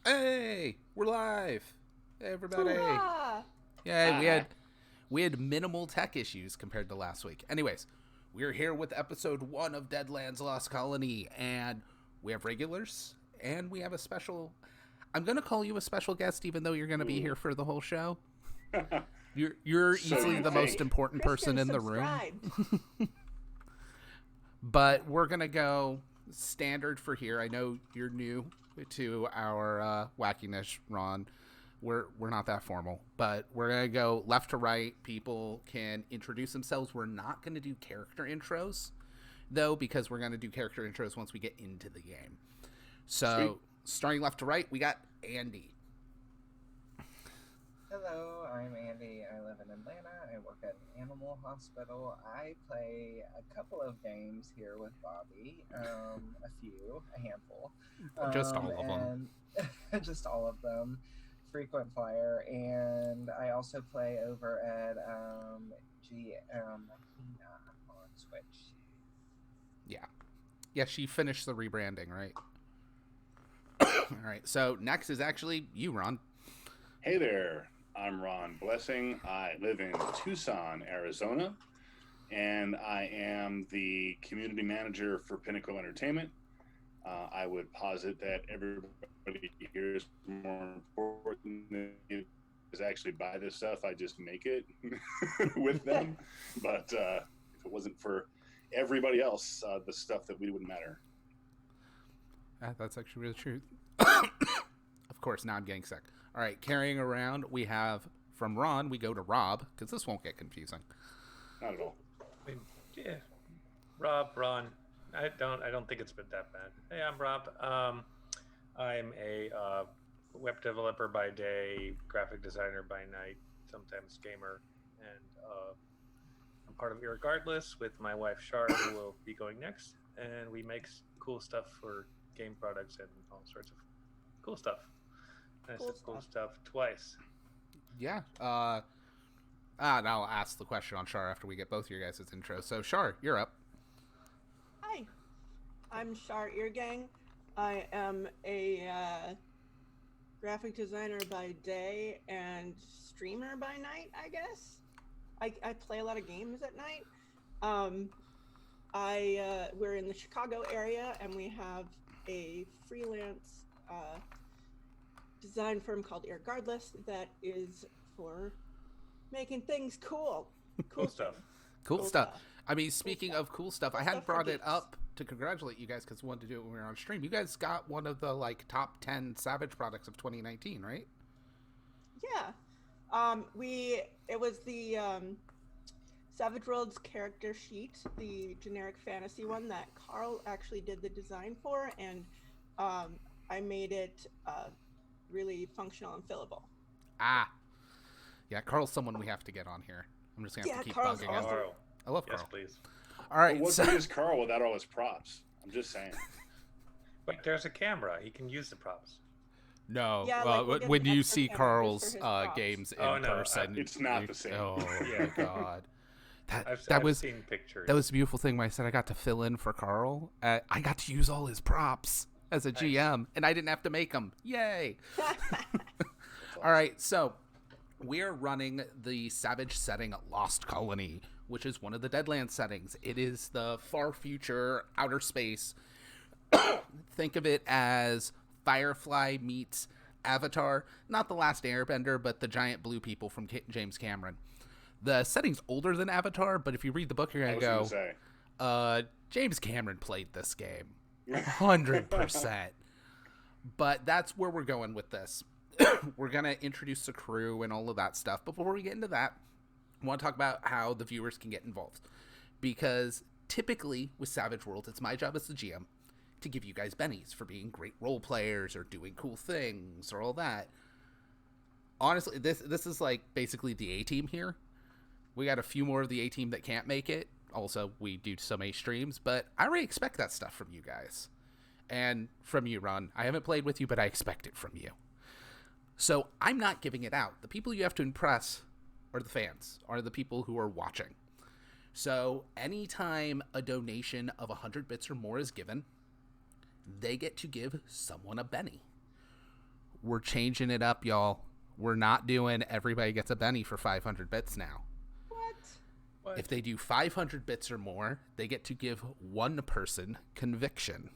Hey, we're live. Hey, everybody. Hoorah! Yeah, we had minimal tech issues compared to last week. Anyways, we're here with episode 1 of Deadlands Lost Colony, and we have regulars, and we have a special. I'm gonna call you a special guest, even though you're gonna be here for the whole show. You're So easily you the most think. important person in the room. But we're gonna go standard for here. I know you're new to our wackiness, Ron. We're not that formal, but we're gonna go left to right. People can introduce themselves. We're not gonna do character intros, though, because we're gonna do character intros once we get into the game. So, starting left to right, we got Andy. Hello, I'm Andy. I live in Atlanta. I work at an animal hospital. I play a couple of games here with Bobby. A handful. Just all of them. Just all of them. Frequent flyer. And I also play over at Mahina on Switch. Yeah, she finished the rebranding, right? All right, so next is actually you, Ron. Hey there, I'm Ron Blessing. I live in Tucson, Arizona, and I am the community manager for Pinnacle Entertainment. I would posit that everybody here is more important than it is actually buy this stuff. I just make it with them. But if it wasn't for everybody else, the stuff that we wouldn't matter. That's actually really true. Of course, now I'm getting sick. All right, carrying around, we have from Ron, we go to Rob, because this won't get confusing. Not at all. Yeah, Rob, Ron. I don't think it's been that bad. Hey, I'm Rob. I'm a web developer by day, graphic designer by night, sometimes gamer, and I'm part of Irregardless with my wife Shar, who will be going next, and we make cool stuff for game products and all sorts of cool stuff. And I said cool stuff twice. Yeah. And I'll ask the question on Shar after we get both of your guys' intros. So, Shar, you're up. Hi, I'm Shar Eargang. I am a graphic designer by day and streamer by night, I guess. I play a lot of games at night. We're in the Chicago area, and we have a freelance design firm called Irregardless that is for making things cool. Cool stuff. Cool stuff. I mean, speaking of cool stuff, I hadn't brought it up to congratulate you guys because I wanted to do it when we were on stream. You guys got one of the top 10 Savage products of 2019, right? Yeah. It was the Savage Worlds character sheet, the generic fantasy one that Carl actually did the design for, and I made it really functional and fillable. Yeah, Carl's someone we have to get on here. I'm just gonna have to keep Carl's bugging him. Carl. I love Carl. Yes, please. All right, Well, what good is Carl without all his props? I'm just saying. But there's a camera. He can use the props. No, Yeah, we'll get when an you extra see camera just Carl's for his props. games in Oh, no, person, it's not the same. Oh Yeah. my god, that I've was seen pictures. that was the beautiful thing when I said I got to fill in for Carl. I got to use all his props as a GM, and I didn't have to make them. Yay! All right, so we're running the Savage setting Lost Colony, which is one of the Deadlands settings. It is the far future outer space. Think of it as Firefly meets Avatar, not the Last Airbender, but the giant blue people from James Cameron. The setting's older than Avatar, but if you read the book, you're gonna go, James Cameron played this game 100%. But that's where we're going with this. We're going to introduce the crew and all of that stuff. But before we get into that, I want to talk about how the viewers can get involved. Because typically with Savage Worlds, it's my job as the GM to give you guys bennies for being great role players or doing cool things or all that. Honestly, this is basically the A-team here. We got a few more of the A-team that can't make it. Also, we do so many streams, but I already expect that stuff from you guys. And from you, Ron. I haven't played with you, but I expect it from you. So I'm not giving it out. The people you have to impress are the fans, are the people who are watching. So anytime a donation of 100 bits or more is given, they get to give someone a Benny. we're changing it up, y'all. We're not doing everybody gets a Benny for 500 bits now. What? If they do 500 bits or more, they get to give one person conviction.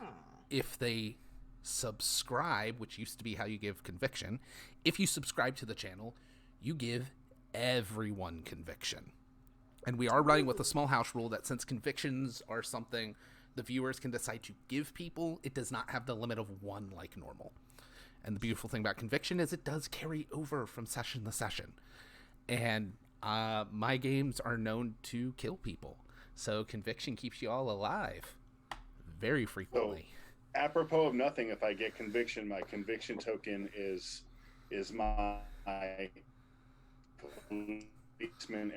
Ah. If they subscribe, which used to be how you give conviction, if you subscribe to the channel, you give everyone conviction. And we are running with a small house rule that since convictions are something the viewers can decide to give people, it does not have the limit of one like normal. And the beautiful thing about conviction is it does carry over from session to session. And my games are known to kill people. So conviction keeps you all alive very frequently. So, apropos of nothing, if I get conviction, my conviction token is my policeman.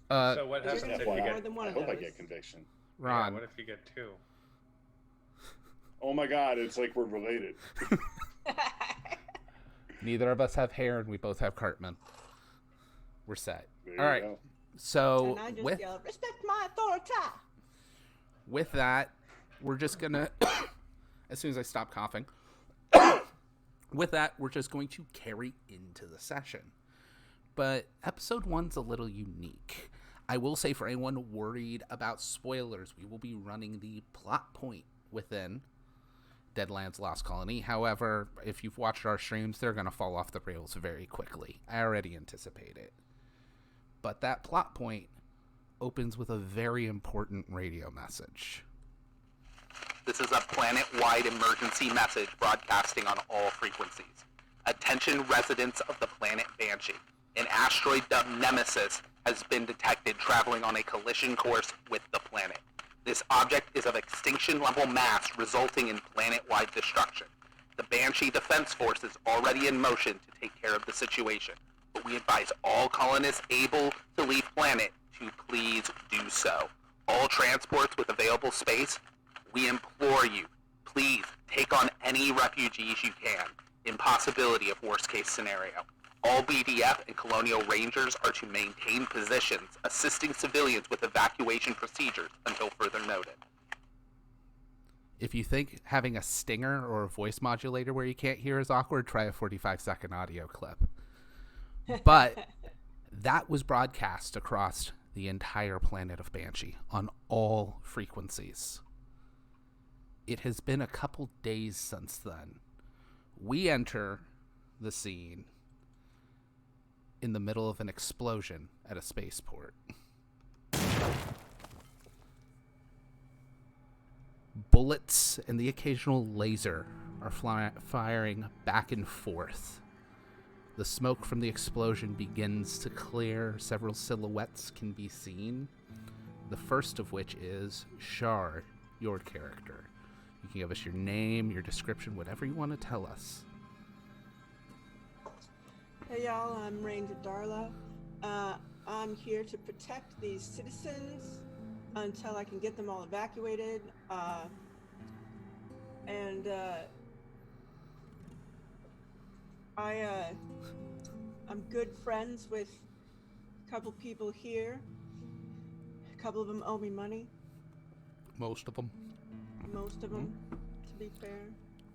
So what You're happens gonna if get you more get? than one I of hope I those. get conviction. Ron, Yeah, what if you get 2? Oh my God, it's like we're related. neither of us have hair and we both have Cartman. We're set. There All you right. go. So And I just with yell, respect my authority. with that, we're just gonna as soon as I stop coughing, with that, we're just going to carry into the session. But episode 1's a little unique. I will say, for anyone worried about spoilers, we will be running the plot point within Deadlands Lost Colony. However, if you've watched our streams, they're going to fall off the rails very quickly. I already anticipate it. But that plot point opens with a very important radio message. This is a planet-wide emergency message broadcasting on all frequencies. Attention residents of the planet Banshee. An asteroid dubbed Nemesis has been detected traveling on a collision course with the planet. This object is of extinction-level mass, resulting in planet-wide destruction. The Banshee Defense Force is already in motion to take care of the situation, but we advise all colonists able to leave planet to please do so. All transports with available space, we implore you, please take on any refugees you can. Impossibility of worst-case scenario. All BDF and Colonial Rangers are to maintain positions, assisting civilians with evacuation procedures until further noted. If you think having a stinger or a voice modulator where you can't hear is awkward, try a 45-second audio clip. But that was broadcast across the entire planet of Banshee on all frequencies. It has been a couple days since then. We enter the scene in the middle of an explosion at a spaceport. Bullets and the occasional laser are firing back and forth. The smoke from the explosion begins to clear. Several silhouettes can be seen. The first of which is Shar, your character. You can give us your name, your description, whatever you want to tell us. Hey y'all, I'm Ranger Darla. I'm here to protect these citizens until I can get them all evacuated. I'm good friends with a couple people here. A couple of them owe me money. Most of them. Most of them, to be fair.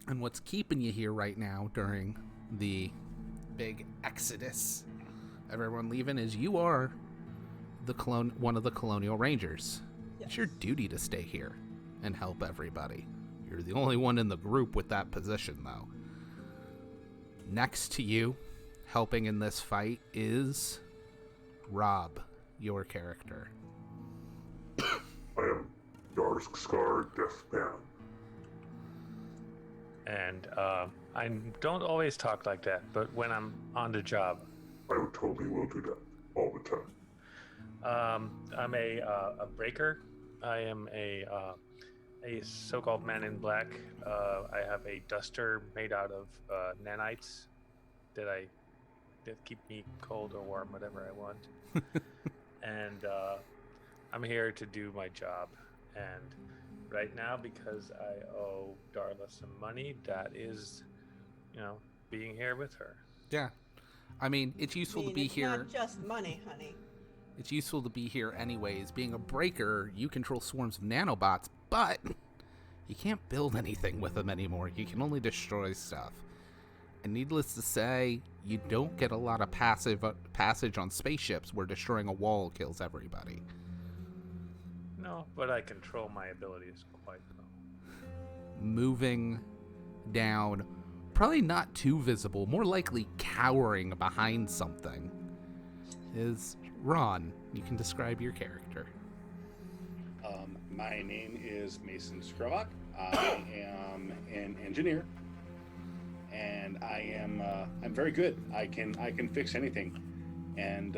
And what's keeping you here right now during the big exodus of everyone leaving is you are one of the Colonial Rangers. Yes. It's your duty to stay here and help everybody. You're the only one in the group with that position, though. Next to you, helping in this fight, is Rob, your character. I am Dark-Scar Deathman. And I don't always talk like that, but when I'm on the job, I would totally will do that all the time. I'm a breaker. I am a so-called man in black. I have a duster made out of nanites that keep me cold or warm, whatever I want. And I'm here to do my job. And right now, because I owe Darla some money, that is, being here with her. Yeah. I mean, it's useful to be it's here. not just money, honey. It's useful to be here anyways. Being a breaker, you control swarms of nanobots, but You can't build anything with them anymore. You can only destroy stuff. And needless to say, you don't get a lot of passage on spaceships where destroying a wall kills everybody. No, but I control my abilities quite well. Moving down, probably not too visible, more likely cowering behind something, is Ron. You can describe your character. My name is Mason Scrovock. I am an engineer, and I'm very good. I can fix anything, and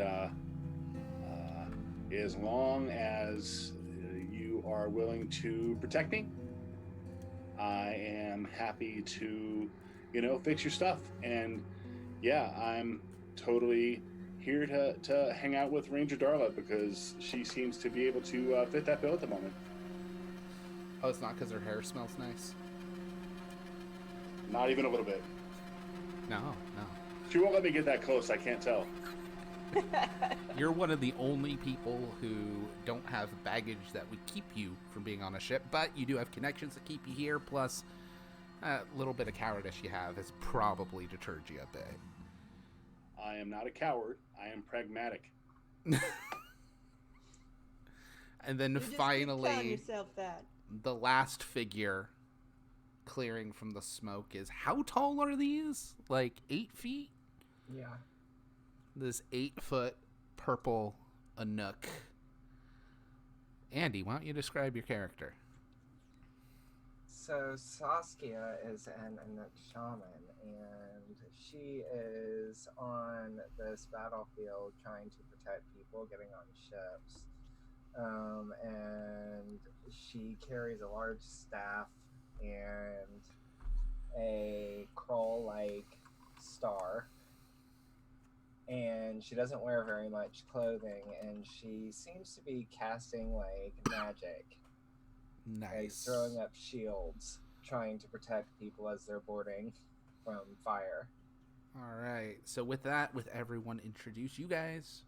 as long as you are willing to protect me, I am happy to, fix your stuff. And yeah, I'm totally here to hang out with Ranger Darla because she seems to be able to fit that bill at the moment. Oh, it's not because her hair smells nice? Not even a little bit. No. She won't let me get that close. I can't tell. You're one of the only people who don't have baggage that would keep you from being on a ship, but you do have connections that keep you here, plus a little bit of cowardice you have has probably deterred you a bit. I am not a coward. I am pragmatic. And then You just keep finally, telling yourself that. the last figure clearing from the smoke is, how tall are these? Like 8 feet? Yeah. This 8-foot purple Anouk. Andy, why don't you describe your character? So Saskia is an Inuk shaman, and she is on this battlefield trying to protect people getting on ships. And she carries a large staff and a crawl-like star. And she doesn't wear very much clothing, and she seems to be casting like magic. Nice. Like throwing up shields, trying to protect people as they're boarding from fire. All right. So with that, with everyone introduced, you guys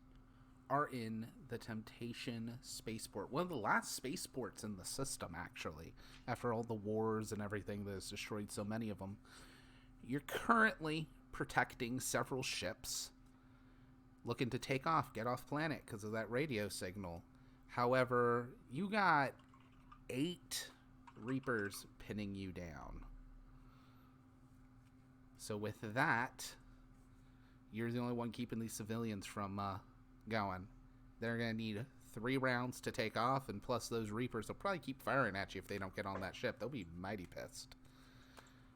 are in the Temptation spaceport. One of the last spaceports in the system, actually, after all the wars and everything that has destroyed so many of them. You're currently protecting several ships, looking to take off, get off planet because of that radio signal. However, you got 8 Reapers pinning you down. So with that, you're the only one keeping these civilians from going. They're going to need 3 rounds to take off, and plus those Reapers will probably keep firing at you if they don't get on that ship. They'll be mighty pissed.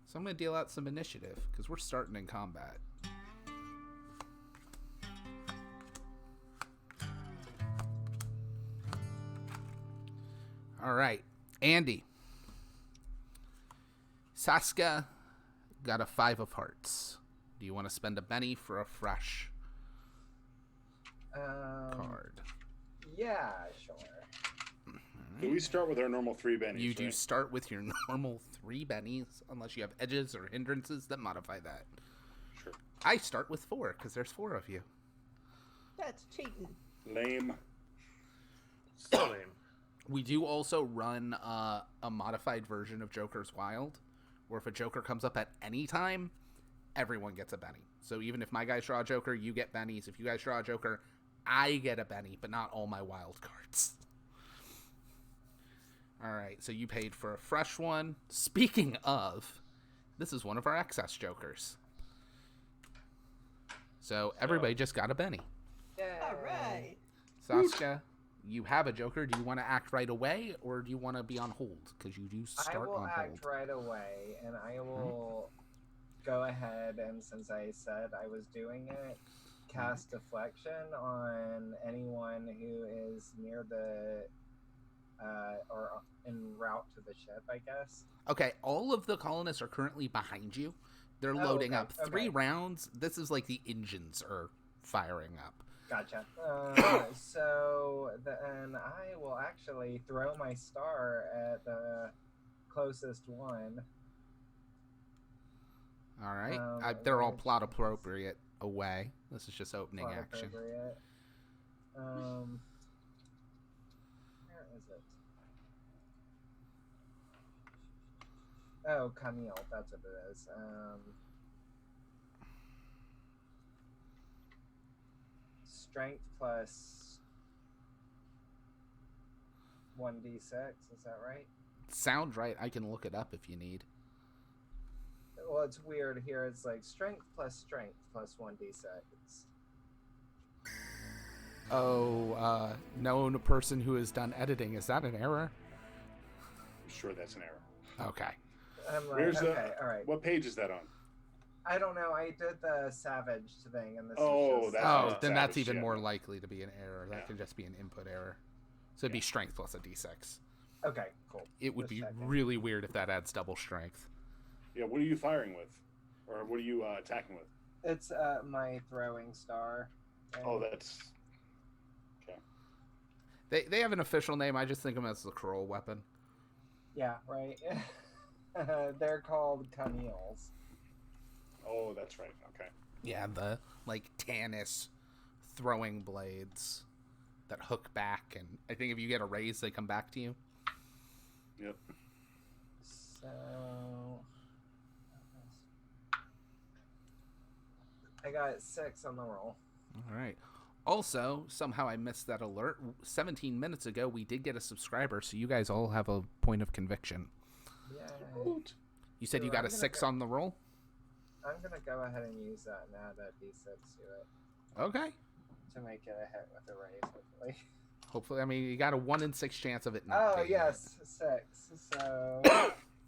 So I'm going to deal out some initiative, because we're starting in combat. All right, Andy. Saskia got a 5 of hearts. Do you want to spend a Benny for a fresh card? Yeah, sure. Do we start with our normal 3 bennies? You do right? start with your normal 3 bennies, unless you have edges or hindrances that modify that. Sure. I start with 4, because there's 4 of you. That's cheating. Lame. So lame. We do also run a modified version of Joker's Wild, where if a Joker comes up at any time, everyone gets a Benny. So even if my guys draw a Joker, you get Bennies. If you guys draw a Joker, I get a Benny, but not all my wild cards. All right, so you paid for a fresh one. Speaking of, this is one of our excess Jokers. So everybody just got a Benny. Yay. All right. Saskia, you have a Joker. Do you want to act right away, or do you want to be on hold? Because you do start I on will hold. act right away, and I will go ahead, and since I said I was doing it, cast Deflection on anyone who is near the or en route to the ship, I guess. Okay, all of the colonists are currently behind you. They're loading okay, up 3 okay. rounds. This is like the engines are firing up. Gotcha. So then I will actually throw my star at the closest one. All right. They're all plot appropriate away. This is just opening Plot action. appropriate. Where is it? Oh, Camille, that's what it is. Strength plus 1d6, is that right? Sounds right. I can look it up if you need. Well, it's weird here. It's like strength plus 1d6. Oh, known person who has done editing. Is that an error? I'm sure that's an error. Okay. I'm like, Where's okay, all right. What page is that on? I don't know. I did the savage thing, and this Oh, is just... that's Oh, not then that's savage, even yeah. more likely to be an error. That Yeah. could just be an input error. So it'd be strength plus a d6. Okay, cool. It would Just be checking. really weird if that adds double strength. Yeah, what are you firing with? Or what are you attacking with? It's my throwing star. And Oh, that's... They have an official name. I just think of them as the Kroll weapon. Yeah, right. They're called Camille's. Oh, that's right. Okay. Yeah, the like Tannis throwing blades that hook back, and I think if you get a raise, they come back to you. Yep. So I got 6 on the roll. All right. Also, somehow I missed that alert. 17 minutes ago, we did get a subscriber, so you guys all have a point of conviction. Yay. You said Ooh, you got I'm a gonna 6 go- on the roll? I'm gonna go ahead and use that and add a d6 to it Okay. to make it a hit with a raise, hopefully. Hopefully, I mean, you got a 1 in 6 chance of it not Oh being. yes, 6. So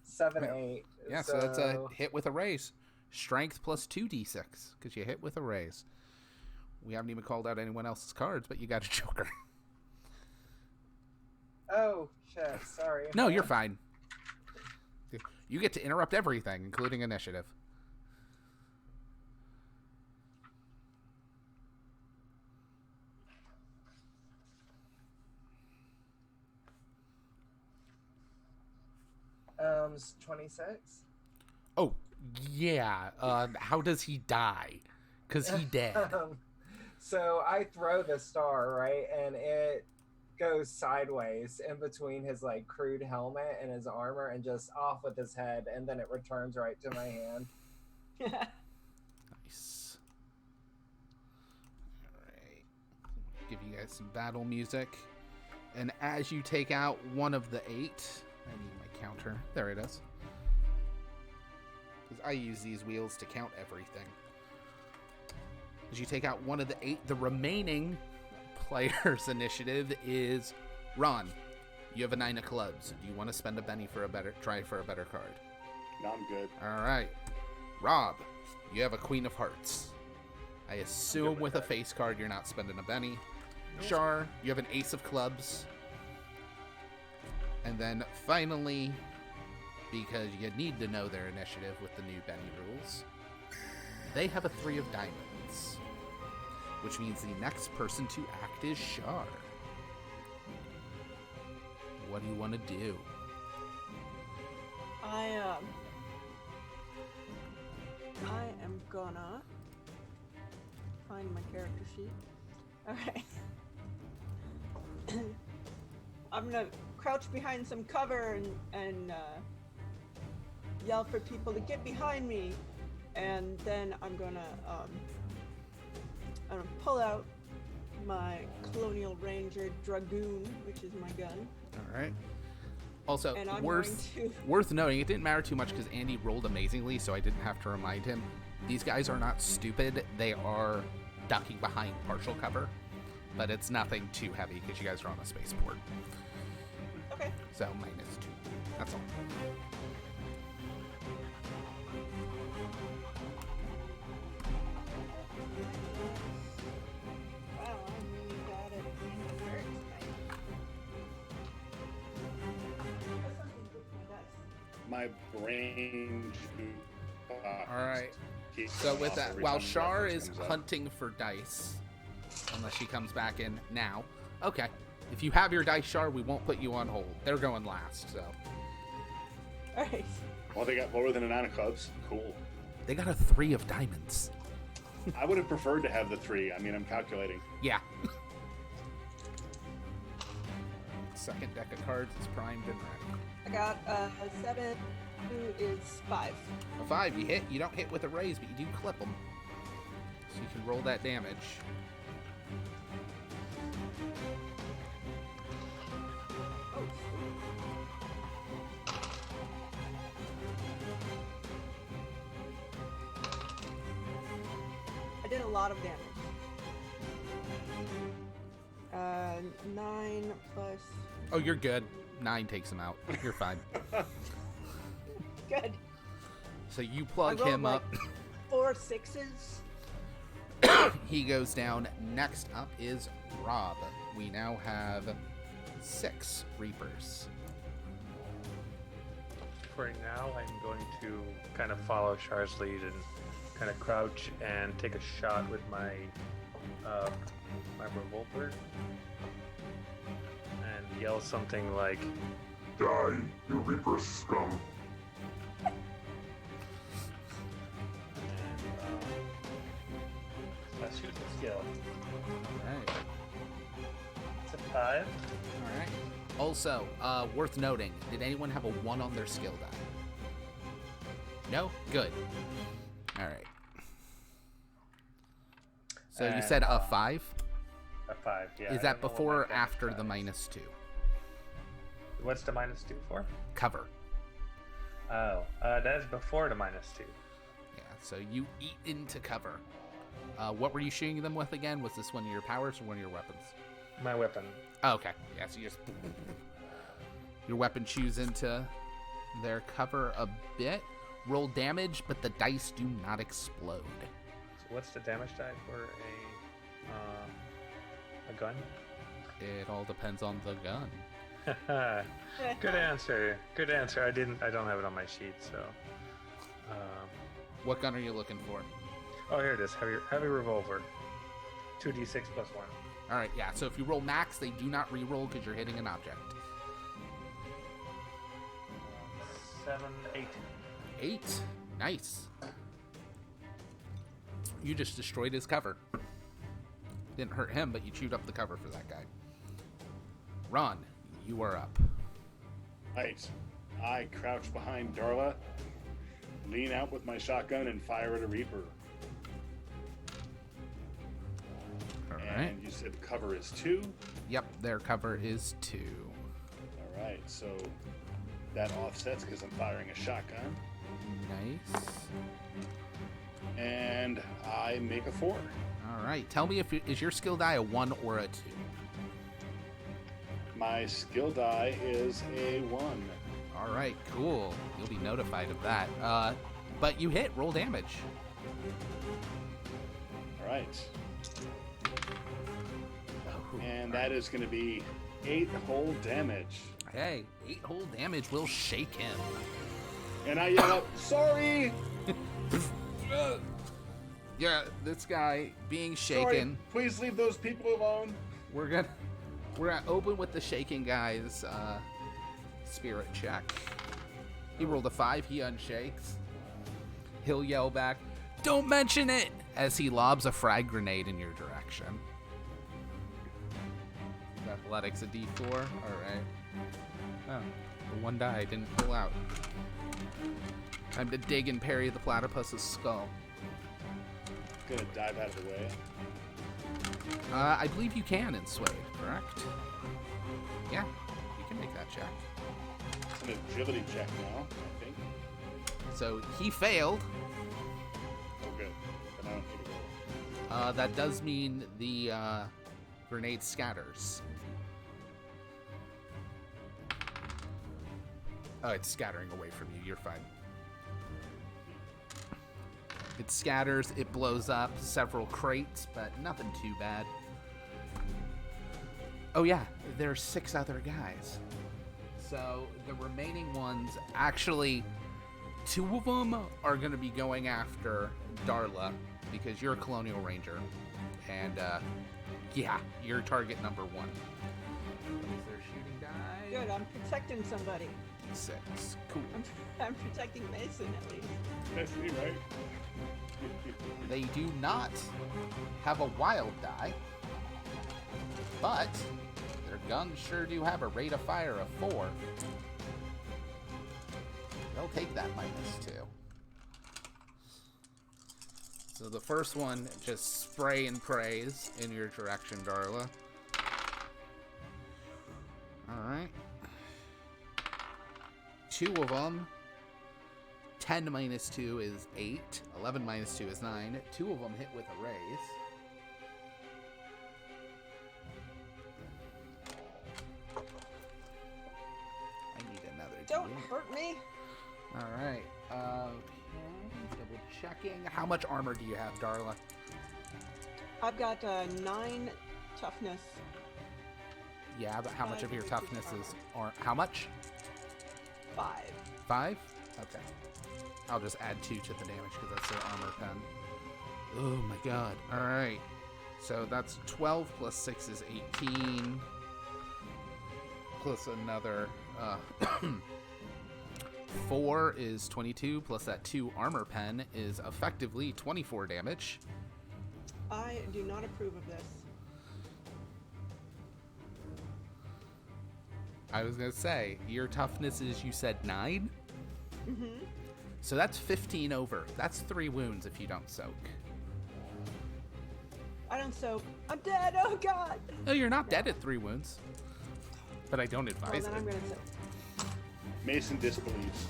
7, 8. Yeah, so that's a hit with a raise. Strength plus 2d6, because you hit with a raise. We haven't even called out anyone else's cards, but you got a joker. Oh shit! Sorry. No, you're fine. You get to interrupt everything, including initiative. Um, 26. Oh, yeah. How does he die? Because he dead. So I throw the star, right, and it goes sideways in between his like crude helmet and his armor, and just off with his head, and then it returns right to my hand. Nice. Alright. Give you guys some battle music. And as you take out one of the 8, I need my counter. There it is. Because I use these wheels to count everything. As you take out one of the 8, the remaining player's initiative is Ron. You have a 9 of clubs. Do you want to spend a penny for a better card? No, I'm good. All right. Rob, you have a Queen of Hearts. I assume with a face card you're not spending a penny. Char, you have an Ace of Clubs. And then finally, because you need to know their initiative with the new Benny rules, they have a 3 of Diamonds. Which means the next person to act is Char. What do you want to do? I am gonna find my character sheet. Alright. I'm gonna crouch behind some cover and yell for people to get behind me, and then I'm gonna pull out my Colonial Ranger Dragoon, which is my gun. All right. Also, And I'm worth going worth noting, it didn't matter too much because Andy rolled amazingly, so I didn't have to remind him. These guys are not stupid. They are ducking behind partial cover, but it's nothing too heavy because you guys are on a spaceport. Okay. So -2. That's all. Wow, I really got it very tonight. That's something good for my dice. My brain. All right. keeps So going with off that, every while time the Char reference is comes up. hunting for dice, unless she comes back in now. Okay. If you have your dice, Char, we won't put you on hold. They're going last, so. Alright. Well, they got lower than a 9 of clubs. Cool. They got a 3 of diamonds. I would have preferred to have the 3. I mean, I'm calculating. Yeah. Second deck of cards is primed and ready. I got a 7, Who is 5? A 5, you hit. You don't hit with a raise, but you do clip them. So you can roll that damage. Oh, I did a lot of damage. 9 plus. Oh, you're good. 9 takes him out. You're fine. Good. So you plug I rolled, him up. 4 6s. He goes down. Next up is Rob. We now have 6 Reapers. For now, I'm going to kind of follow Char's lead and kind of crouch and take a shot with my my revolver and yell something like, Die, you Reaper scum. and, my shooting skill. Alright. It's a 5. Alright. Also, worth noting, did anyone have a 1 on their skill die? No? Good. Alright. So you And, said a 5? A 5, yeah. Is I that don't know what before my or after the damage -2? is. What's the -2 for? Cover. Oh, that is before the -2. Yeah, so you eat into cover. What were you shooting them with again? Was this one of your powers or one of your weapons? My weapon. Oh, okay. Yeah, so you just... Your weapon chews into their cover a bit. Roll damage, but the dice do not explode. So what's the damage die for a gun? It all depends on the gun. Good answer. Good answer. I don't have it on my sheet, so. What gun are you looking for? Oh, here it is. Heavy revolver. 2d6 plus 1. Alright, yeah, so if you roll max, they do not re-roll because you're hitting an object. 7, 8. 8. Nice. You just destroyed his cover. Didn't hurt him, but you chewed up the cover for that guy. Ron, you are up. Right. I crouch behind Darla, lean out with my shotgun, and fire at a Reaper. Alright. And you said the cover is 2. Yep, their cover is 2. All right, so that offsets because I'm firing a shotgun. Nice. And I make a 4. Alright, tell me is your skill die a 1 or a 2? My skill die is a 1. Alright, cool. You'll be notified of that. But you hit. Roll damage. All right. Oh, And that is going to be 8 whole damage. Hey, 8 whole damage will shake him. And I yell out, sorry! Yeah, this guy being Sorry, shaken. please leave those people alone. We're gonna open with the shaking guy's spirit check. He rolled a 5. He unshakes. He'll yell back, "Don't mention it!" as he lobs a frag grenade in your direction. Athletics a D4. All right. Oh, the 1 die didn't pull out. Time to dig and parry the platypus's skull. Gonna dive out of the way. I believe you can in Sway, correct? Yeah, you can make that check. It's an agility check now, I think. So he failed. Oh, good. Then I don't need to roll. That does mean the grenade scatters. Oh, it's scattering away from you. You're fine. It scatters, it blows up several crates, but nothing too bad. Oh yeah, there's 6 other guys. So the remaining ones, actually, 2 of them are going to be going after Darla because you're a Colonial Ranger. And yeah, you're target number 1. What is their shooting die? Good, I'm protecting somebody. 6. Cool. I'm protecting Mason at least. That's me, right? They do not have a wild die, but their guns sure do have a rate of fire of 4. they'll take that -2. So the first one, just spray and praise in your direction, Darla. Alright. 2 of them. 10 -2 is 8. 11 -2 is 9. 2 of them hit with a raise. I need another Don't D8. hurt me. Alright. Double checking. How much armor do you have, Darla? I've got 9 toughness. Yeah, but how much of your toughness is... how much? 5. 5? Okay. I'll just add 2 to the damage because that's their armor pen. Oh my god. Alright. So that's 12 plus 6 is 18. Plus another 4 is 22. Plus that 2 armor pen is effectively 24 damage. I do not approve of this. I was going to say, your toughness is, you said, 9? Mm-hmm. So that's 15 over. That's 3 wounds if you don't soak. I don't soak. I'm dead. Oh god. Oh, you're not dead at 3 wounds. But I don't Well, advise then it. I'm gonna soak. Mason disbelieves.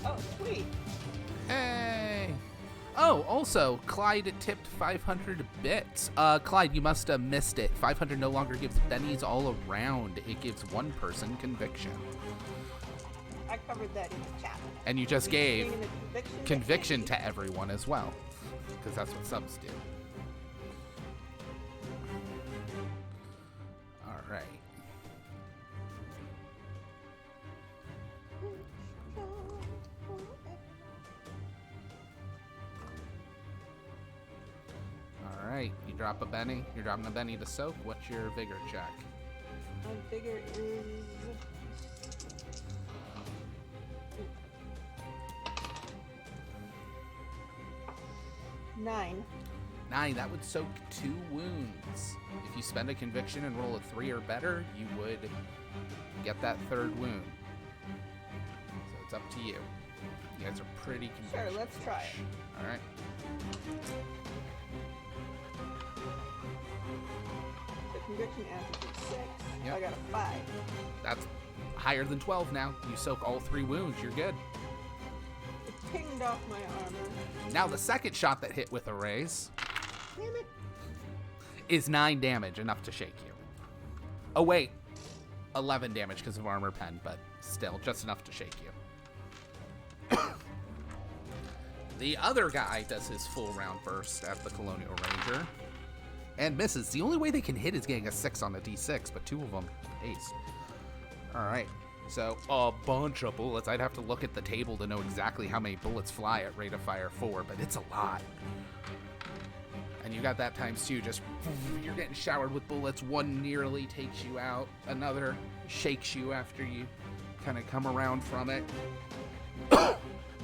Oh, sweet. Hey! Oh, also, Clyde tipped 500 bits. Clyde, you must have missed it. 500 no longer gives bennies all around. It gives one person conviction. I covered that in the chat. And you just gave Bringing the conviction to everyone as well. Because that's what subs do. Alright. Alright, you drop a Benny. You're dropping a Benny to soak. What's your vigor check? My figure is 9. 9, that would soak 2 wounds. If you spend a conviction and roll a 3 or better, you would get that 3rd wound. So it's up to you. You guys are pretty conviction. Sure, let's try it. Alright. The conviction adds to 6. Yep. I got a 5. That's higher than 12 now. You soak all 3 wounds, you're good. It pinged off my armor. Now the second shot that hit with a raise Damn it. is 9 damage, enough to shake you. Oh wait, 11 damage because of armor pen, but still, just enough to shake you. The other guy does his full round burst at the Colonial Ranger and misses. The only way they can hit is getting a 6 on a d6, but 2 of them ace. Alright, so a bunch of bullets. I'd have to look at the table to know exactly how many bullets fly at rate of fire 4, but it's a lot. And you got that times 2, just you're getting showered with bullets. One nearly takes you out, another shakes you after you kind of come around from it.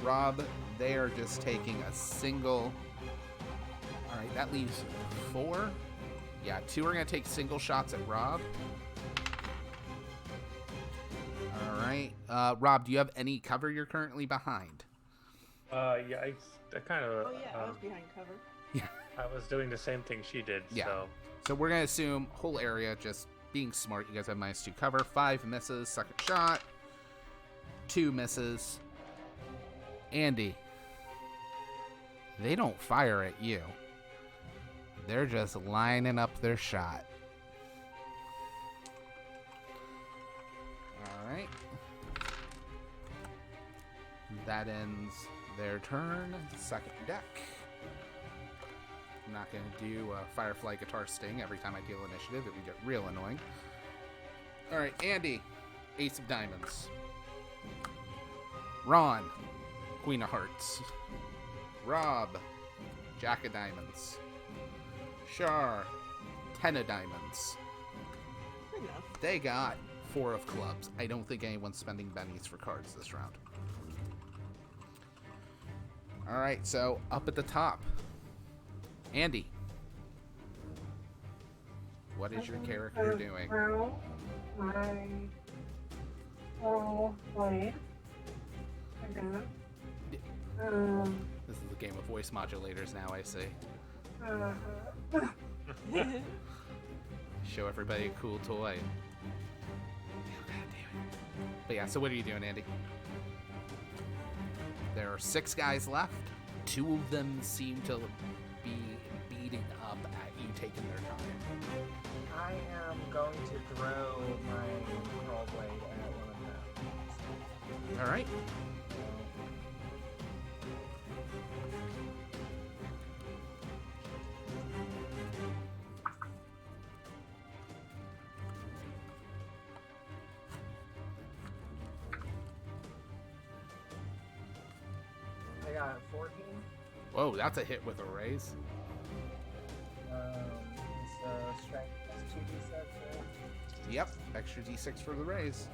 Rob, they are just taking a single. Alright, that leaves 4. Yeah, 2 are going to take single shots at Rob. Alright. Rob, do you have any cover you're currently behind? Yeah, I kind of. Oh yeah, I was behind cover. I was doing the same thing she did. Yeah. So So we're going to assume whole area, just being smart. You guys have -2 cover. 5 misses. Second shot. 2 misses. Andy. They don't fire at you. They're just lining up their shot. Alright. That ends their turn. Second deck. I'm not going to do a Firefly Guitar Sting every time I deal initiative. It would get real annoying. Alright, Andy. Ace of Diamonds. Ron. Queen of Hearts. Rob. Jack of Diamonds. Shar. 10 of Diamonds. Good enough. They got 4 of clubs. I don't think anyone's spending bennies for cards this round. Alright, so up at the top. Andy. What is your character doing? Well, my Oh, wait. Again. This is a game of voice modulators now, I see. Show everybody a cool toy. Oh, God damn it. But yeah, so what are you doing, Andy? There are 6 guys left. 2 of them seem to be beating up at you taking their time. I am going to throw my pearl blade at one of them. All right. I got 14. Whoa, that's a hit with a raise. So strength plus 2d6, right? Yep, extra d6 for the raise.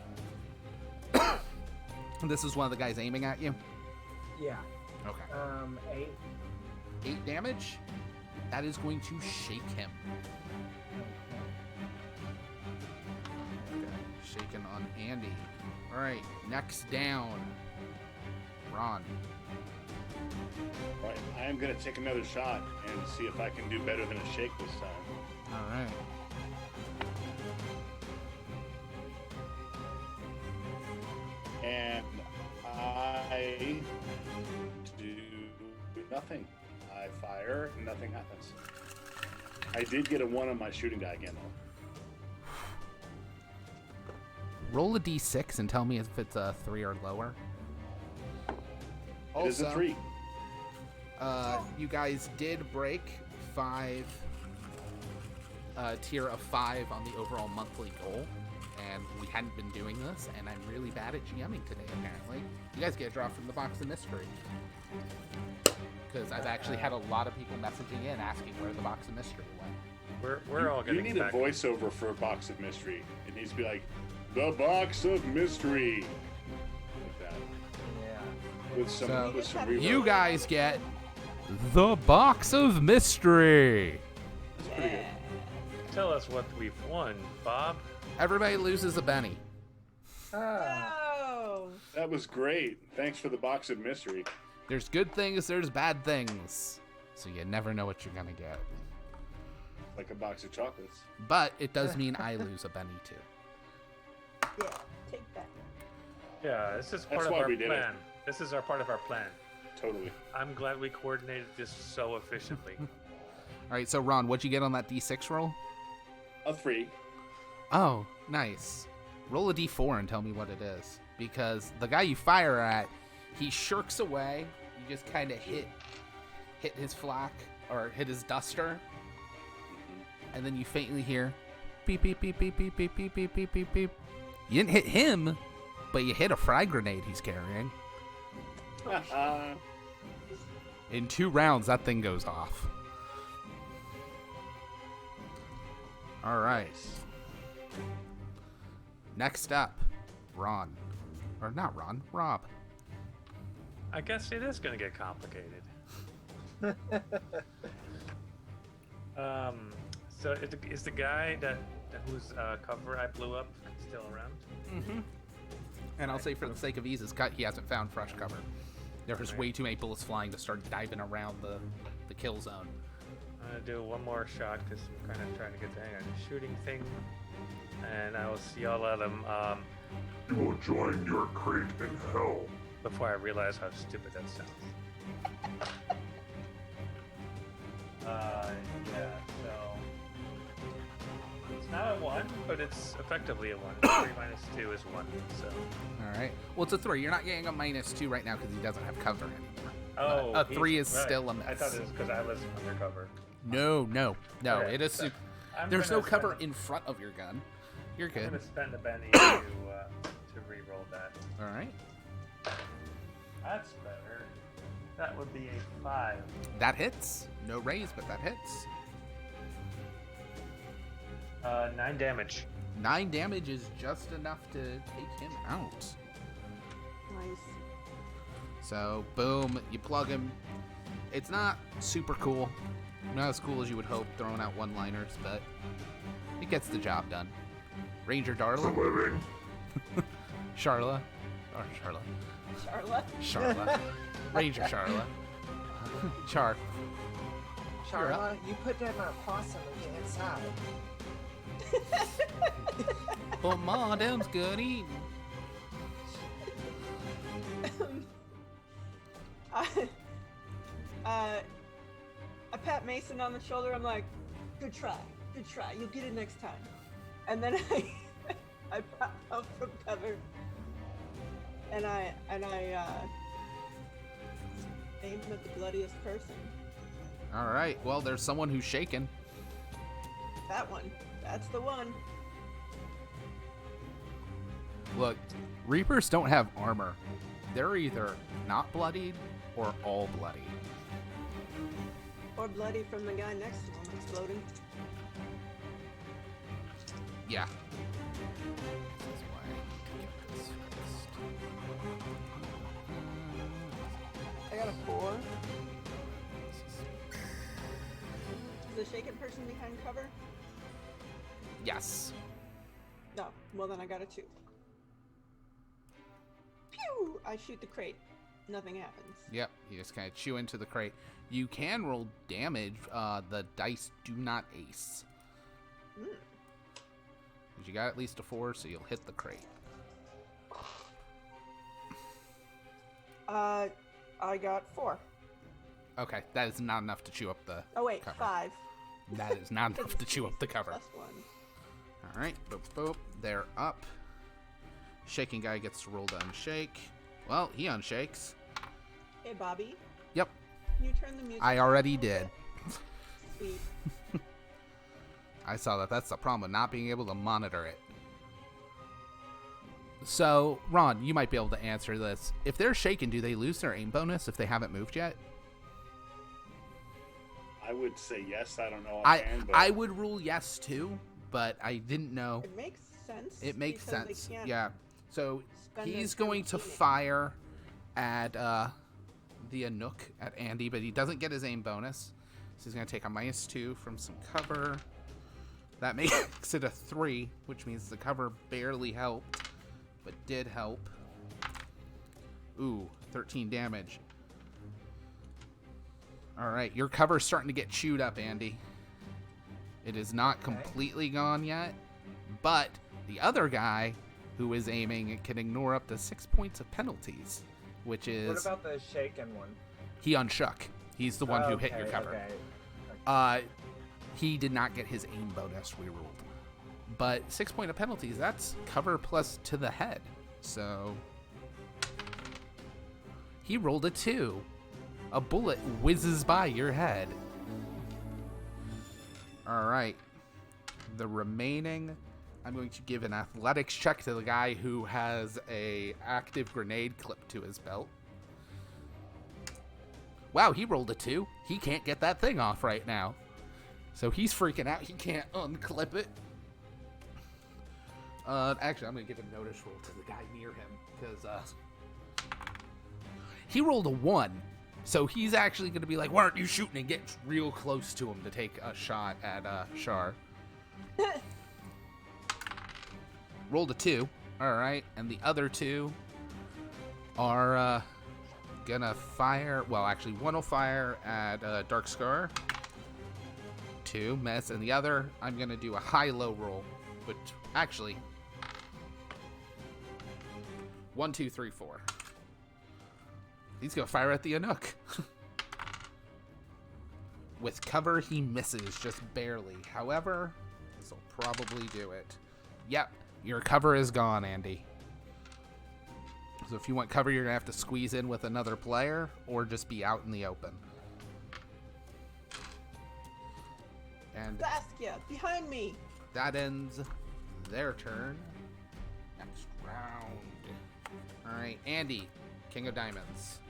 This is one of the guys aiming at you? Yeah. Okay. 8. 8 damage. That is going to shake him. Okay, shaking on Andy. All right, next down. Ron. Right, I am going to take another shot and see if I can do better than a shake this time. All right. And I do nothing. I fire, nothing happens. I did get a 1 on my shooting die again, though. Roll a d6 and tell me if it's a 3 or lower. It is a 3. You guys did break 5 tier of 5 on the overall monthly goal, and we hadn't been doing this, and I'm really bad at GMing today, apparently. You guys get a draw from the box of mystery. Because I've actually had a lot of people messaging in asking where the box of mystery went. We're all You getting need back. a voiceover for a box of mystery. It needs to be like, the box of mystery. Like that. Yeah. With some, So, with some reverb. You guys get the box of mystery. That's pretty good. Tell us what we've won, Bob. Everybody loses a Benny. Oh. That was great. Thanks for the box of mystery. There's good things, there's bad things. So you never know what you're gonna get. Like a box of chocolates. But it does mean I lose a Benny too. Yeah. Take that. Yeah, this is part That's of why our we did it. plan. This is our part of our plan. Totally. I'm glad we coordinated this so efficiently. Alright, so Ron, what'd you get on that D6 roll? A 3. Oh, nice. Roll a D4 and tell me what it is. Because the guy you fire at, he shirks away. You just kind of hit his flak, or hit his duster. And then you faintly hear beep, beep, beep, beep, beep, beep, beep, beep, beep, beep, beep. You didn't hit him, but you hit a frag grenade he's carrying. In 2 rounds, that thing goes off. All right. Next up, Ron. Or not Ron, Rob. I guess it is going to get complicated. So is the guy whose cover I blew up still around? Mm-hmm. And I'll say for the sake of ease, he hasn't found fresh cover. There's way too many bullets flying to start diving around the kill zone. I'm going to do one more shot because I'm kind of trying to get the hang of the shooting thing. And I will yell at him You will join your crate in hell. before I realize how stupid that sounds. Yeah, so it's not a 1, but it's effectively a 1. 3 minus 2 is 1, so. All right. Well, it's a 3. You're not getting a -2 right now because he doesn't have cover anymore. Oh, A 3 is right. still a miss. I thought it was because I was undercover. No. Okay, It is. so There's no gonna cover spend- in front of your gun. You're I'm good. gonna spend a Benny to re-roll that. All right. That's better. That would be a 5. That hits. No raise, but that hits. 9 damage. 9 damage is just enough to take him out. Nice. So, boom, you plug him. It's not super cool. Not as cool as you would hope, throwing out one-liners, but it gets the job done. Ranger For Darling, living. Charla. Or Charla. Charlotte. Charla. Ranger Charla. Char. You're up. Charla, you put down that possum and get inside. But Ma, them's good eating. I pat Mason on the shoulder. I'm like, good try. You'll get it next time. And then I pop out from cover, and I aim at the bloodiest person. All right. Well, there's someone who's shaken. That one. That's the one. Look, Reapers don't have armor. They're either not bloodied or all bloody. Or bloody from the guy next to him exploding. Yeah. This is why I need to get this fixed. I got a 4. Is the shaken person behind cover? Yes. No. Well, then I got a 2. Pew! I shoot the crate. Nothing happens. Yep. You just kind of chew into the crate. You can roll damage. The dice do not ace. Mm. But you got at least a 4, so you'll hit the crate. I got 4. Okay, that is not enough to chew up the Oh wait, cover. 5. That is not enough to chew up the cover. +1. All right, boop, boop. They're up. Shaking guy gets to roll to unshake. Well, he unshakes. Hey, Bobby. Yep, Can you turn the music? I already did. Sweet. I saw that. That's the problem with not being able to monitor it. So, Ron, you might be able to answer this. If they're shaken, do they lose their aim bonus if they haven't moved yet? I would say yes. I don't know I offhand, but I would rule yes too, but I didn't know. It makes sense. It makes because they sense. can't Yeah. So spend their he's turn going to eating. fire at the Anook at Andy, but he doesn't get his aim bonus. So he's going to take a -2 from some cover. That makes it a 3, which means the cover barely helped, but did help. Ooh, 13 damage. All right, your cover's starting to get chewed up, Andy. It is not completely gone yet, but the other guy who is aiming can ignore up to 6 points of penalties, which is... What about the shaken one? He unshook. He's the one who hit your Okay, cover. okay. He did not get his aim bonus reruled. But 6 point of penalties, that's cover plus to the head. So he rolled a 2. A bullet whizzes by your head. All right. The remaining, I'm going to give an athletics check to the guy who has a active grenade clipped to his belt. Wow, he rolled a 2. He can't get that thing off right now. So he's freaking out. He can't unclip it. Actually, I'm going to give a notice roll to the guy near him. Because he rolled a 1. So he's actually going to be like, why aren't you shooting? And get real close to him to take a shot at Shar. Rolled a 2. All right. And the other 2 are going to fire. Well, actually, one will fire at Dark Scar. 2 miss, and the other I'm gonna do a high-low roll, but actually 1, 2, 3, 4. He's gonna fire at the Anook. With cover, he misses just barely. However, this will probably do it. Yep, your cover is gone, Andy. So if you want cover, you're gonna have to squeeze in with another player or just be out in the open. And Saskia, behind me. that ends their turn. Next round. Alright, Andy, King of Diamonds.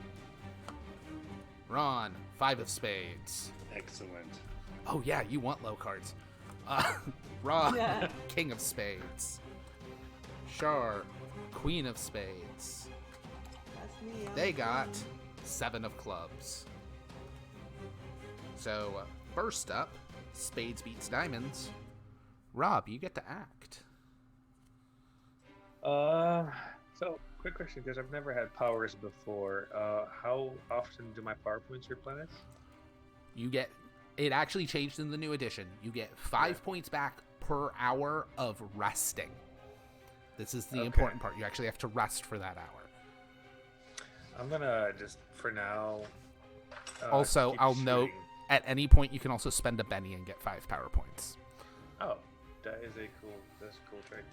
Ron, 5 of Spades. excellent. Oh yeah, you want low cards. Ron, Yeah. King of Spades. Shar, Queen of Spades. That's me. I'm They the got queen. 7 of clubs. So, first up, Spades beats Diamonds. Rob, you get to act. So, quick question, because I've never had powers before. How often do my power points replenish? You get it actually changed in the new edition. You get 5 points back per hour of resting. This is the important part. You actually have to rest for that hour. I'm gonna just for now. Also, keep I'll note shooting. at any point you can also spend a Benny and get 5 power points. Oh, that's a cool trick.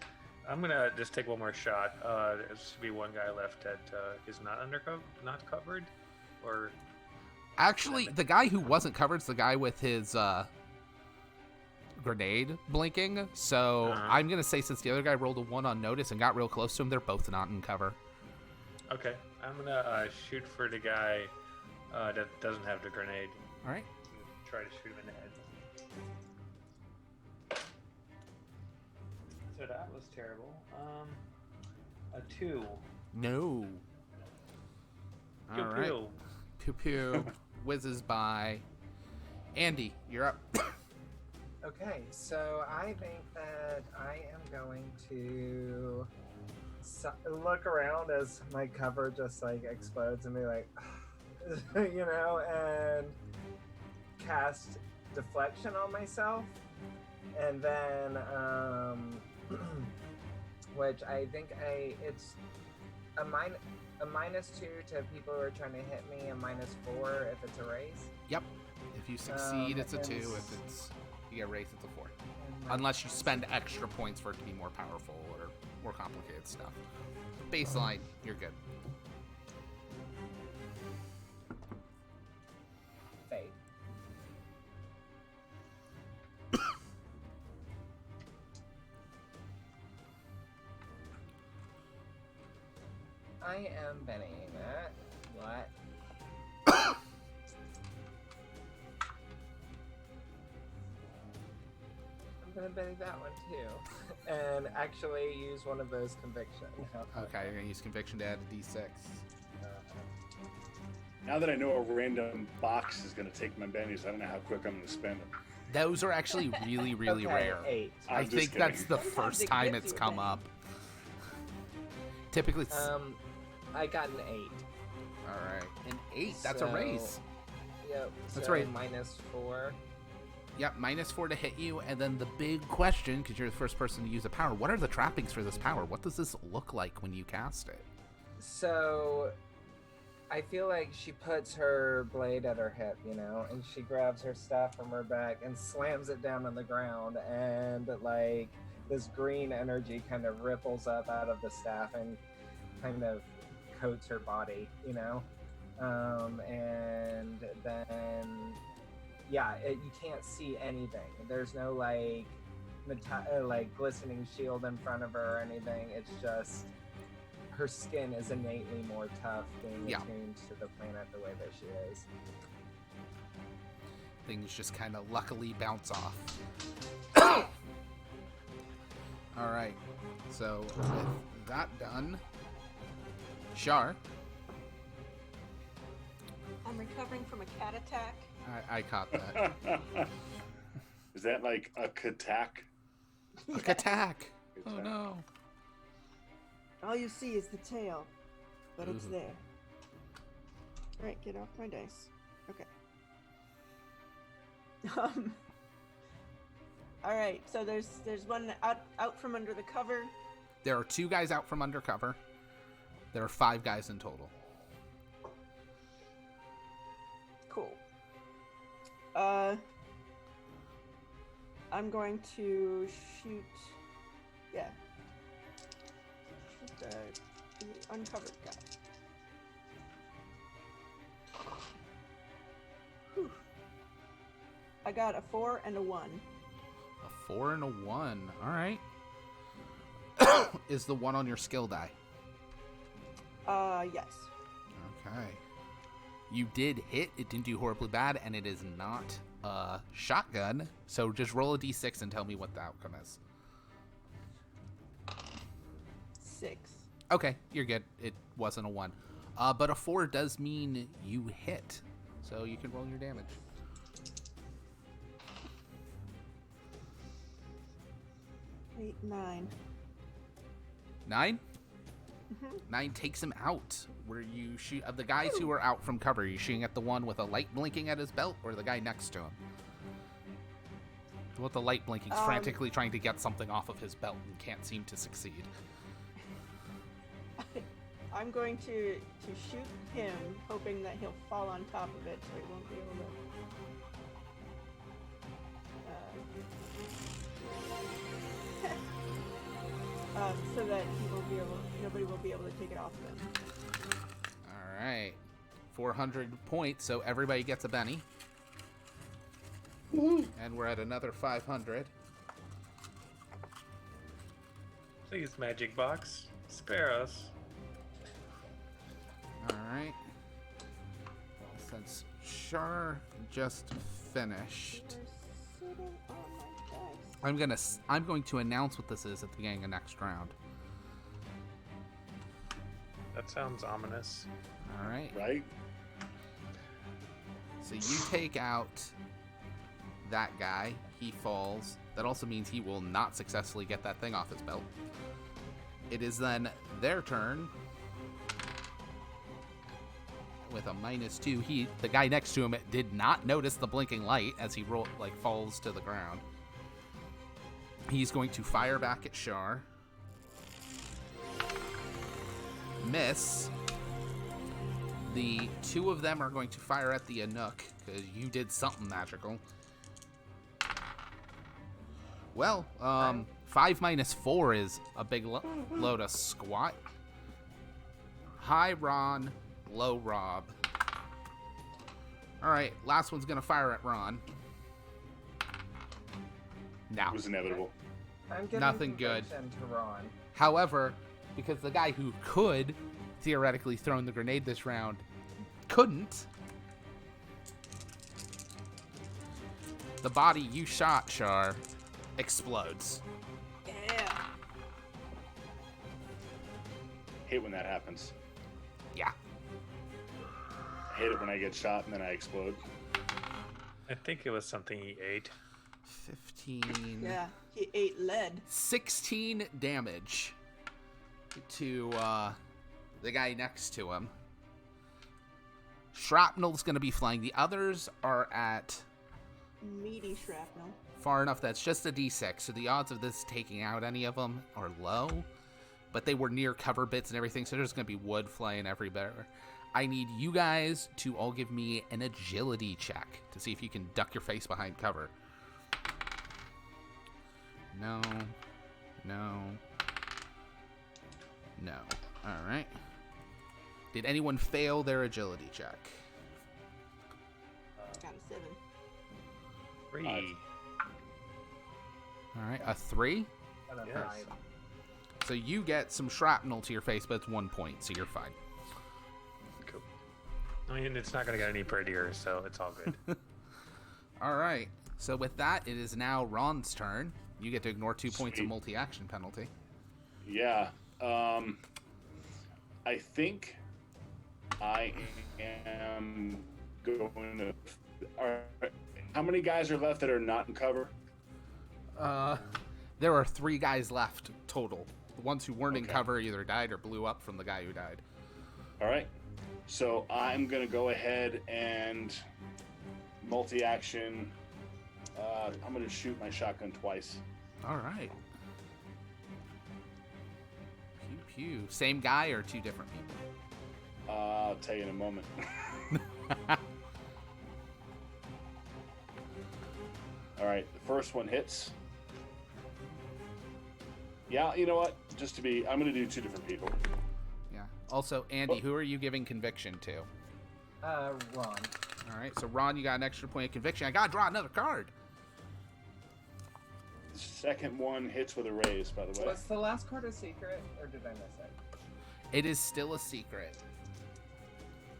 I'm gonna just take one more shot. There should be one guy left that is not covered, or Actually, the guy who wasn't covered is the guy with his grenade blinking. So I'm going to say since the other guy rolled a 1 on notice and got real close to him, they're both not in cover. okay. I'm gonna shoot for the guy that doesn't have the grenade. All right. Try to shoot him in the head. So that was terrible. A 2. No. All Pew right. pew. Pew pew whizzes by. Andy, you're up. Okay, so I think that I am going to look around as my cover just like explodes and be like, you know, and cast deflection on myself, and then which I think it's a -2 to people who are trying to hit me, a -4 if it's a raise. Yep. If you succeed, it's a 2. If you get raised, it's a 4. Unless you spend extra points for it to be more powerful or more complicated stuff. Baseline, you're good. Fate. I am Bennying that. What? I'm gonna Benny that one too. And actually use one of those conviction. Okay, you're going to use conviction to add a d6. Now that I know a random box is going to take my bennies, I don't know how quick I'm going to spend them. Those are actually really, really Okay, rare. 8. I I'm just think that's kidding. the first time it's come up. Typically, it's... I got an 8. all right, an 8. That's a raise. Yep. That's so right. -4. Yep, -4 to hit you, and then the big question, because you're the first person to use a power, what are the trappings for this power? What does this look like when you cast it? So, I feel like she puts her blade at her hip, you know, and she grabs her staff from her back and slams it down on the ground, and like this green energy kind of ripples up out of the staff and kind of coats her body, you know, and then you can't see anything. There's no like like glistening shield in front of her or anything. It's just her skin is innately more tough, being attuned to the planet the way that she is. Things just kind of luckily bounce off. All right, so with that done, Shar, I'm recovering from a cat attack. I caught that. Is that like a katak? Attack! Oh no! All you see is the tail, but it's Ooh. there. All right, get off my dice. Okay. All right, so there's one out from under the cover. There are 2 guys out from under cover. There are 5 guys in total. Cool. I'm going to shoot. Yeah. Shoot the uncovered guy. Whew. I got a 4 and a 1. A 4 and a 1. All right. Is the 1 on your skill die? Yes. Okay. You did hit. It didn't do horribly bad, and it is not a shotgun. So just roll a d6 and tell me what the outcome is. 6. Okay, you're good. It wasn't a 1. But a 4 does mean you hit. So you can roll your damage. 8, 9. 9? 9 takes him out. Where you shoot of the guys who are out from cover, are you shooting at the one with a light blinking at his belt, or the guy next to him? The one with the light blinking, frantically trying to get something off of his belt and can't seem to succeed. I'm going to shoot him, hoping that he'll fall on top of it, so he won't be able to. So that nobody will be able to take it off of him. All right, 400 points, so everybody gets a Benny. And we're at another 500. Please, Magic Box, spare us. All right. Since Char just finished, You're sitting on my dice. I'm going to announce what this is at the beginning of next round. That sounds ominous. All right. Right? So you take out that guy. He falls. That also means he will not successfully get that thing off his belt. It is then their turn. With a -2, the guy next to him did not notice the blinking light as he falls to the ground. He's going to fire back at Char. Miss. The 2 of them are going to fire at the Anouk because you did something magical. Well, 5 - 4 is a big load of squat. High Ron, low Rob. All right, last one's gonna fire at Ron. Now, It was inevitable. I'm getting Nothing good. conviction to Ron. however, because the guy who could theoretically throw the grenade this round couldn't, the body you shot, Char, explodes. Yeah. Hate when that happens. Yeah. I hate it when I get shot and then I explode. I think it was something he ate. 15. Yeah. He ate lead. 16 damage to the guy next to him. Shrapnel's going to be flying. The others are at Meaty shrapnel. far enough that's just a d6, so the odds of this taking out any of them are low. But they were near cover bits and everything, so there's going to be wood flying everywhere. I need you guys to all give me an agility check to see if you can duck your face behind cover. No. No. No. All right. Did anyone fail their agility check? Got a 7. 3. Five. All right, a 3. And a Yes. 5. So you get some shrapnel to your face, but it's 1 point, so you're fine. Cool. I mean, it's not going to get any prettier, so it's all good. All right. So with that, it is now Ron's turn. You get to ignore 2 points of Sweet. multi-action penalty. Yeah. I think I am going to. How many guys are left that are not in cover? There are 3 guys left total. The ones who weren't in Okay. cover either died or blew up from the guy who died. All right. So I'm going to go ahead and multi-action. I'm going to shoot my shotgun twice. All right. Pew pew. Same guy or 2 different people? I'll tell you in a moment. All right. The first one hits. Yeah, you know what? I'm going to do 2 different people. Yeah. Also, Andy, who are you giving conviction to? Ron. All right. So Ron, you got an extra point of conviction. I gotta draw another card. The second one hits with a raise, by the way. Was the last card a secret, or did I miss it? It is still a secret.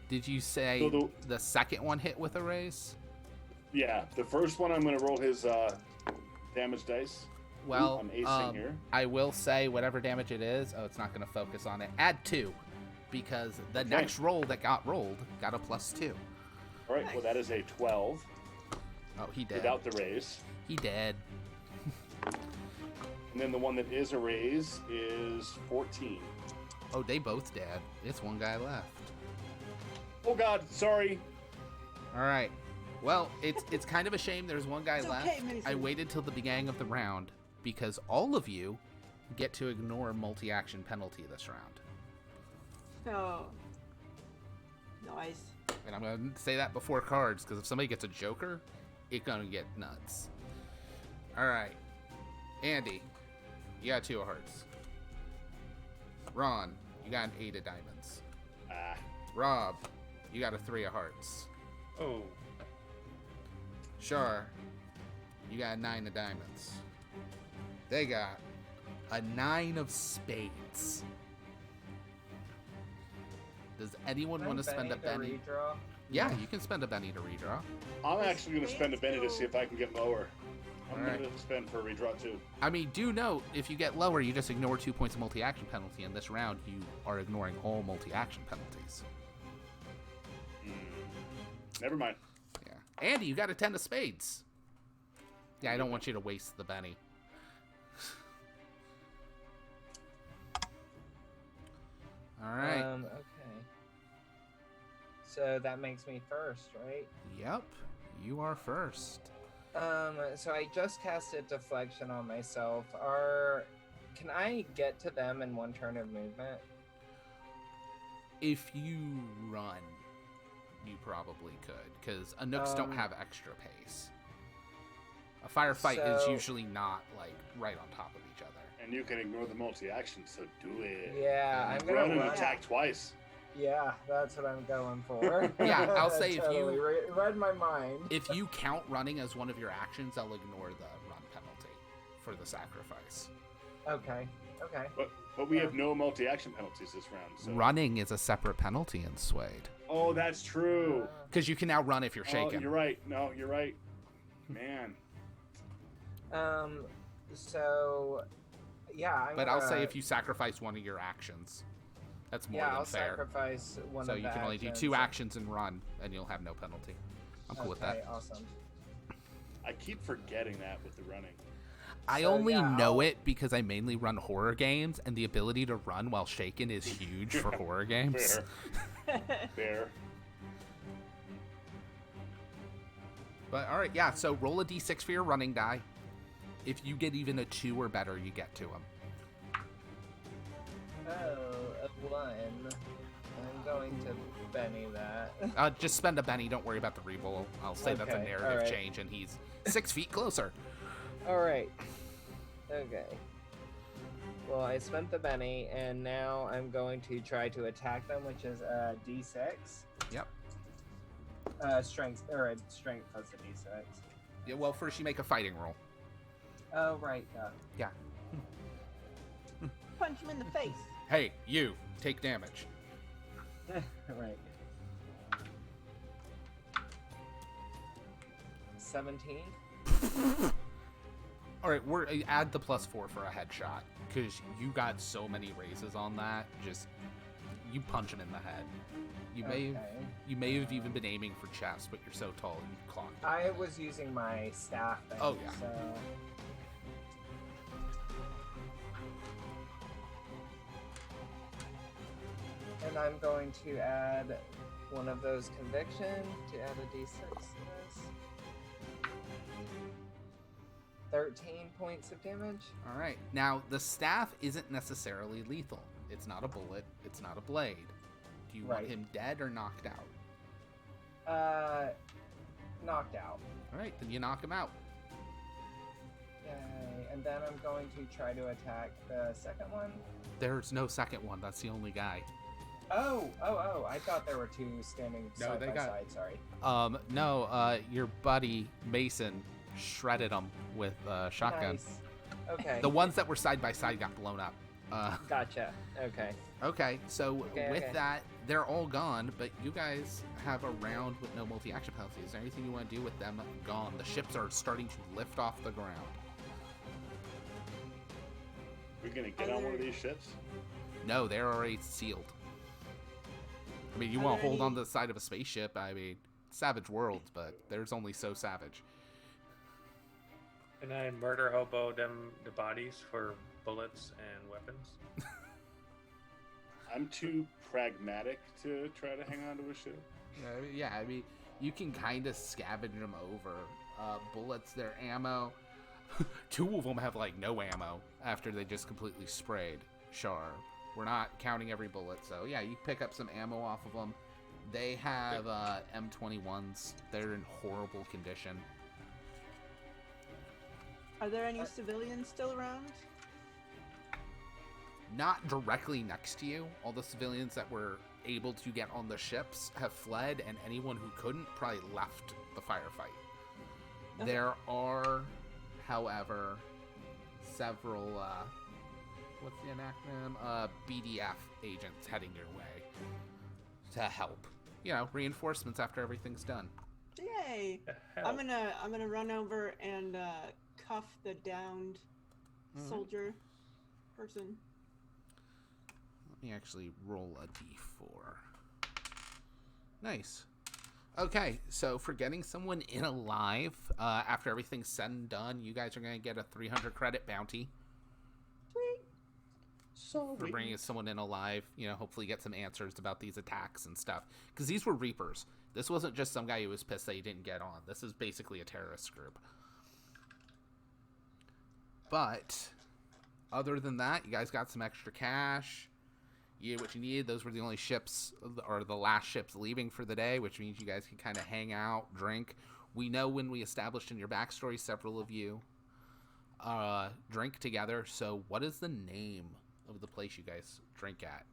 Did you say So the second one hit with a raise? Yeah, the first one I'm going to roll his damage dice. Well, I'm acing here. I will say whatever damage it is. Oh, it's not going to focus on it. Add 2, because the Okay. next roll that got rolled got a +2. All right, well, that is a 12 Oh, he did. without the raise. He did. And then the one that is a raise is 14. Oh, they both dead. It's one guy left. Oh God, sorry. All right. Well, it's kind of a shame there's one guy It's left. okay, Mason. I waited till the beginning of the round because all of you get to ignore multi-action penalty this round. Oh. Nice. And I'm going to say that before cards because if somebody gets a joker, it's going to get nuts. All right. Andy, you got 2 of hearts. Ron, you got an 8 of diamonds. Rob, you got a 3 of hearts. Oh. Shar, you got a 9 of diamonds. They got a 9 of spades. Does anyone want to spend a Benny? Redraw? Yeah, you can spend a Benny to redraw. I'm actually going to spend a Benny to see if I can get lower. I'm Alright. going to spend for a redraw too. I mean, do note, if you get lower, you just ignore 2 points of multi-action penalty. In this round, you are ignoring all multi-action penalties. Never mind. Yeah. Andy, you got a 10 of spades. Yeah, I don't want you to waste the Benny. All right. Okay. So that makes me first, right? Yep, you are first. So I just casted deflection on myself. Can I get to them in 1 turn of movement? If you run, you probably could, because Anooks don't have extra pace. A firefight is So- usually not, like, right on top of each other. And you can ignore the multi-action, so do it. Yeah, I'm Run gonna and run. attack twice. Yeah, that's what I'm going for. Yeah, I'll That say if you- totally read my mind. If you count running as one of your actions, I'll ignore the run penalty for the sacrifice. Okay. But we have no multi-action penalties this round. So. Running is a separate penalty in Suede. Oh, that's true. Because you can now run if you're shaken. Oh, you're right. No, you're right. Man. So, yeah. But I'll say if you sacrifice one of your actions, that's more than I'll fair. sacrifice one So of you the can only do actions. 2 actions and run, and you'll have no penalty. I'm cool with that. Okay, awesome. I keep forgetting that with the running. I So, only yeah, know it because I mainly run horror games, and the ability to run while shaken is huge for horror games. Fair. Fair. But all right, yeah. So roll a d6 for your running die. If you get even a 2 or better, you get to him. Oh, a 1. I'm going to Benny that. Just spend a Benny. Don't worry about the reroll. I'll say that's a Okay, narrative alright. change, and he's 6 feet closer. All right. Okay. Well, I spent the Benny, and now I'm going to try to attack them, which is a D6. Yep. Strength plus a D6. Yeah. Well, first you make a fighting roll. Oh, right. Yeah. Punch him in the face. Hey, you take damage. Right. 17. All right, add the +4 for a headshot because you got so many raises on that. Just you punch him in the head. You may have even been aiming for chest, but you're so tall you clocked him. I was using my staff thing. Oh, yeah. So... And I'm going to add one of those conviction to add a D6 to this. 13 points of damage. All right. Now the staff isn't necessarily lethal. It's not a bullet. It's not a blade. Do you want Right. him dead or knocked out? Knocked out. All right, then you knock him out. Yay. And then I'm going to try to attack the second one. There's no second one. That's the only guy. Oh, I thought there were 2 standing No, side they by got- side, sorry. No. Your buddy Mason shredded them with shotgun. Nice. Okay. The ones that were side by side got blown up. Gotcha. Okay. Okay, so Okay, with okay. that, they're all gone, but you guys have a round with no multi-action penalties. Is there anything you want to do with them gone? The ships are starting to lift off the ground. We're gonna get on one of these ships. No, they're already sealed. I mean, you Are want to there hold any- on to the side of a spaceship. I mean, savage worlds, but there's only so savage. And I murder hobo them the bodies for bullets and weapons. I'm too pragmatic to try to hang on to a ship. Yeah, I mean, you can kind of scavenge them over. Bullets, their ammo. 2 of them have, like, no ammo after they just completely sprayed Char. We're not counting every bullet, so yeah, you pick up some ammo off of them. They have M21s. They're in horrible condition. Are there any civilians still around? Not directly next to you. All the civilians that were able to get on the ships have fled, and anyone who couldn't probably left the firefight. Okay. There are, however, several, what's the acronym? BDF agents heading your way to help. You know, reinforcements after everything's done. Yay! I'm gonna run over and cuff the downed soldier person. Let me actually roll a d4. Nice. Okay, so for getting someone in alive, after everything's said and done, you guys are going to get a 300 credit bounty. Sweet. So For bringing someone in alive, you know, hopefully get some answers about these attacks and stuff. Because these were Reapers. This wasn't just some guy who was pissed that he didn't get on. This is basically a terrorist group. But, other than that, you guys got some extra cash. What you needed, those were the only ships, or the last ships leaving for the day, which means you guys can kind of hang out, drink. We know when we established in your backstory, several of you drink together. So what is the name of the place you guys drink at?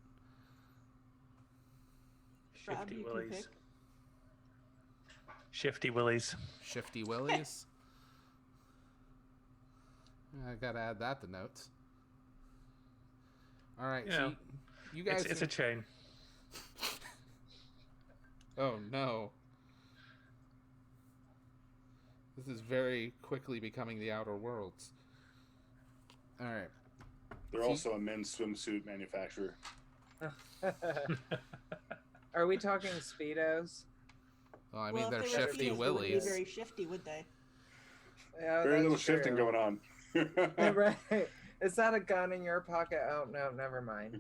Rob, Shifty you can Willies. pick. Shifty Willies. Shifty Willies? I gotta add that to notes. All right, Yeah. so you guys... It's a chain. Oh, no. This is very quickly becoming the Outer Worlds. All right. They're also a men's swimsuit manufacturer. Are we talking Speedos? Well, I mean, Well, they're if they were Shifty Speedos, they wouldn't be Willies. very shifty, would they? Yeah, Very little that's shifting true. going on. Right. Is that a gun in your pocket? Oh, no, never mind.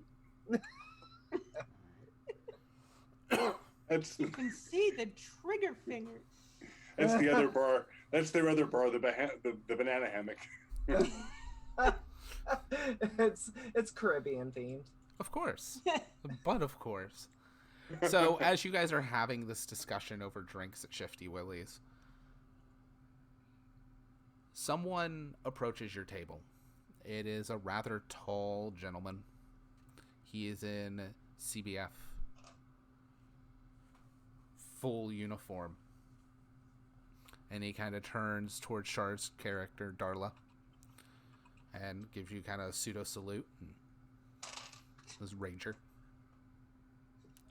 That's You can see the trigger finger. that's the other bar. That's their other bar, the banana hammock. It's Caribbean themed. Of course. But of course. So, as you guys are having this discussion over drinks at Shifty Willie's, someone approaches your table. It is a rather tall gentleman. He is in CBF full uniform. And he kind of turns towards Char's character, Darla, and gives you kind of a pseudo salute. This Ranger.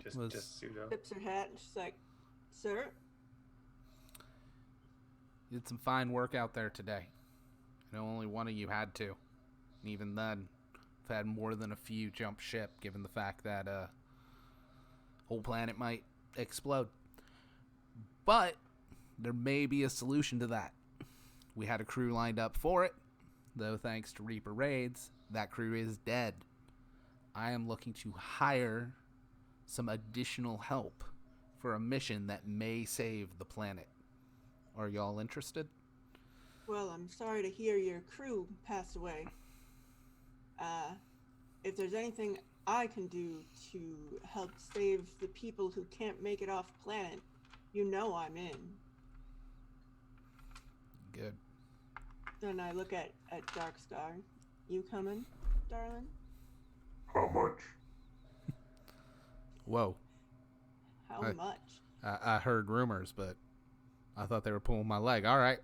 Just pseudo. Tips her hat and she's like, "Sir." You did some fine work out there today. I know only one of you had to. And even then, I've had more than a few jump ship, given the fact that whole planet might explode. But there may be a solution to that. We had a crew lined up for it, though thanks to Reaper raids, that crew is dead. I am looking to hire some additional help for a mission that may save the planet. Are y'all interested? Well, I'm sorry to hear your crew passed away. If there's anything I can do to help save the people who can't make it off planet, you know I'm in. Good. Then I look at Darkstar. You coming, darling? How much? Whoa. How I- much? I heard rumors, but I thought they were pulling my leg. All right.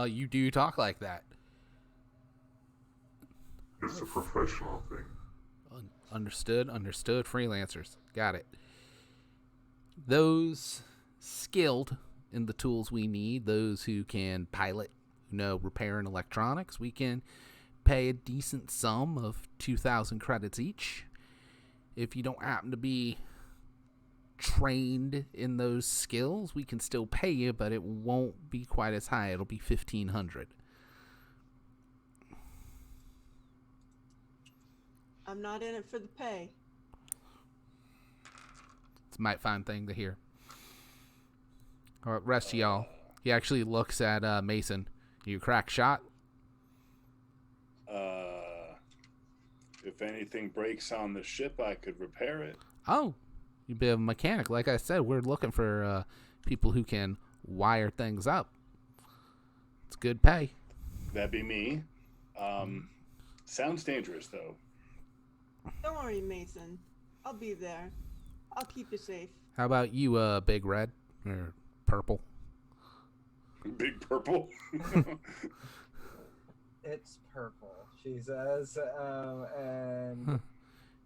You do talk like that. It's a professional thing. Understood. Freelancers. Got it. Those skilled in the tools we need, those who can pilot, repairing electronics, we can pay a decent sum of 2,000 credits each. If you don't happen to be trained in those skills, we can still pay you, but it won't be quite as high. It'll be 1,500. I'm not in it for the pay. It's a might fine thing to hear. All right, rest of y'all. He actually looks at Mason. You crack shot? If anything breaks on the ship, I could repair it. Oh, you'd be a mechanic. Like I said, we're looking for people who can wire things up. It's good pay. That'd be me. Sounds dangerous, though. Don't worry, Mason. I'll be there. I'll keep you safe. How about you, Big Red or Purple? Big Purple. It's purple, she says, and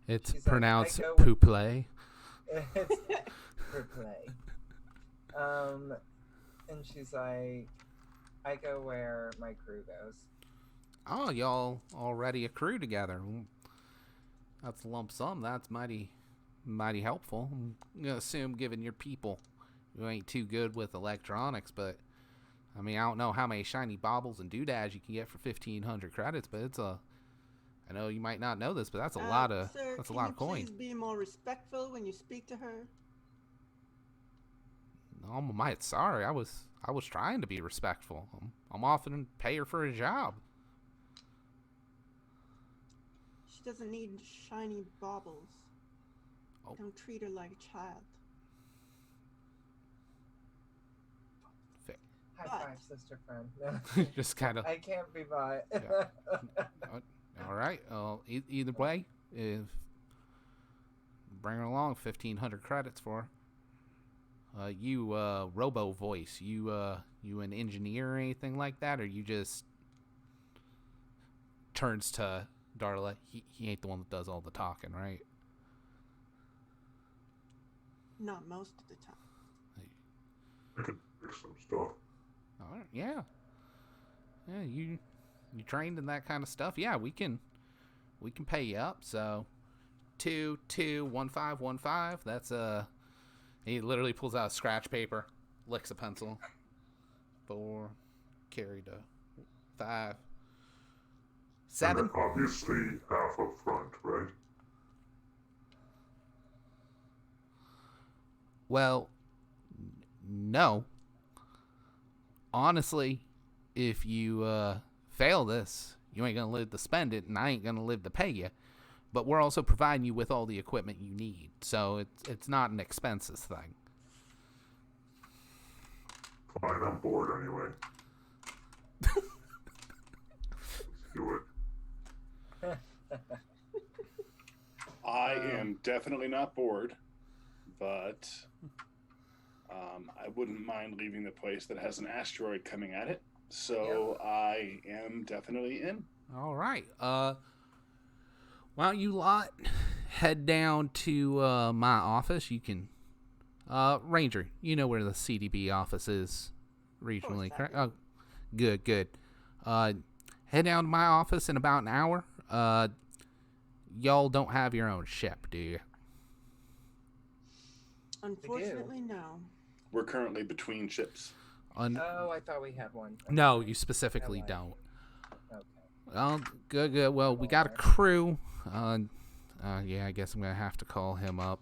It's she's like, pronounced I go with- Pouple. it's purple. And she's like, I go where my crew goes. Oh, y'all already a crew together. That's a lump sum. That's mighty helpful. I'm gonna assume, given your people, you ain't too good with electronics, but I mean, I don't know how many shiny baubles and doodads you can get for 1,500 credits, but it's a. I know you might not know this, but that's a lot of Sir, that's a can lot you of coin. please be more respectful when you speak to her? No, I'm might sorry. I was trying to be respectful. I'm offering pay her for a job. She doesn't need shiny baubles. Oh. Don't treat her like a child. High But- five, sister friend. Just kind of. I can't be bought. Yeah. All right. Either way, if bring her along, 1,500 credits for her. You Robo Voice. You an engineer or anything like that, or you just turns to Darla. He ain't the one that does all the talking, right? Not most of the time. I can fix some stuff. All right. Yeah. Yeah. You trained in that kind of stuff. Yeah. We can pay you up. So 2-2-1-5-1-5. That's He literally pulls out scratch paper, licks a pencil. 4 carry to 5 7. And obviously half up front, right? Well, no. Honestly, if you fail this, you ain't gonna live to spend it, and I ain't gonna live to pay you. But we're also providing you with all the equipment you need, so it's not an expenses thing. Fine, I'm bored anyway. Let's do it. I am definitely not bored, but I wouldn't mind leaving the place that has an asteroid coming at it. So I am definitely in. All right. Why don't you lot head down to my office? You can, Ranger. You know where the CDB office is, regionally, correct? Oh, good. Head down to my office in about an hour. Y'all don't have your own ship, do you? Unfortunately, no. We're currently between ships. Oh, I thought we had one. No, you specifically Alright. don't. Okay. Well, good. Well, we got a crew. Yeah, I guess I'm gonna have to call him up.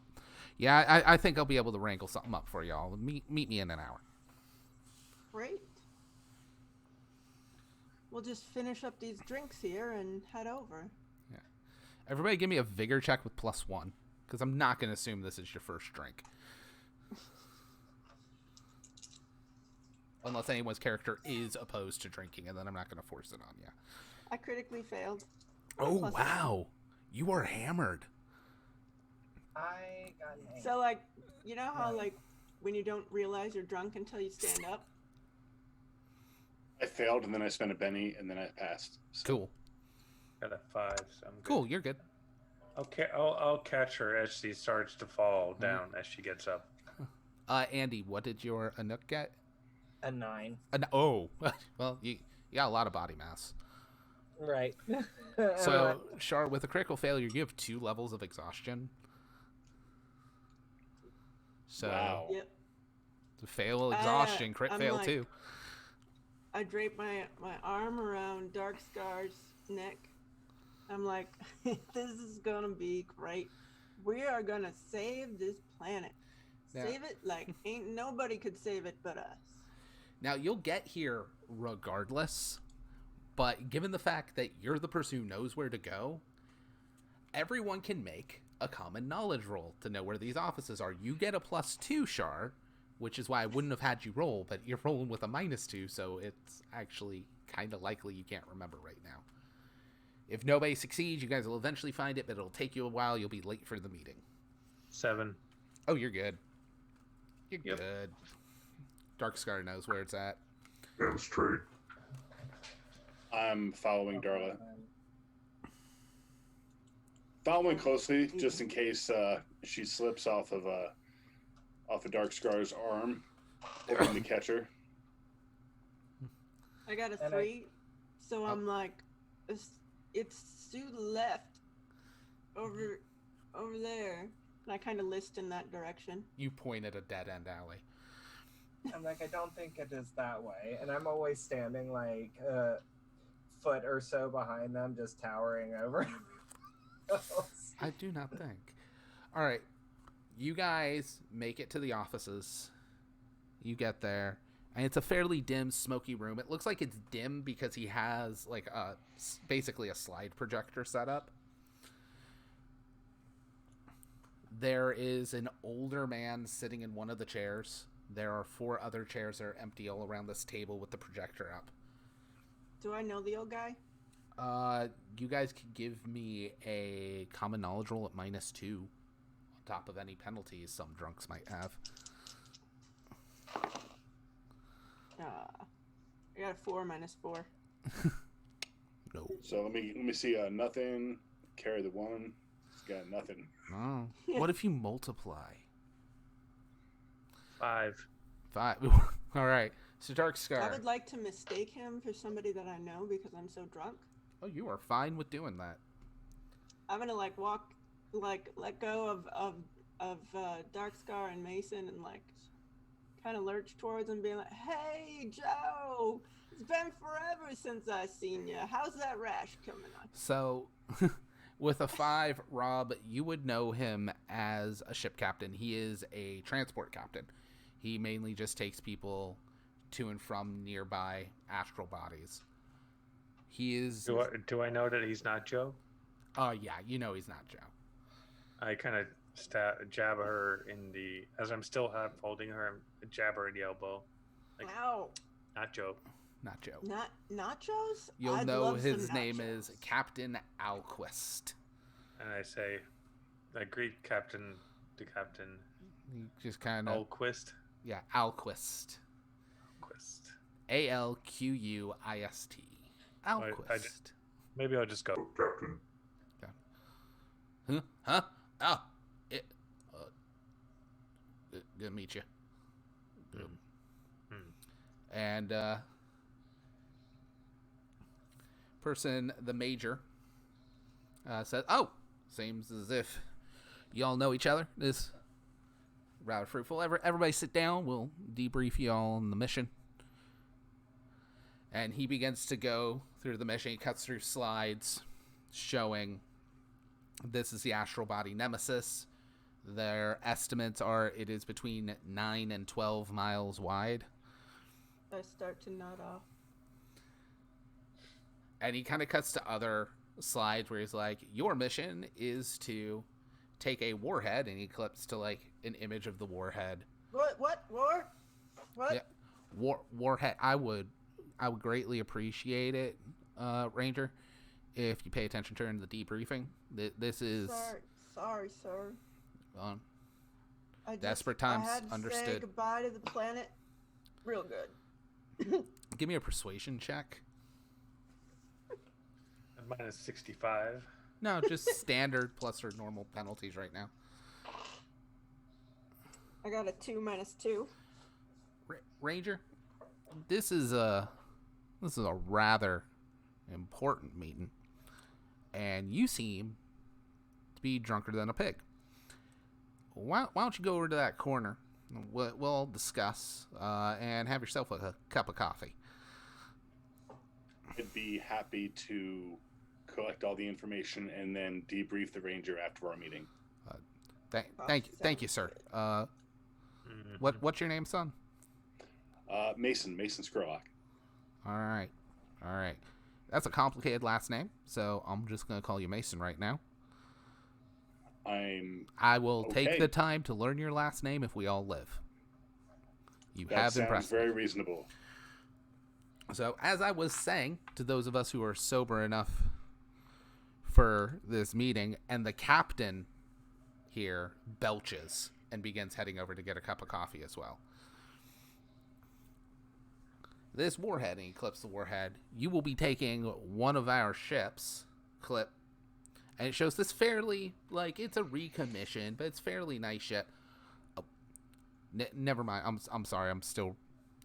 Yeah, I think I'll be able to wrangle something up for y'all. Meet me in an hour. Great. We'll just finish up these drinks here and head over. Everybody, give me a vigor check with +1, because I'm not gonna assume this is your first drink, unless anyone's character is opposed to drinking, and then I'm not gonna force it on you. I critically failed. Oh Plus wow, you are hammered. I got an 8. So, like, you know how, like, when you don't realize you're drunk until you stand up? I failed, and then I spent a penny, and then I passed. So. Cool. Got a 5. So I'm good. Cool, you're good. Okay, I'll catch her as she starts to fall down as she gets up. Andy, what did your Anook get? A 9. Oh, well, you got a lot of body mass. Right. So, Char, with a critical failure, you have 2 levels of exhaustion. So, Wow. Yep. to fail exhaustion, crit I'm fail like- too. I drape my arm around Dark Scar's neck. I'm like, this is gonna be great. We are gonna save this planet. Yeah. Save it like ain't nobody could save it but us. Now, you'll get here regardless, but given the fact that you're the person who knows where to go, everyone can make a common knowledge roll to know where these offices are. You get a +2, Shar, which is why I wouldn't have had you roll, but you're rolling with a -2, so it's actually kind of likely you can't remember right now. If nobody succeeds, you guys will eventually find it, but it'll take you a while. You'll be late for the meeting. 7. Oh, you're good. You're Yep. good. Darkscar knows where it's at. Damn straight. I'm following Darla. Following closely, just in case she slips off of Dark Scar's arm, hoping to catch her. I got a And 3, so I'm like, it's to the left, over there. And I kind of list in that direction. You point at a dead-end alley. I'm like, I don't think it is that way. And I'm always standing like a foot or so behind them, just towering over. I do not think. All right. You guys make it to the offices. You get there. And it's a fairly dim, smoky room. It looks like it's dim because he has like basically a slide projector set up. There is an older man sitting in one of the chairs. There are 4 other chairs that are empty all around this table with the projector up. Do I know the old guy? You guys could give me a common knowledge roll at -2 on top of any penalties some drunks might have. I got a 4 -4. No. So let me see. Nothing. Carry the 1. It's got nothing. Oh. What if you multiply? 5. 5. All right. So Dark I Scar. would like to mistake him for somebody that I know because I'm so drunk. Oh, you are fine with doing that. I'm gonna like walk, like let go of Darkscar and Mason and like kind of lurch towards him, being like, "Hey, Joe, it's been forever since I seen you. How's that rash coming on?" So, with a 5, Rob, you would know him as a ship captain. He is a transport captain. He mainly just takes people to and from nearby astral bodies. He is... Do I know that he's not Joe? Oh, yeah, you know he's not Joe. I kind of jab her in the, as I'm still half holding her, I jab her in the elbow. Like, Ow! not Joe. Not Joe. Not nachos? You'll I'd know love some his name nachos. is Captain Alquist. And I say, I greet Captain, the Captain. He just kind of... Alquist. Yeah, Alquist. Alquist. Alquist. Alquist. Maybe I'll just go. Oh, Captain. Huh? Oh. Good to meet you. And, the major, said, "Oh, seems as if y'all know each other. This rather fruitful. Everybody sit down. We'll debrief you all on the mission." And he begins to go through the mission. He cuts through slides showing this is the astral body Nemesis. Their estimates are it is between 9 and 12 miles wide. I start to nod off. And he kind of cuts to other slides where he's like, your mission is to take a warhead, and he clips to like an image of the warhead. What? War? What? Yeah. Warhead. I would greatly appreciate it, Ranger, if you pay attention during the debriefing. This is Sorry, sir. Desperate times. I had to Understood. say goodbye to the planet. Real good. Give me a persuasion check. Minus 65. No, just standard plus or normal penalties right now. I got a 2 -2. Ranger, this is a rather important meeting, and you seem to be drunker than a pig. Why don't you go over to that corner? We'll discuss and have yourself a cup of coffee. I'd be happy to collect all the information and then debrief the ranger after our meeting. Thank you, sir. Mhm. What's your name, son? Mason Scurlock. All right. That's a complicated last name, so I'm just gonna call you Mason right now. I will take Okay. the time to learn your last name if we all live. You That have sounds impressed me. very reasonable. So, as I was saying to those of us who are sober enough for this meeting, and the captain here belches and begins heading over to get a cup of coffee as well. This warhead, and he clips the warhead, you will be taking one of our ships, clip, and it shows this fairly, like, it's a recommission, but it's fairly nice ship. Oh, never mind, I'm sorry, I'm still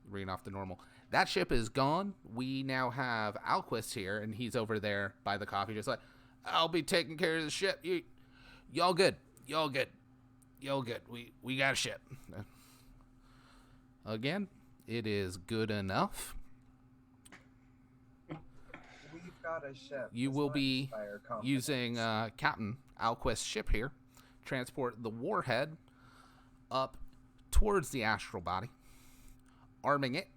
reading off the normal. That ship is gone. We now have Alquist here, and he's over there by the coffee, just like, I'll be taking care of the ship. Y'all good. We got a ship. Again, it is good enough. We've got a ship. You Does will not be inspire confidence. using Captain Alquist's ship here, transport the warhead up towards the astral body, arming it,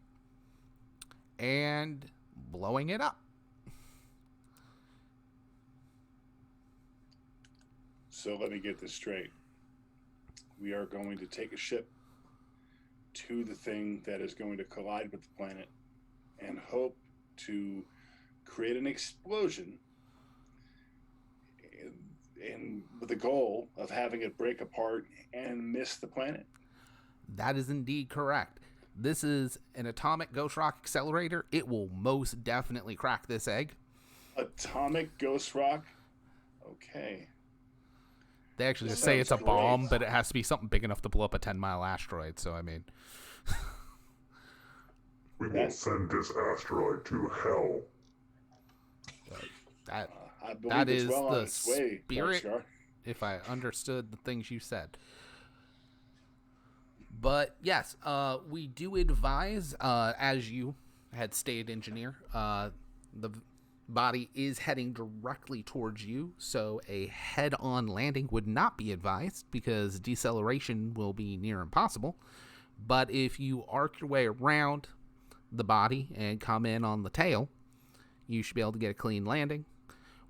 and blowing it up. So let me get this straight. We are going to take a ship to the thing that is going to collide with the planet and hope to create an explosion and with the goal of having it break apart and miss the planet. That is indeed correct. This is an atomic ghost rock accelerator. It will most definitely crack this egg. Atomic ghost rock? Okay. They actually This just say sounds it's a great. bomb, but it has to be something big enough to blow up a 10-mile asteroid. So, I mean, We will send this asteroid to hell. that I believe That it's is well on the its way, spirit. Darkscar. if I understood the things you said. But yes, we do advise, as you had stated, engineer, the body is heading directly towards you, so a head-on landing would not be advised because deceleration will be near impossible. But if you arc your way around the body and come in on the tail, you should be able to get a clean landing.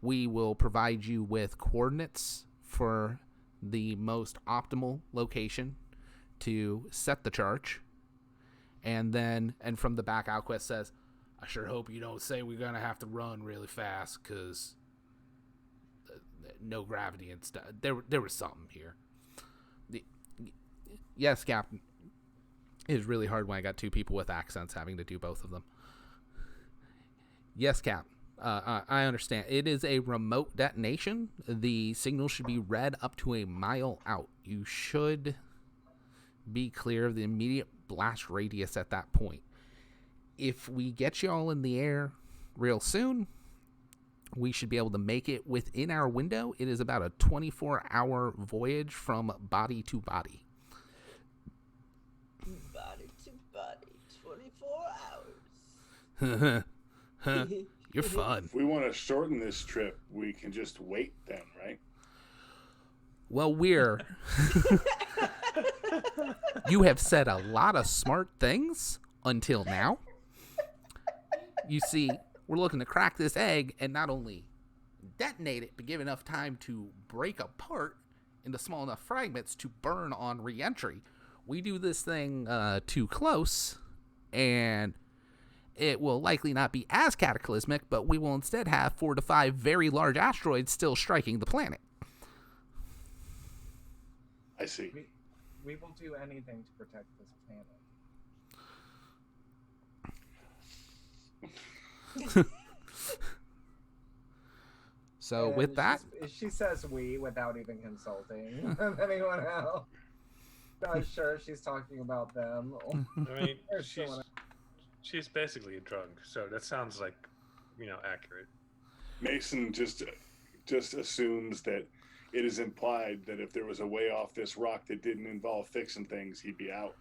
We will provide you with coordinates for the most optimal location to set the charge. And from the back, Alquist says, I sure hope you don't say we're going to have to run really fast because no gravity and stuff. There was something here. Yes, Captain. It is really hard when I got two people with accents having to do both of them. Yes, Cap. I understand. It is a remote detonation. The signal should be read up to a mile out. You should be clear of the immediate blast radius at that point. If we get you all in the air real soon, we should be able to make it within our window. It is about a 24-hour voyage from body to body. Body to body, 24 hours. You're fun. If we want to shorten this trip, we can just wait then, right? Well, you have said a lot of smart things until now. You see, we're looking to crack this egg and not only detonate it, but give enough time to break apart into small enough fragments to burn on re-entry. We do this thing too close, and it will likely not be as cataclysmic, but we will instead have 4 to 5 very large asteroids still striking the planet. I see. We will do anything to protect this planet. So And with that, she says we without even consulting anyone else. Not sure if she's talking about them. I mean, Or she's someone she's basically a drug, so that sounds like, accurate. Mason just assumes that it is implied that if there was a way off this rock that didn't involve fixing things, he'd be out.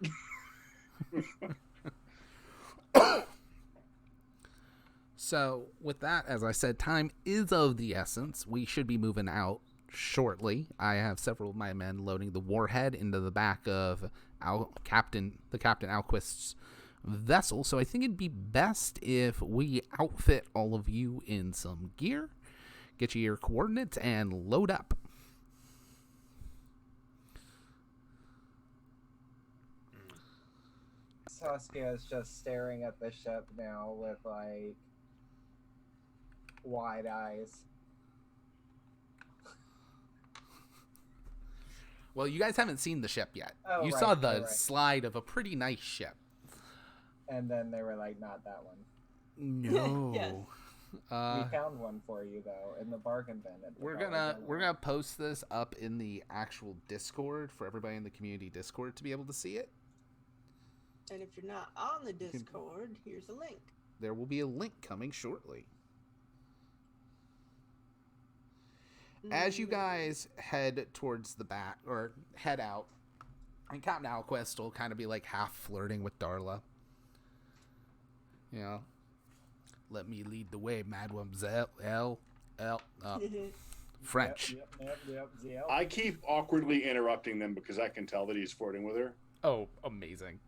So with that, as I said, time is of the essence. We should be moving out shortly. I have several of my men loading the warhead into the back of Captain Alquist's vessel. So I think it'd be best if we outfit all of you in some gear, get you your coordinates, and load up. Saskia is just staring at the ship now with like wide eyes. Well, you guys haven't seen the ship yet. Oh, You right, saw the right. slide of a pretty nice ship. And then they were like, not that one. No. Yes. We found one for you though in the bargain bin. At the We're gonna post this up in the actual Discord for everybody in the community Discord to be able to see it. And if you're not on the Discord, here's a link. There will be a link coming shortly. As you guys head towards the back, or head out, and Captain Alquist will kind of be like half flirting with Darla. You know, let me lead the way, mademoiselle. French. Yep. I keep awkwardly interrupting them because I can tell that he's flirting with her. Oh, amazing.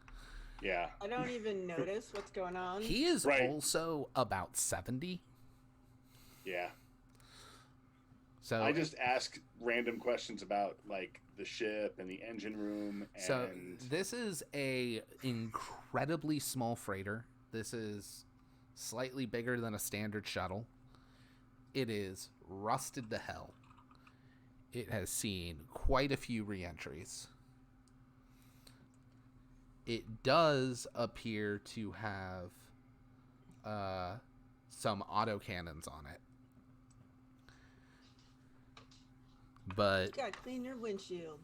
Yeah. I don't even notice what's going on. He is Right. also about 70. Yeah. So I just ask random questions about like the ship and the engine room. And So this is a incredibly small freighter. This is slightly bigger than a standard shuttle. It is rusted to hell. It has seen quite a few re-entries. It does appear to have some autocannons on it. But You gotta clean your windshield.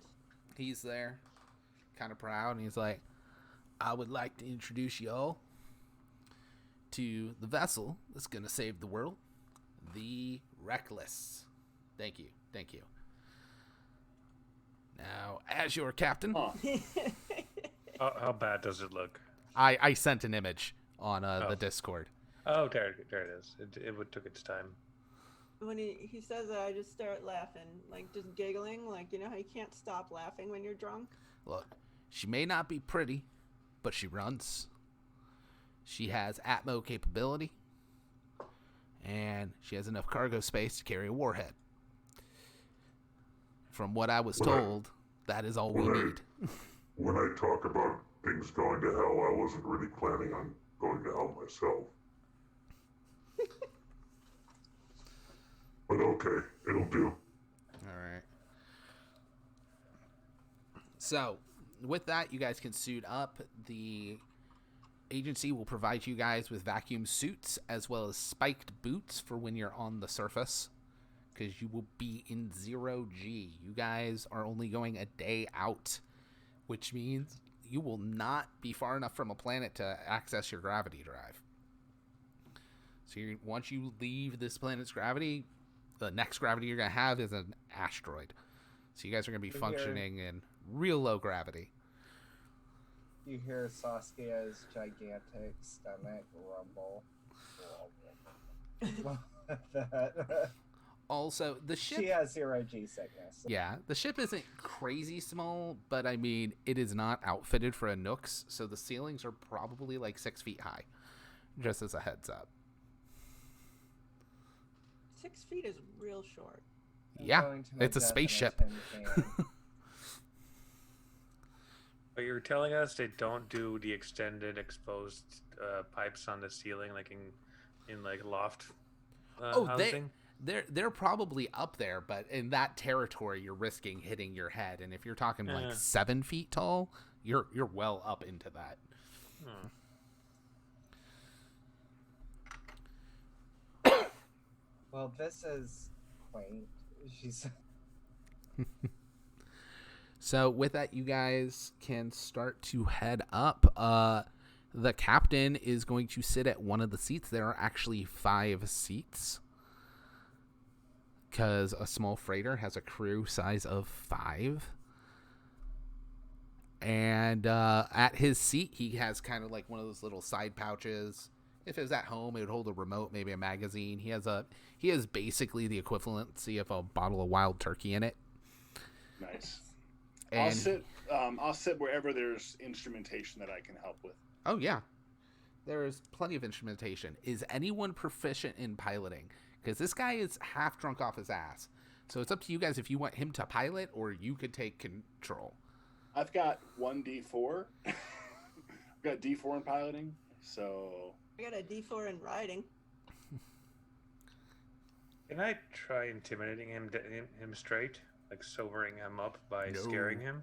he's there, kind of proud, and he's like, I would like to introduce y'all to the vessel that's going to save the world, the Reckless. Thank you. Now, as your captain, Huh. How bad does it look? I sent an image on the Discord. Oh, there it is. It took its time. When he says that, I just start laughing, like just giggling, like you know how you can't stop laughing when you're drunk. Look, she may not be pretty, but she runs. She has Atmo capability, and she has enough cargo space to carry a warhead. From what I was told, that is all we need. When I talk about things going to hell, I wasn't really planning on going to hell myself. But okay, it'll do. All right. So, with that, you guys can suit up. The agency will provide you guys with vacuum suits as well as spiked boots for when you're on the surface, because you will be in 0G. You guys are only going a day out, which means you will not be far enough from a planet to access your gravity drive. So once you leave this planet's gravity, the next gravity you're going to have is an asteroid. So you guys are going to be functioning in real low gravity. You hear Saskia's gigantic stomach rumble. That. Also, the ship... She has 0G sickness. Yeah, the ship isn't crazy small, but I mean, it is not outfitted for a Nooks, so the ceilings are probably like 6 feet high, just as a heads up. 6 feet is real short. Yeah, it's a spaceship. But you're telling us they don't do the extended exposed pipes on the ceiling, like in like loft housing? They're probably up there, but in that territory, you're risking hitting your head. And if you're talking like 7 feet tall, you're well up into that. Well, this is quaint. She's. So with that, you guys can start to head up. The captain is going to sit at one of the seats. There are actually 5 seats, because a small freighter has a crew size of 5. And at his seat, he has kind of like one of those little side pouches. If it was at home, it would hold a remote, maybe a magazine. He has basically the equivalency of a bottle of wild turkey in it. Nice. And I'll sit I'll sit wherever there's instrumentation that I can help with. Oh, yeah. There is plenty of instrumentation. Is anyone proficient in piloting? Because this guy is half drunk off his ass. So it's up to you guys if you want him to pilot or you could take control. I've got 1d4. I've got d4 in piloting, so... I got a D4 in riding. Can I try intimidating him straight? Like sobering him up by scaring him?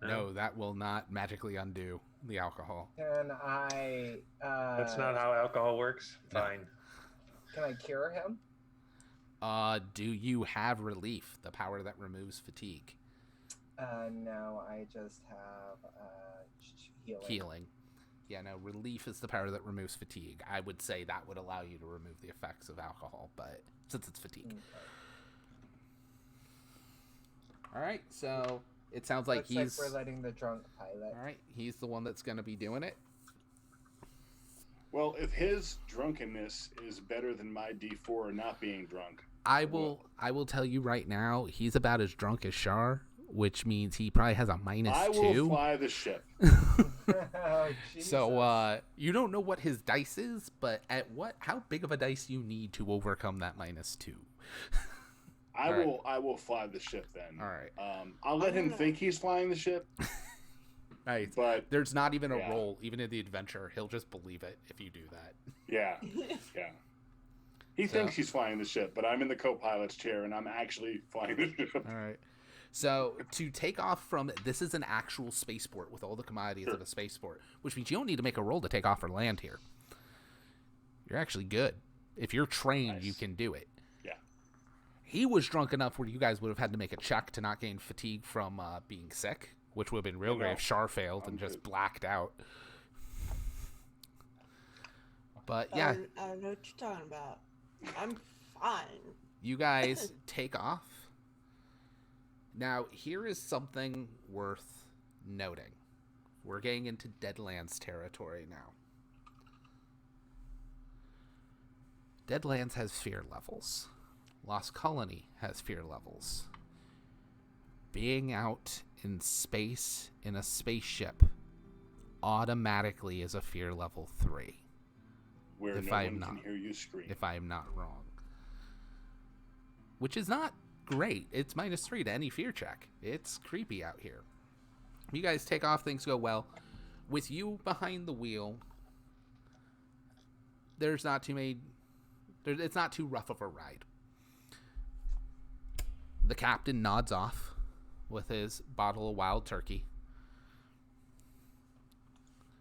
No, that will not magically undo the alcohol. Can I? That's not how alcohol works. No. Fine. Can I cure him? Do you have relief, the power that removes fatigue? No, I just have healing. Healing. Yeah, no, relief is the power that removes fatigue. I would say that would allow you to remove the effects of alcohol, but since it's fatigue. Okay. All right, so it sounds like Looks like we're letting the drunk pilot. All right, he's the one that's going to be doing it. Well, if his drunkenness is better than my d4 not being drunk... I will tell you right now, he's about as drunk as Shar, which means he probably has a -2. I will fly the ship. Oh, So you don't know what his dice is, but how big of a dice you need to overcome that -2. I will fly the ship then. All right. I'll let him think he's flying the ship. Right. But there's not even a roll, even in the adventure. He'll just believe it if you do that. Yeah. He thinks he's flying the ship, but I'm in the co-pilot's chair and I'm actually flying the ship. All right. So to take off from this is an actual spaceport with all the commodities of a spaceport, which means you don't need to make a roll to take off or land here. You're actually good. If you're trained, Nice. you can do it. Yeah. He was drunk enough where you guys would have had to make a check to not gain fatigue from being sick, which would have been real great if Shar failed and just blacked out. But yeah, I don't know what you're talking about. I'm fine. you guys take off. Now, here is something worth noting. We're getting into Deadlands territory now. Deadlands has fear levels. Lost Colony has fear levels. Being out in space in a spaceship automatically is a fear level 3. Where If no I am one can not- hear you scream. If I am not wrong. Which is not great. It's -3 to any fear check. It's creepy out here. You guys take off, things go well. With you behind the wheel, it's not too rough of a ride. The captain nods off with his bottle of wild turkey.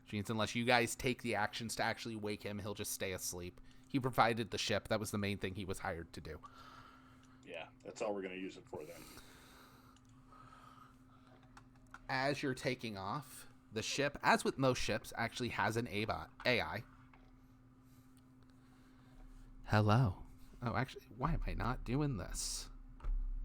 Which means unless you guys take the actions to actually wake him, he'll just stay asleep. He provided the ship. That was the main thing he was hired to do. Yeah, that's all we're going to use it for then. As you're taking off, the ship, as with most ships, actually has an AI. Hello. Oh, actually, why am I not doing this?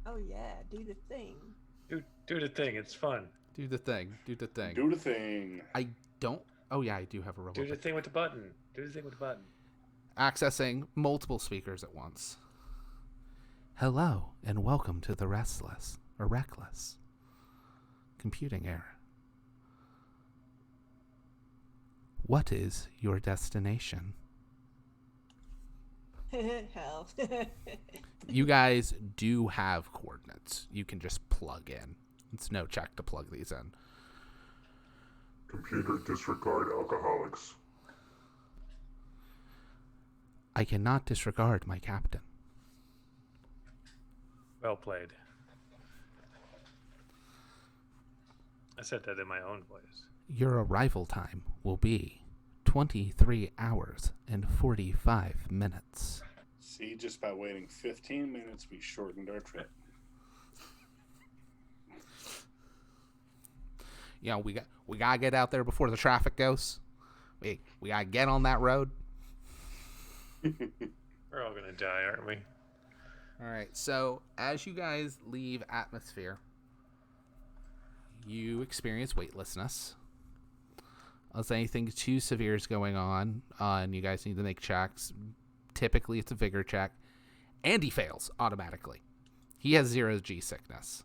Oh yeah, do the thing. Do the thing. It's fun. Do the thing. Do the thing. I don't. Oh, yeah, I do have a robot. Do the thing with the button. Do the thing with the button. Accessing multiple speakers at once. Hello, and welcome to the Restless, or Reckless. Computing error. What is your destination? Hell. You guys do have coordinates. You can just plug in. It's no check to plug these in. Computer disregard alcoholics. I cannot disregard my captain. Well played. I said that in my own voice. Your arrival time will be 23 hours and 45 minutes. See, just by waiting 15 minutes, we shortened our trip. You know, we gotta get out there before the traffic goes. We gotta get on that road. We're all gonna die, aren't we? All right. So as you guys leave atmosphere, you experience weightlessness. Unless anything too severe is going on, and you guys need to make checks. Typically, it's a vigor check. And he fails automatically. He has 0 G sickness.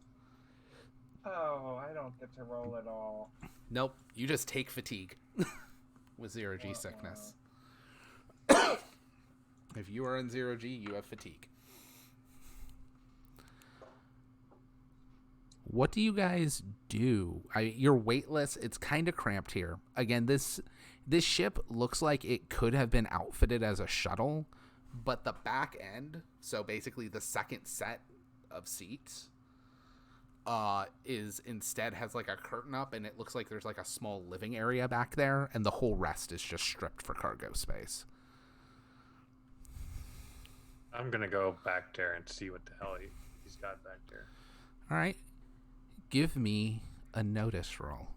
Oh, I don't get to roll at all. Nope, you just take fatigue with 0G sickness. If you are in 0G, you have fatigue. What do you guys do? You're weightless. It's kind of cramped here. Again, this ship looks like it could have been outfitted as a shuttle, but the back end, so basically the second set of seats, is instead has like a curtain up, and it looks like there's like a small living area back there, and the whole rest is just stripped for cargo space. I'm gonna go back there and see what the hell he's got back there. All right. Give me a notice roll.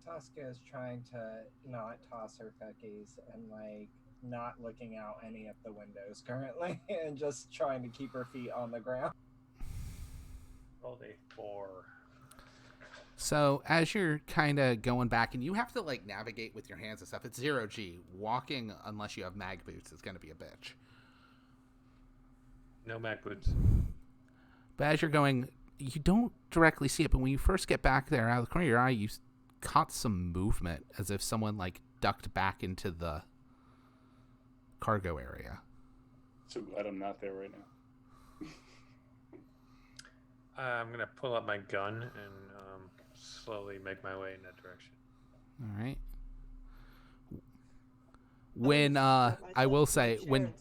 Tosca is trying to not toss her cookies and like not looking out any of the windows currently and just trying to keep her feet on the ground. Rolled a 4. So as you're kind of going back, and you have to like navigate with your hands and stuff, it's 0G. Walking, unless you have mag boots, is going to be a bitch. No Mac boots. But as you're going, you don't directly see it, but when you first get back there, out of the corner of your eye, you caught some movement, as if someone like ducked back into the cargo area. So glad I'm not there right now. I'm gonna pull up my gun and slowly make my way in that direction. All right. When I will say, when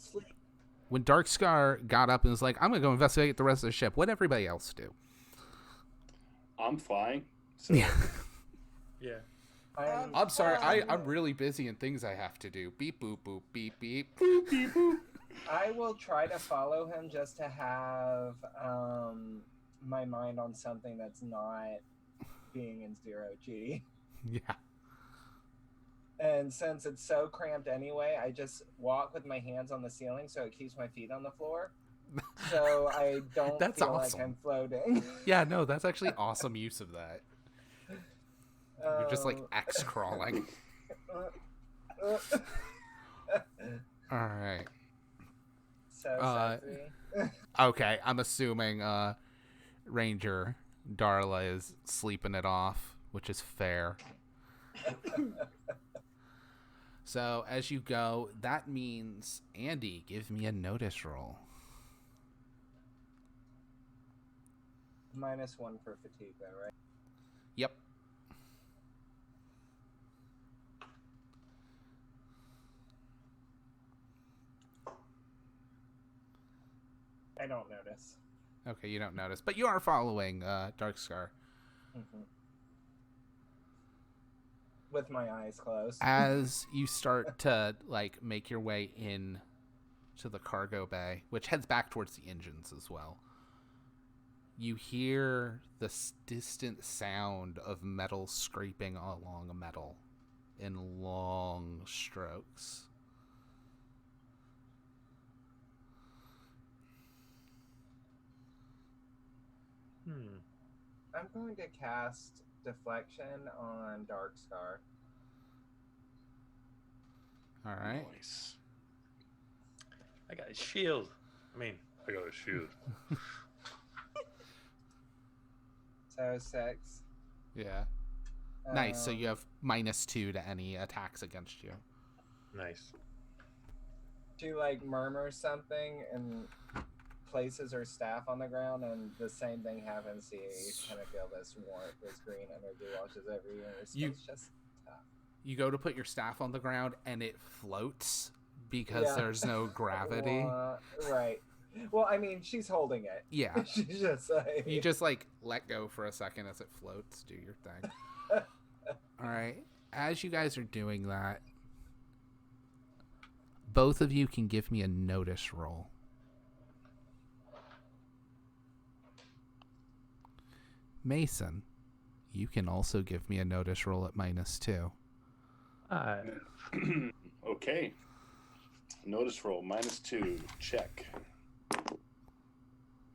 Darkscar got up and was like, I'm gonna go investigate the rest of the ship, what'd everybody else do? I'm flying. So Yeah. Yeah. I'm sorry, I'm really busy and things I have to do. Beep boop boop beep beep boop beep boop. I will try to follow him just to have my mind on something that's not being in 0G. Yeah. And since it's so cramped anyway, I just walk with my hands on the ceiling so it keeps my feet on the floor. So I don't That's feel awesome. like I'm floating. Yeah, no, that's actually awesome use of that. You're just like X crawling. All right. So sexy. Okay, I'm assuming Ranger Darla is sleeping it off, which is fair. So as you go, that means Andy, give me a notice roll. -1 for fatigue, though, right? Yep. I don't notice. Okay, you don't notice, but you are following Darkscar. Mm-hmm. With my eyes closed. As you start to like make your way in to the cargo bay, which heads back towards the engines as well, you hear the distant sound of metal scraping along a metal in long strokes. I'm going to cast Deflection on Darkscar. All right. Nice. I got a shield. I got a shield. So 6. Yeah. Nice. So you have -2 to any attacks against you. Nice. She like murmurs something and places her staff on the ground, and the same thing happens. You kind of feel this warmth, this green energy washes over you, and it's just tough. You go to put your staff on the ground, and it floats because there's no gravity. Right. Well, I mean, she's holding it. Yeah. She's just like... You just like let go for a second as it floats. Do your thing. All right. As you guys are doing that, both of you can give me a notice roll. Mason, you can also give me a notice roll at -2. Okay. Notice roll -2. Check.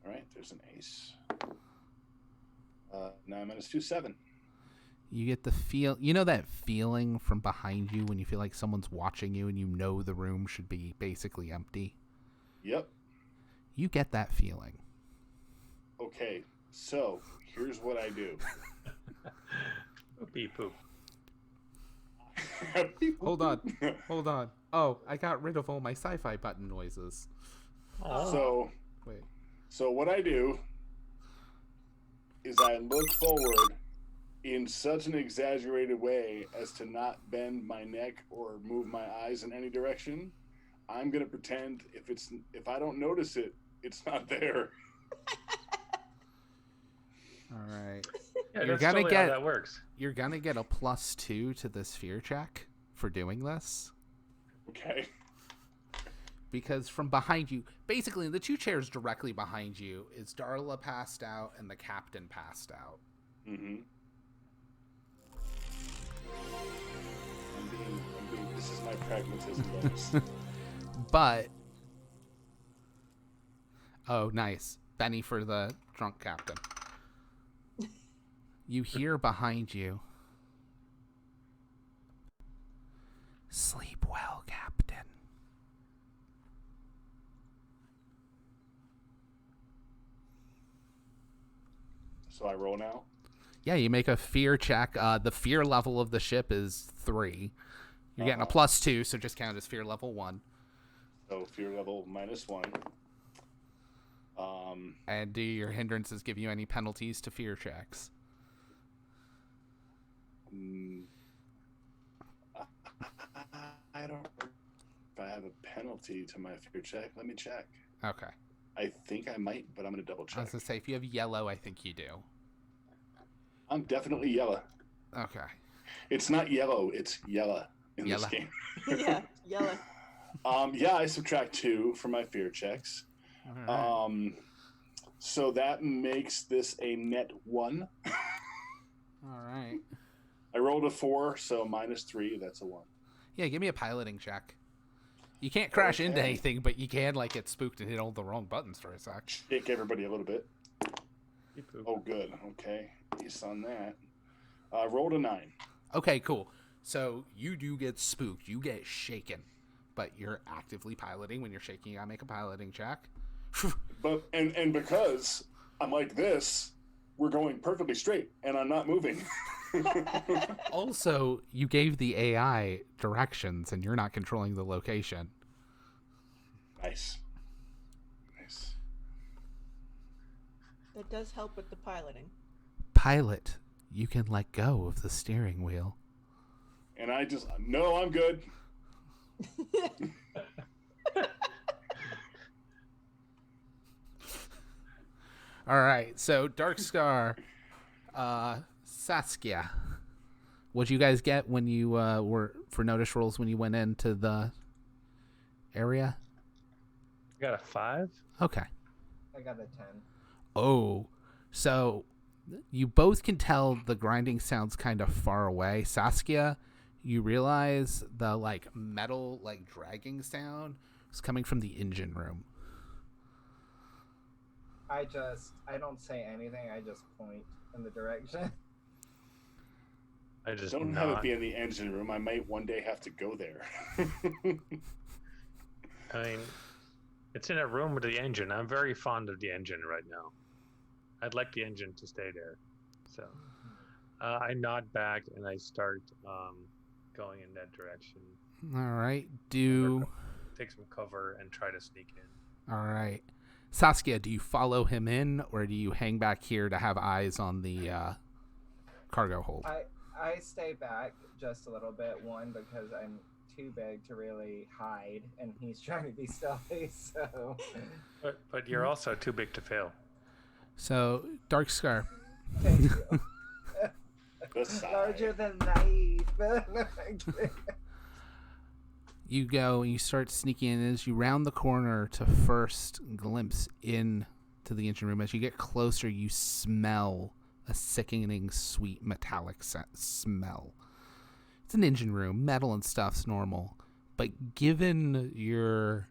All right. There's an ace. Now -2, 7. You get the that feeling from behind you when you feel like someone's watching you and you know the room should be basically empty? Yep. You get that feeling. Okay. So here's what I do. Poopy poop. Hold on. Oh, I got rid of all my sci-fi button noises. So Wait. So what I do is I look forward in such an exaggerated way as to not bend my neck or move my eyes in any direction. I'm gonna pretend if I don't notice it, it's not there. All right. Yeah, You're that's gonna totally get- how that works. You're gonna get a +2 to this fear check for doing this. Okay. Because from behind you, basically the two chairs directly behind you is Darla passed out and the captain passed out. Mm-hmm. This is my pragmatism bonus. But oh, nice. Benny for the drunk captain. You hear behind you. Sleep well, Captain. So I roll now? Yeah, you make a fear check. The fear level of the ship is 3. You're getting a +2, so just count as fear level 1. So fear level -1. And do your hindrances give you any penalties to fear checks? I don't know if I have a penalty to my fear check. Let me check. Okay. I think I might, but I'm going to double I was check. going to say, if you have yellow, I think you do. I'm definitely yellow. Okay. It's not yellow, it's yellow in Yella. this game. Yeah, yellow. Yeah, I subtract 2 from my fear checks. All right. So that makes this a net 1. All right. I rolled a 4, so -3, that's a 1. Yeah, give me a piloting check. You can't crash into Okay. anything, but you can, like, get spooked and hit all the wrong buttons for a sec. Shake everybody a little bit. Beep poop. Oh, good. Okay. Based on that. I rolled a 9. Okay, cool. So you do get spooked. You get shaken. But you're actively piloting. When you're shaking, you gotta make a piloting check. But and because I'm like this, we're going perfectly straight, and I'm not moving. Also, you gave the AI directions, and you're not controlling the location. Nice. That does help with the piloting. Pilot, you can let go of the steering wheel. And I just no, I'm good. All right, so Dark Scar, Saskia, what'd you guys get when you were for notice rolls when you went into the area? You got a 5? Okay. I got a 10. Oh, so you both can tell the grinding sounds kind of far away. Saskia, you realize the like metal like dragging sound is coming from the engine room. I don't say anything. I just point in the direction. I just Don't have it not. be in the engine room. I might one day have to go there. I mean, it's in a room with the engine. I'm very fond of the engine right now. I'd like the engine to stay there. So I nod back and I start going in that direction. All right. Do Take some cover and try to sneak in. all right. Saskia, do you follow him in or do you hang back here to have eyes on the cargo hold? I stay back just a little bit. One, because I'm too big to really hide, and he's trying to be stealthy. So, But you're also too big to fail. So, Dark Scar. thank you. The side. Larger than life. You go and you start sneaking in as you round the corner to first glimpse in to the engine room. As you get closer, you smell a sickening, sweet, metallic smell. It's an engine room. Metal and stuff's normal. But given your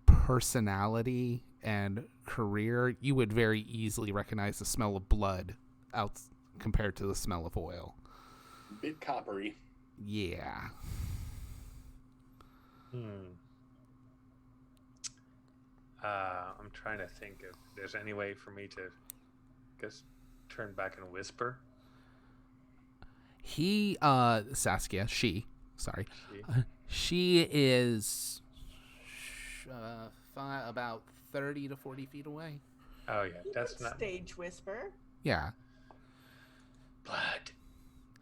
personality and career, you would very easily recognize the smell of blood out compared to the smell of oil. Bit coppery. Yeah. I'm trying to think if there's any way for me to guess turn back and whisper. Saskia, she She. she is about 30 to 40 feet away. Oh yeah, You that's could not stage whisper. Yeah. blood.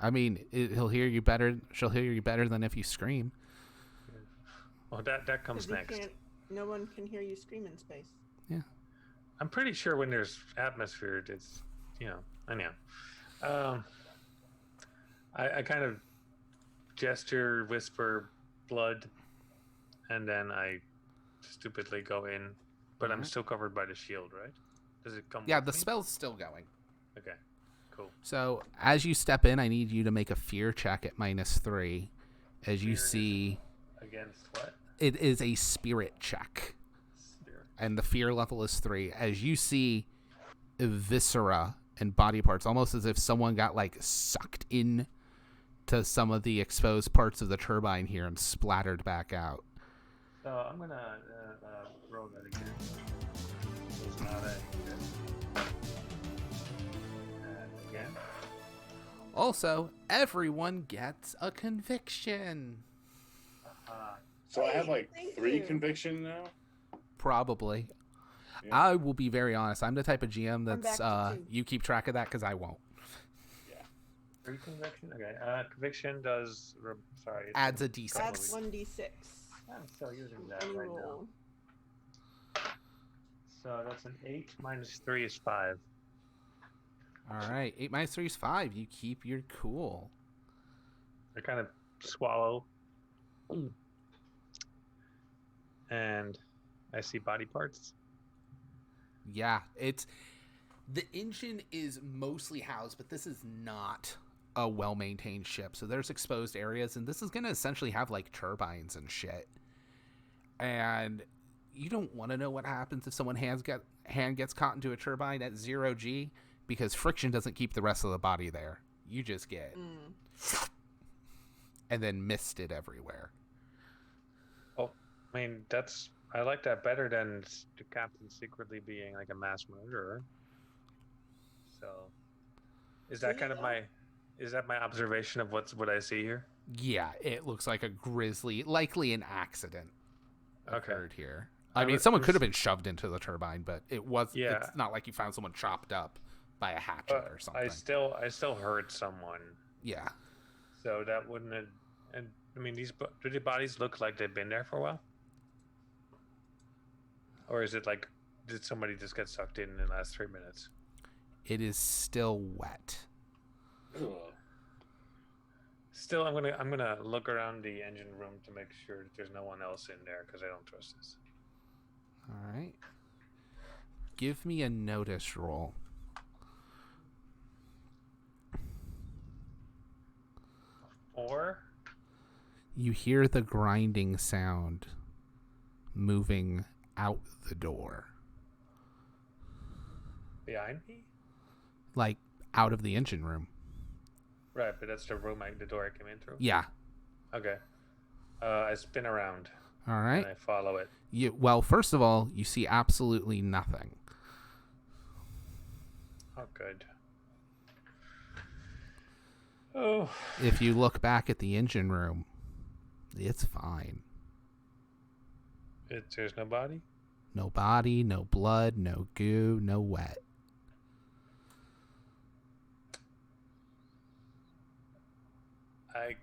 I mean, he'll hear you better. She'll hear you better than if you scream. Well, that comes 'Cause you next. no one can hear you scream in space. Yeah. I'm pretty sure when there's atmosphere, it's I know. I kind of gesture, whisper, blood, and then I stupidly go in, but I'm Alright. still covered by the shield, right? Does it come? Yeah, with the me? spell's still going. Okay, cool. So as you step in, I need you to make a fear check at -3. As you Fear is see, Against what? it is a spirit check, Spirit. and the fear level is 3. As you see viscera and body parts, almost as if someone got like sucked in to some of the exposed parts of the turbine here and splattered back out. So I'm gonna roll that again. It's not a good. And again. Also, everyone gets a conviction. So I have like Thank 3 you. conviction now. Probably. Yeah. I will be very honest. I'm the type of GM I'm that's back to 2. you keep track of that because I won't. 3 conviction. Okay. Conviction does. Sorry. it's Adds a couple D6. of That's weeks. 1d6. I'm still using that Any right now. roll. So that's an 8 minus 3 is 5. All right. 8 minus 3 is 5. You keep your cool. I kind of swallow. And I see body parts. Yeah, it's the engine is mostly housed, but this is not a well-maintained ship. So there's exposed areas, and this is going to essentially have like turbines and shit. And you don't want to know what happens if someone hand gets caught into a turbine at 0G, because friction doesn't keep the rest of the body there. You just get and then misted everywhere. Oh, I mean I like that better than the captain secretly being like a mass murderer. So, is that kind of my observation of what I see here? Yeah, it looks like a grisly, likely an accident occurred here. I mean, re- someone could have been shoved into the turbine, but it was. Yeah. It's not like you found someone chopped up by a hatchet or something. I still heard someone. Yeah. So that wouldn't have. And I mean, do the bodies look like they've been there for a while? Or is it like, did somebody just get sucked in the last 3 minutes? It is still wet. Ugh. Still, I'm gonna look around the engine room to make sure that there's no one else in there because I don't trust this. All right. Give me a notice roll. Or You hear the grinding sound moving out the door, behind me? like out of the engine room. Right, but that's the door I came in through. Yeah. Okay. I spin around All and right. I follow it. Well, first of all, you see absolutely nothing. Oh, good. Oh, If you look back at the engine room, it's fine. there's no body? No body, no blood, no goo, no wet. I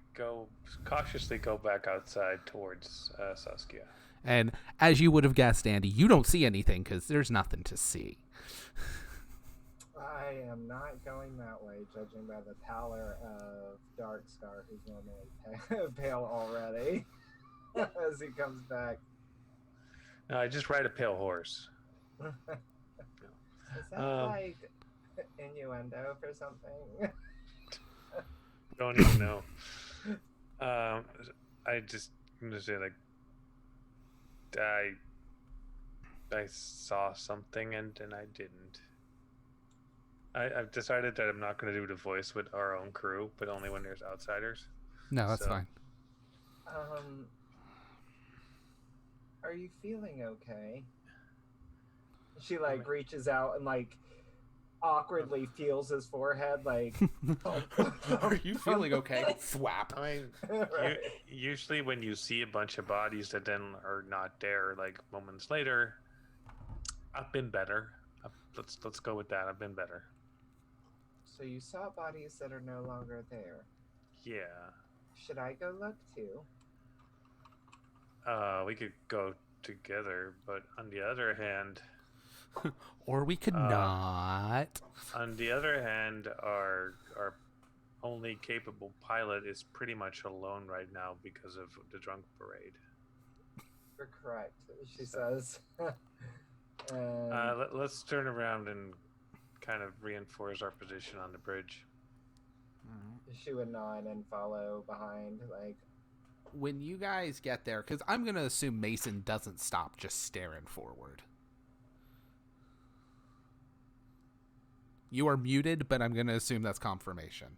cautiously go back outside towards Saskia. And as you would have guessed, Andy, you don't see anything because there's nothing to see. I am not going that way, judging by the pallor of Darkstar, who's normally pale already, as he comes back. No, I just ride a pale horse. Is that like innuendo for something? Don't even know. I'm gonna say like I saw something and I didn't. I've decided that I'm not going to do the voice with our own crew, but only when there's outsiders. No, that's fine. Are you feeling okay? She reaches out and awkwardly feels his forehead like. Are you feeling okay? Thwap. I mean, Right. usually when you see a bunch of bodies that then are not there, like moments later, I've been better. Let's go with that. I've been better. So you saw bodies that are no longer there. Yeah. Should I go look too? We could go together, but on the other hand, Or we could not. on the other hand, our only capable pilot is pretty much alone right now because of the drunk parade. You're correct, she So- says. Let's turn around and kind of reinforce our position on the bridge. She would nod and follow behind, like, When you guys get there, because I'm going to assume Mason doesn't stop just staring forward. You are muted, but I'm going to assume that's confirmation.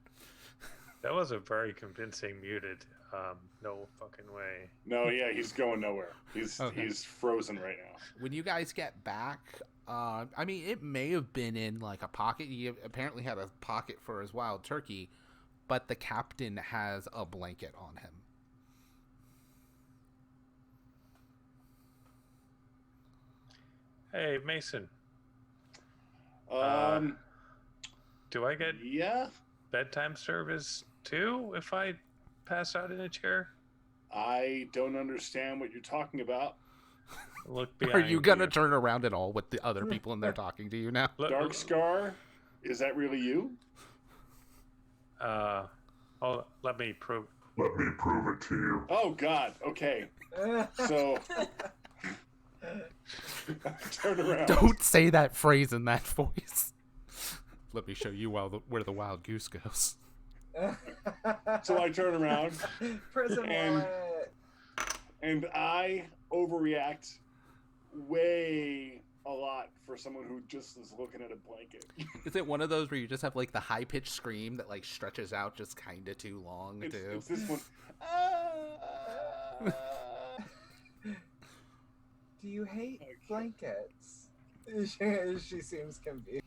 That was a very convincing muted. No fucking way. No, yeah, he's going nowhere. Okay. He's frozen right now. When you guys get back, I mean, it may have been in like a pocket. He apparently had a pocket for his wild turkey, but the captain has a blanket on him. Hey, Mason, do I get Yeah, bedtime service too if I pass out in a chair? I don't understand what you're talking about. Look Are behind you gonna turn around at all with the other people in there talking to you now? Dark Scar, is that really you? Oh, let me prove. Let me prove it to you. Oh God. Okay. So turn around. Don't say that phrase in that voice. Let me show you where the wild goose goes. So I turn around prison And- wallet. and I overreact way a lot for someone who just is looking at a blanket. Is it one of those where you just have like the high pitched scream that like stretches out just kind of too long too? It's this one. Do you hate Okay. blankets? She seems confused.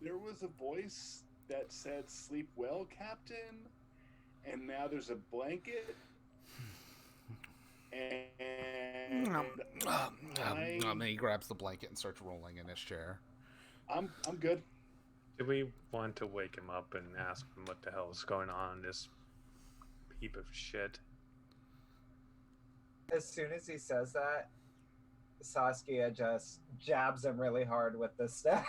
There was a voice that said "Sleep well, Captain," and now there's a blanket. And And then he grabs the blanket and starts rolling in his chair. I'm good. Do we want to wake him up and ask him what the hell is going on in this heap of shit? As soon as he says that, Saskia just jabs him really hard with the staff.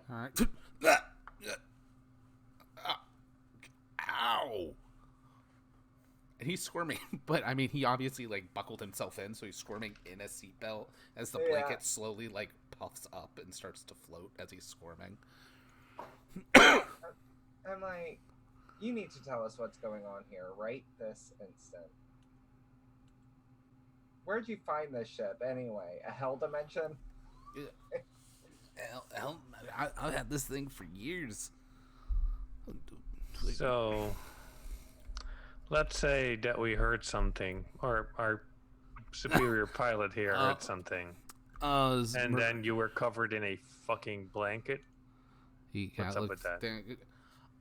All right. Ow! And he's squirming, but I mean, he obviously like buckled himself in, so he's squirming in a seatbelt as the Yeah. blanket slowly like puffs up and starts to float as he's squirming. I'm like, you need to tell us what's going on here right this instant. Where'd you find this ship anyway? A hell dimension? I've had this thing for years. So, let's say that we heard something, or our superior pilot here heard something, and then you were covered in a fucking blanket. He What's kinda up with looks that?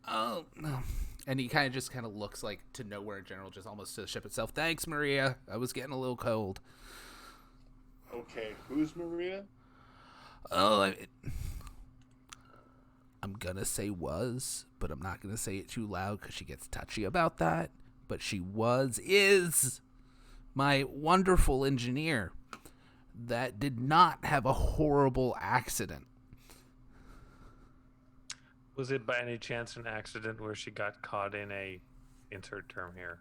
Oh, no. And he kind of looks like to nowhere in general, just almost to the ship itself. Thanks, Maria. I was getting a little cold. Okay, who's Maria? Oh, I'm gonna say was, but I'm not gonna say it too loud because she gets touchy about that. But she is my wonderful engineer that did not have a horrible accident. Was it by any chance an accident where she got caught in a insert term here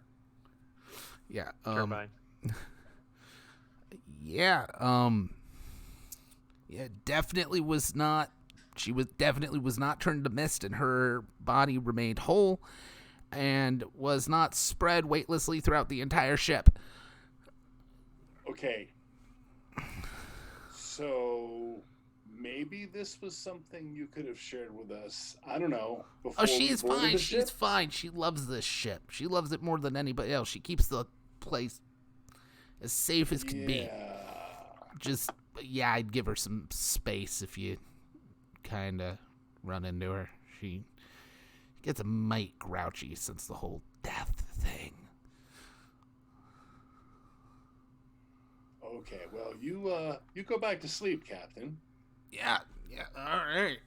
Yeah. turbine? Yeah. Yeah. Definitely was not. She definitely was not turned to mist, and her body remained whole, and was not spread weightlessly throughout the entire ship. Okay. So maybe this was something you could have shared with us. I don't know. Oh, before we she's boarded fine. the She's ship? fine. She loves this ship. She loves it more than anybody else. She keeps the place As safe as can be. Yeah. Yeah, I'd give her some space if you kind of run into her. She gets a mite grouchy since the whole death thing. Okay, well, you go back to sleep, Captain. Yeah, all right.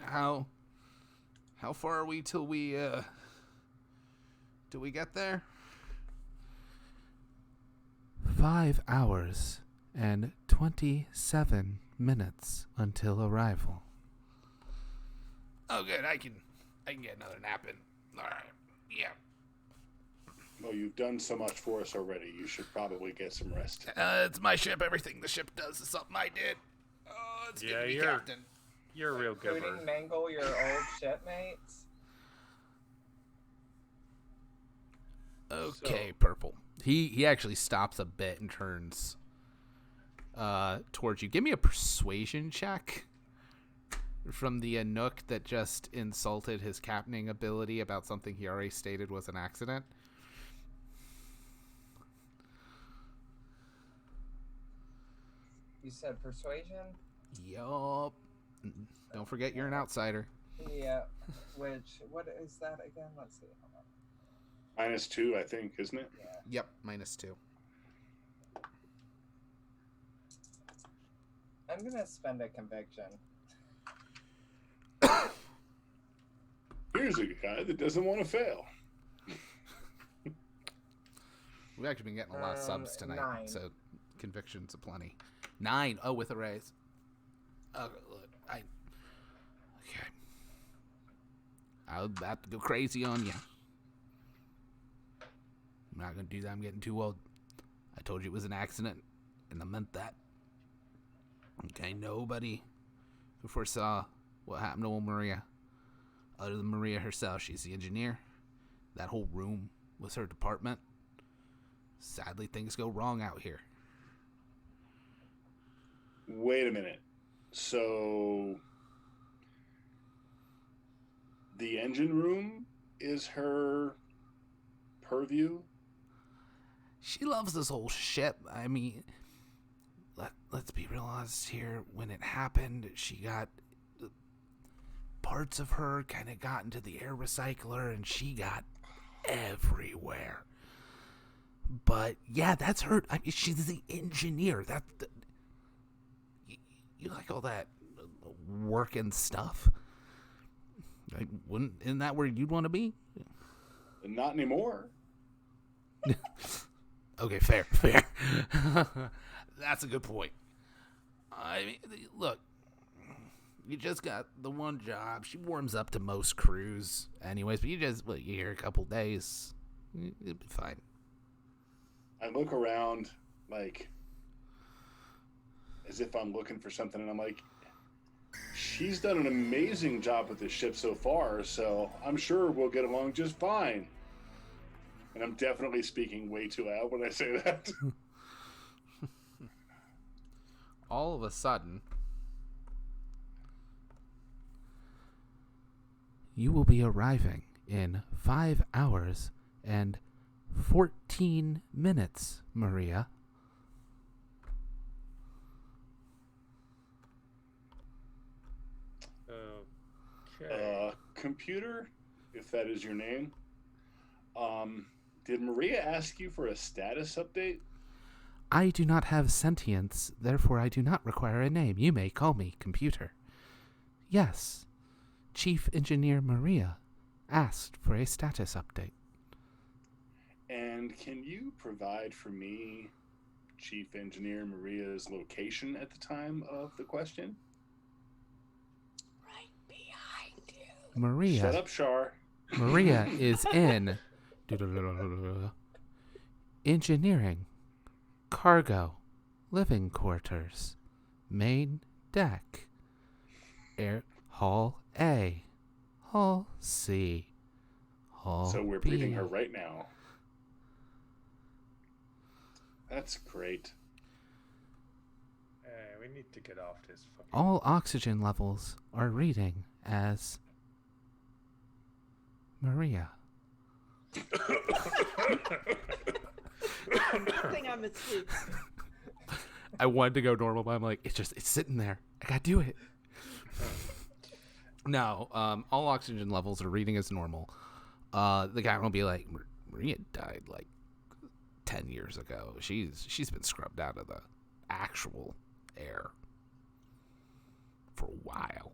How far are we till we do we get there? 5 hours and 27 minutes until arrival. Oh, good. I can get another nap in. All right. Yeah. Well, you've done so much for us already. You should probably get some rest. It's my ship. Everything the ship does is something I did. Oh, it's giving me captain. You're a real giver. Including mangle your old shipmates. Okay, Purple. He actually stops a bit and turns towards you. Give me a persuasion check from the Nook that just insulted his captaining ability about something he already stated was an accident. You said persuasion? Yup. Don't forget you're an outsider. Yeah. What is that again? Let's see. Hold on. -2, I think, isn't it? Yeah. Yep, -2. I'm gonna spend a conviction. Here's a guy that doesn't want to fail. We've actually been getting a lot of subs tonight, 9. so convictions aplenty. 9. Oh, with a raise. Okay. I was about to go crazy on you. I'm not going to do that. I'm getting too old. I told you it was an accident, and I meant that. Okay, nobody who foresaw what happened to old Maria, other than Maria herself. She's the engineer. That whole room was her department. Sadly, things go wrong out here. Wait a minute. So the engine room is her purview? She loves this whole ship. I mean, let's be real honest here. When it happened, she got parts of her kind of got into the air recycler, and she got everywhere. But yeah, that's her. I mean, she's the engineer. You like all that work and stuff? Isn't that where you'd want to be? Not anymore. Okay, fair. That's a good point. I mean, look, you just got the one job. She warms up to most crews anyways, but you're here a couple days. It'll be fine. I look around like as if I'm looking for something, and I'm like, she's done an amazing job with this ship so far, so I'm sure we'll get along just fine. And I'm definitely speaking way too loud when I say that. All of a sudden, you will be arriving in 5 hours and 14 minutes, Maria. Okay. Computer, if that is your name, did Maria ask you for a status update? I do not have sentience, therefore I do not require a name. You may call me Computer. Yes, Chief Engineer Maria asked for a status update. And can you provide for me Chief Engineer Maria's location at the time of the question? Right behind you. Maria. Shut up, Shar. Maria is in engineering, cargo, living quarters, main deck, air hall A, hall C, hall So we're B. briefing her right now. That's great. We need to get off this fucking... All oxygen levels are reading as Maria. Good thing I'm asleep. I wanted to go normal, but I'm like, it's sitting there. I gotta do it. No, all oxygen levels are reading as normal. The guy will be like, Maria died like 10 years ago. She's been scrubbed out of the actual air for a while.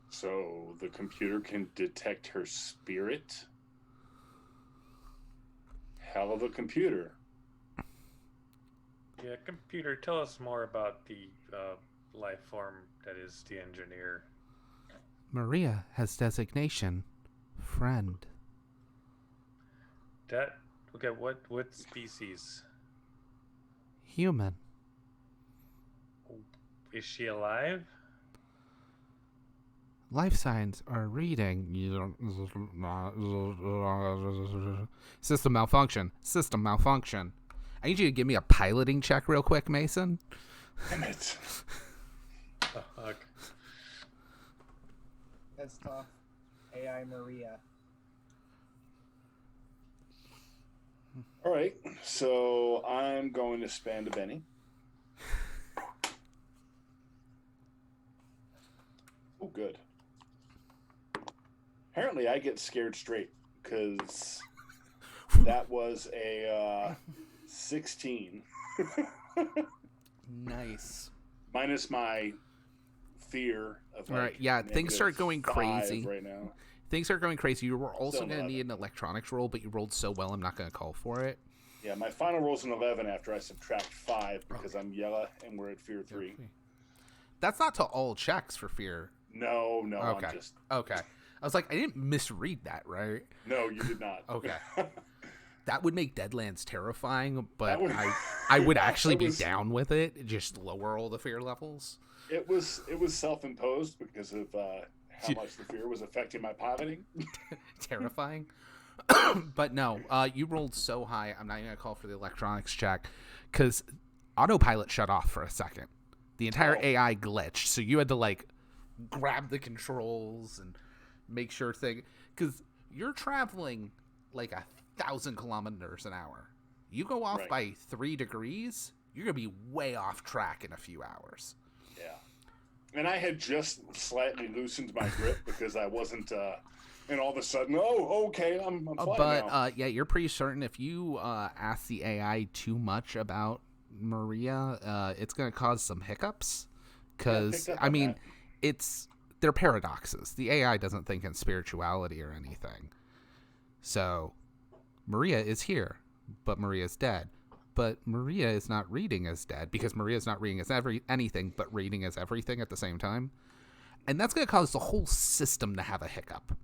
So the computer can detect her spirit? Hell of a computer. Yeah, computer, tell us more about the life form that is the engineer. Maria has designation friend. That okay? What species? Human. Is she alive? Life signs are reading. System malfunction. System malfunction. I need you to give me a piloting check real quick, Mason. Damn it. Oh, okay. That's tough. AI Maria. All right, so I'm going to spend a penny. Oh, good. Apparently, I get scared straight because that was a 16. Nice. Minus my fear of like, Right, yeah, things start going -5 crazy. right now. Things are going crazy. You were also Still going to need an 11. electronics roll, but you rolled so well, I'm not going to call for it. Yeah, my final roll's an 11 after I subtract 5 because I'm yellow and we're at fear 3. That's not to all checks for fear. No, Okay. I'm just... Okay. I was like, I didn't misread that, right? No, you did not. Okay. That would make Deadlands terrifying, but That would- I would actually It be was- down with it. Just lower all the fear levels. It was self-imposed because of how much the fear was affecting my piloting. Terrifying. But no, you rolled so high, I'm not even going to call for the electronics check because autopilot shut off for a second. The entire Oh. AI glitched, so you had to like grab the controls and make sure because you're traveling like 1,000 kilometers an hour. You go off Right. by 3 degrees, you're gonna be way off track in a few hours. Yeah. And I had just slightly loosened my grip because I wasn't, and all of a sudden, oh, okay, I'm flying now. Yeah, you're pretty certain if you ask the AI too much about Maria, it's gonna cause some hiccups. Because picked up I on mean, that. they're paradoxes. The AI doesn't think in spirituality or anything. So Maria is here, but Maria's dead. But Maria is not reading as dead because Maria's not reading as anything, but reading as everything at the same time. And that's going to cause the whole system to have a hiccup.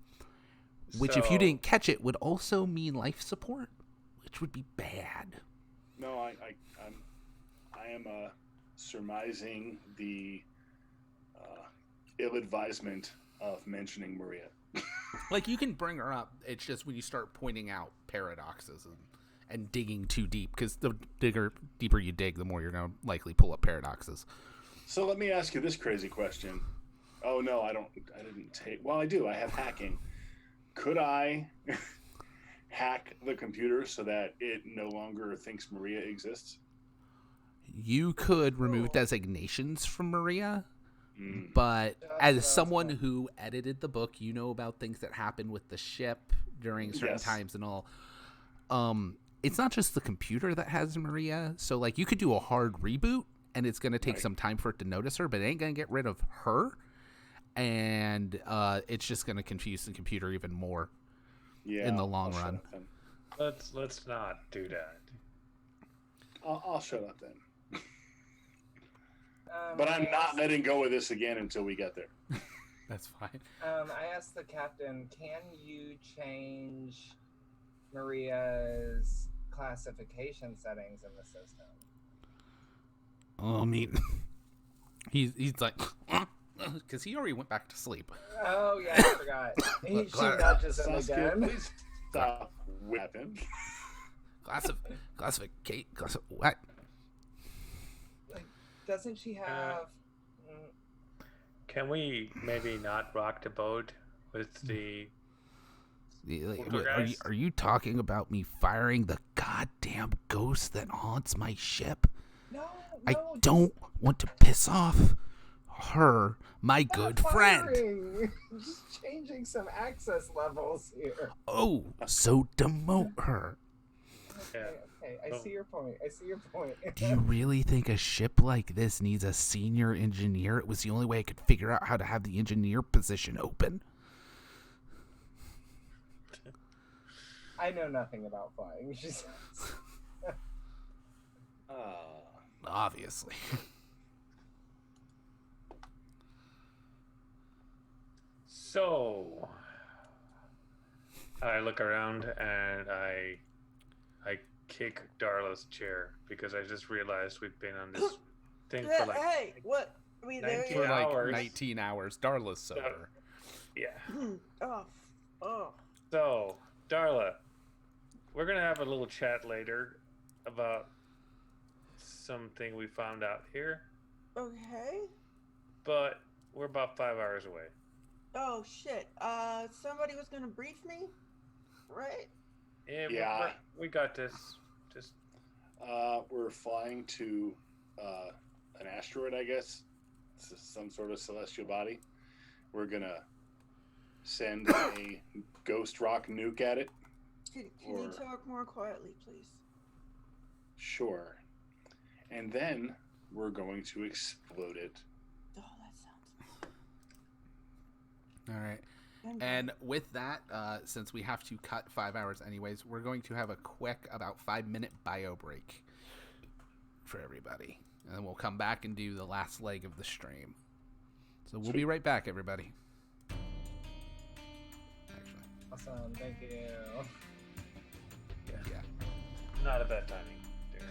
Which, if you So- didn't catch it, would also mean life support, which would be bad. No, I am surmising the ill advisement of mentioning Maria. Like, you can bring her up. It's just when you start pointing out paradoxes and digging too deep, because the deeper you dig, the more you're going to likely pull up paradoxes. So let me ask you this crazy question. Oh no, I didn't take. Well, I do. I have hacking. Could I hack the computer so that it no longer thinks Maria exists? You could remove Cool. designations from Maria, Mm. but That's what I as was someone thinking. who edited the book, you know about things that happen with the ship during certain Yes. times and all. It's not just the computer that has Maria. So, like, you could do a hard reboot, and it's going to take Right. some time for it to notice her, but it ain't going to get rid of her. And it's just going to confuse the computer even more. Yeah. In the long I'll shut run. up then. Let's not do that. I'll shut up then. But I'm not letting go of this again until we get there. That's fine. I asked the captain, can you change Maria's classification settings in the system? I mean, he's like, because he already went back to sleep. Oh yeah, I forgot. She nudges him Saskia, again. please stop. What happened? Classificate. What? Like, doesn't she have? Can we maybe not rock the boat with the Poltergeist? Are you talking about me firing the goddamn ghost that haunts my ship? No, I no, don't want to piss off her, my just good not friend. firing. Just changing some access levels here. Oh, so demote her. Okay, I see your point. Do you really think a ship like this needs a senior engineer? It was the only way I could figure out how to have the engineer position open. I know nothing about flying, she says. Obviously. So I look around and I kick Darla's chair because I just realized we've been on this thing for like Hey, what? Are we there 19 For yet? like hours. 19 hours. Darla's sober. yeah. Oh, oh. So Darla, we're gonna have a little chat later about something we found out here, Okay. but we're about 5 hours away. Oh shit. Somebody was gonna brief me, right? Yeah, we got this. Just We're flying to an asteroid, I guess. It's some sort of celestial body. We're gonna send a ghost rock nuke at it. Can you talk more quietly, please? Sure. And then we're going to explode it. Oh, that sounds. All right. I'm And with that, since we have to cut 5 hours anyways, we're going to have a quick, about 5-minute bio break for everybody. And then we'll come back and do the last leg of the stream. So we'll be right back, everybody. Actually, Awesome, thank you. yeah. not a bad timing, dear.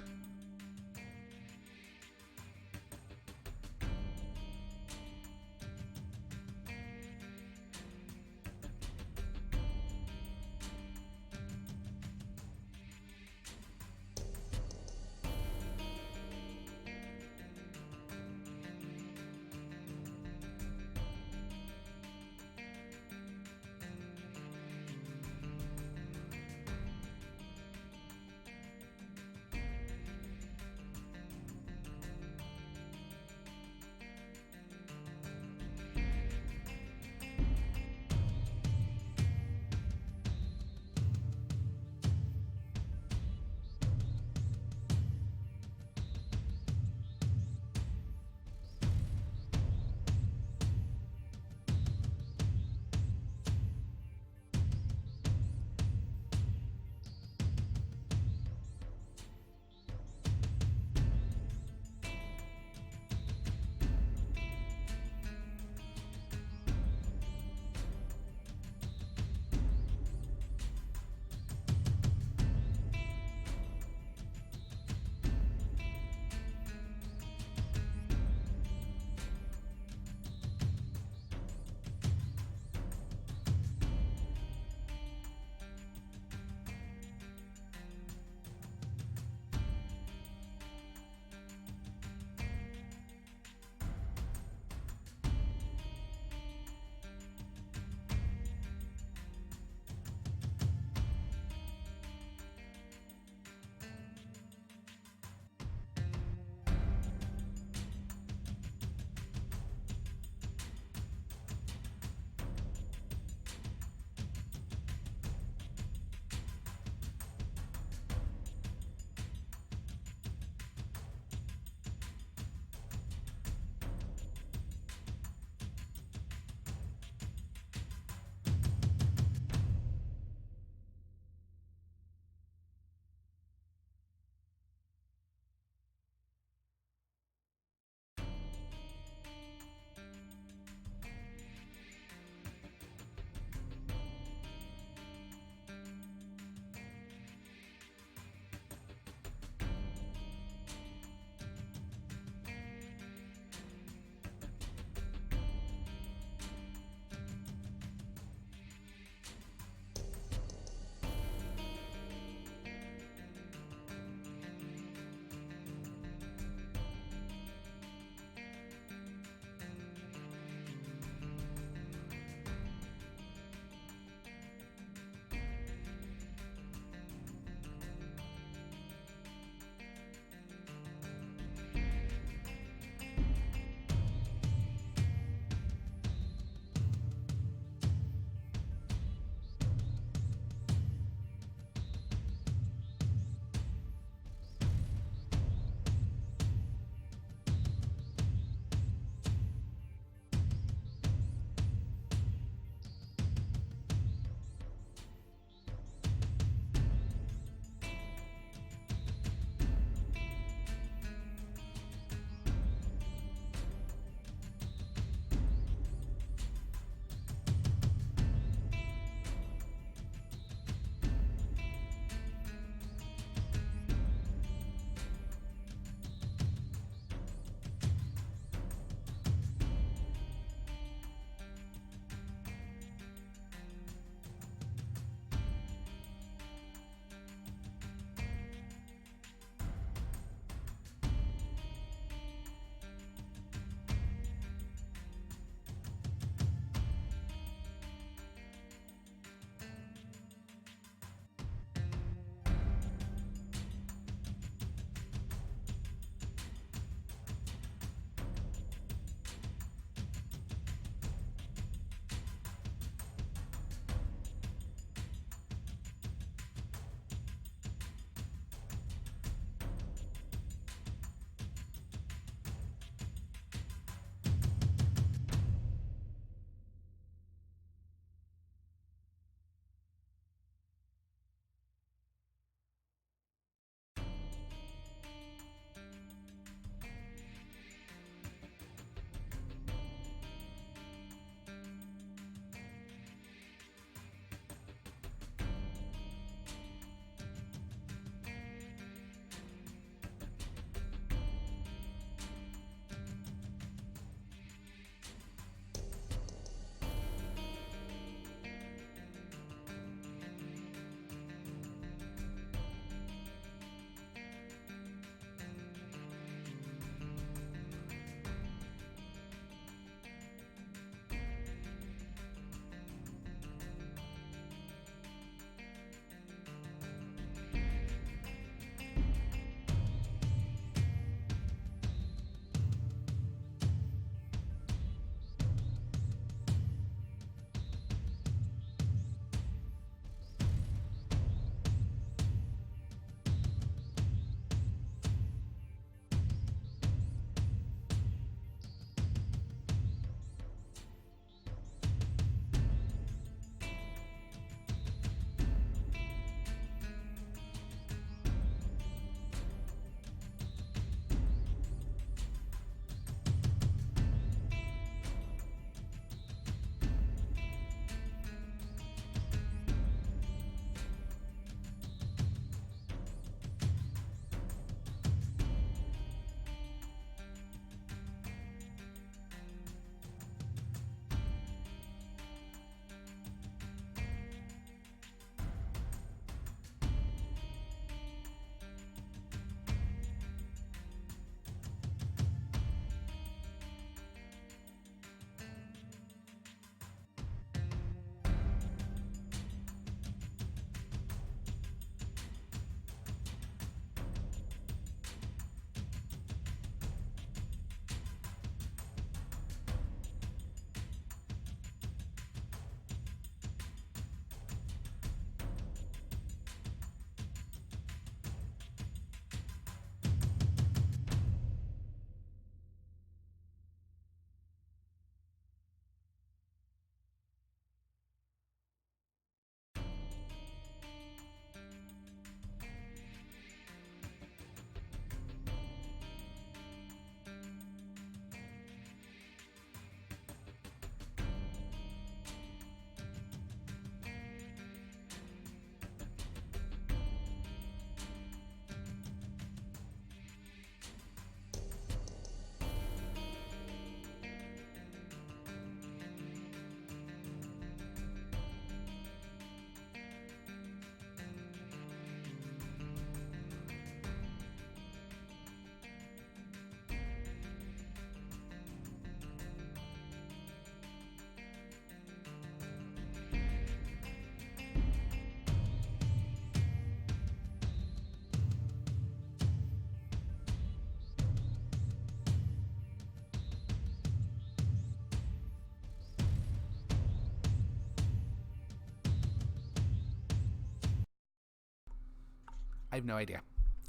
I have no idea.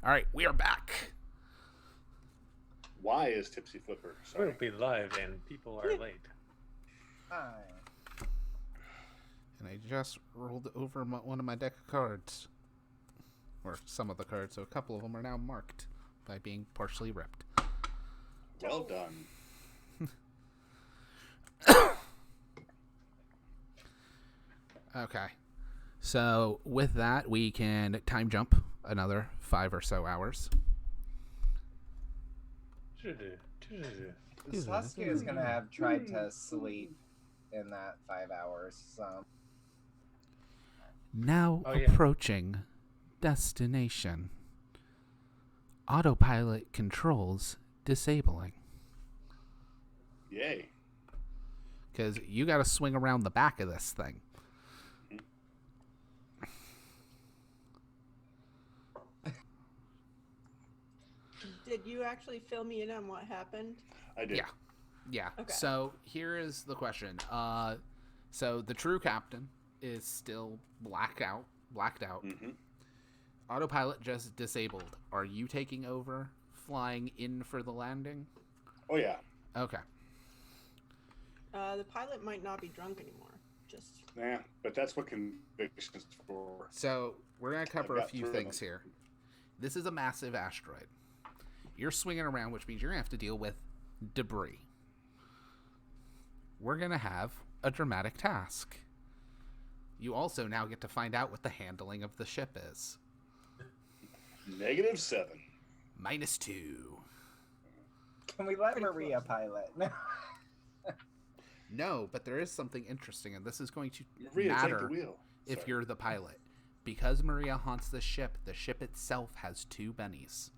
All right, we are back. Why is Tipsy Flipper? Sorry. We'll be live and people are late. Hi. And I just rolled over one of my deck of cards. Or some of the cards, so a couple of them are now marked by being partially ripped. Well done. Okay. So with that, we can time jump another 5 or so hours. Saskia is gonna have tried to sleep in that 5 hours. So Now Oh, yeah. approaching destination. Autopilot controls disabling. Yay. Because you got to swing around the back of this thing. Did you actually fill me in on what happened? I did. Yeah. Yeah. Okay. So here is the question. So the true captain is still blacked out. Mm-hmm. Autopilot just disabled. Are you taking over, flying in for the landing? Oh, yeah. Okay. The pilot might not be drunk anymore. Just Nah, but that's what conviction's for. So we're gonna cover I've a got few 3 of things them. here. This is a massive asteroid. You're swinging around, which means you're gonna have to deal with debris. We're gonna have a dramatic task. You also now get to find out what the handling of the ship is. -7. -2. can we let Pretty Maria close. pilot? No, but there is something interesting, and this is going to Maria, take the matter wheel. if Sorry. you're the pilot. Because Maria haunts the ship itself has 2 bennies.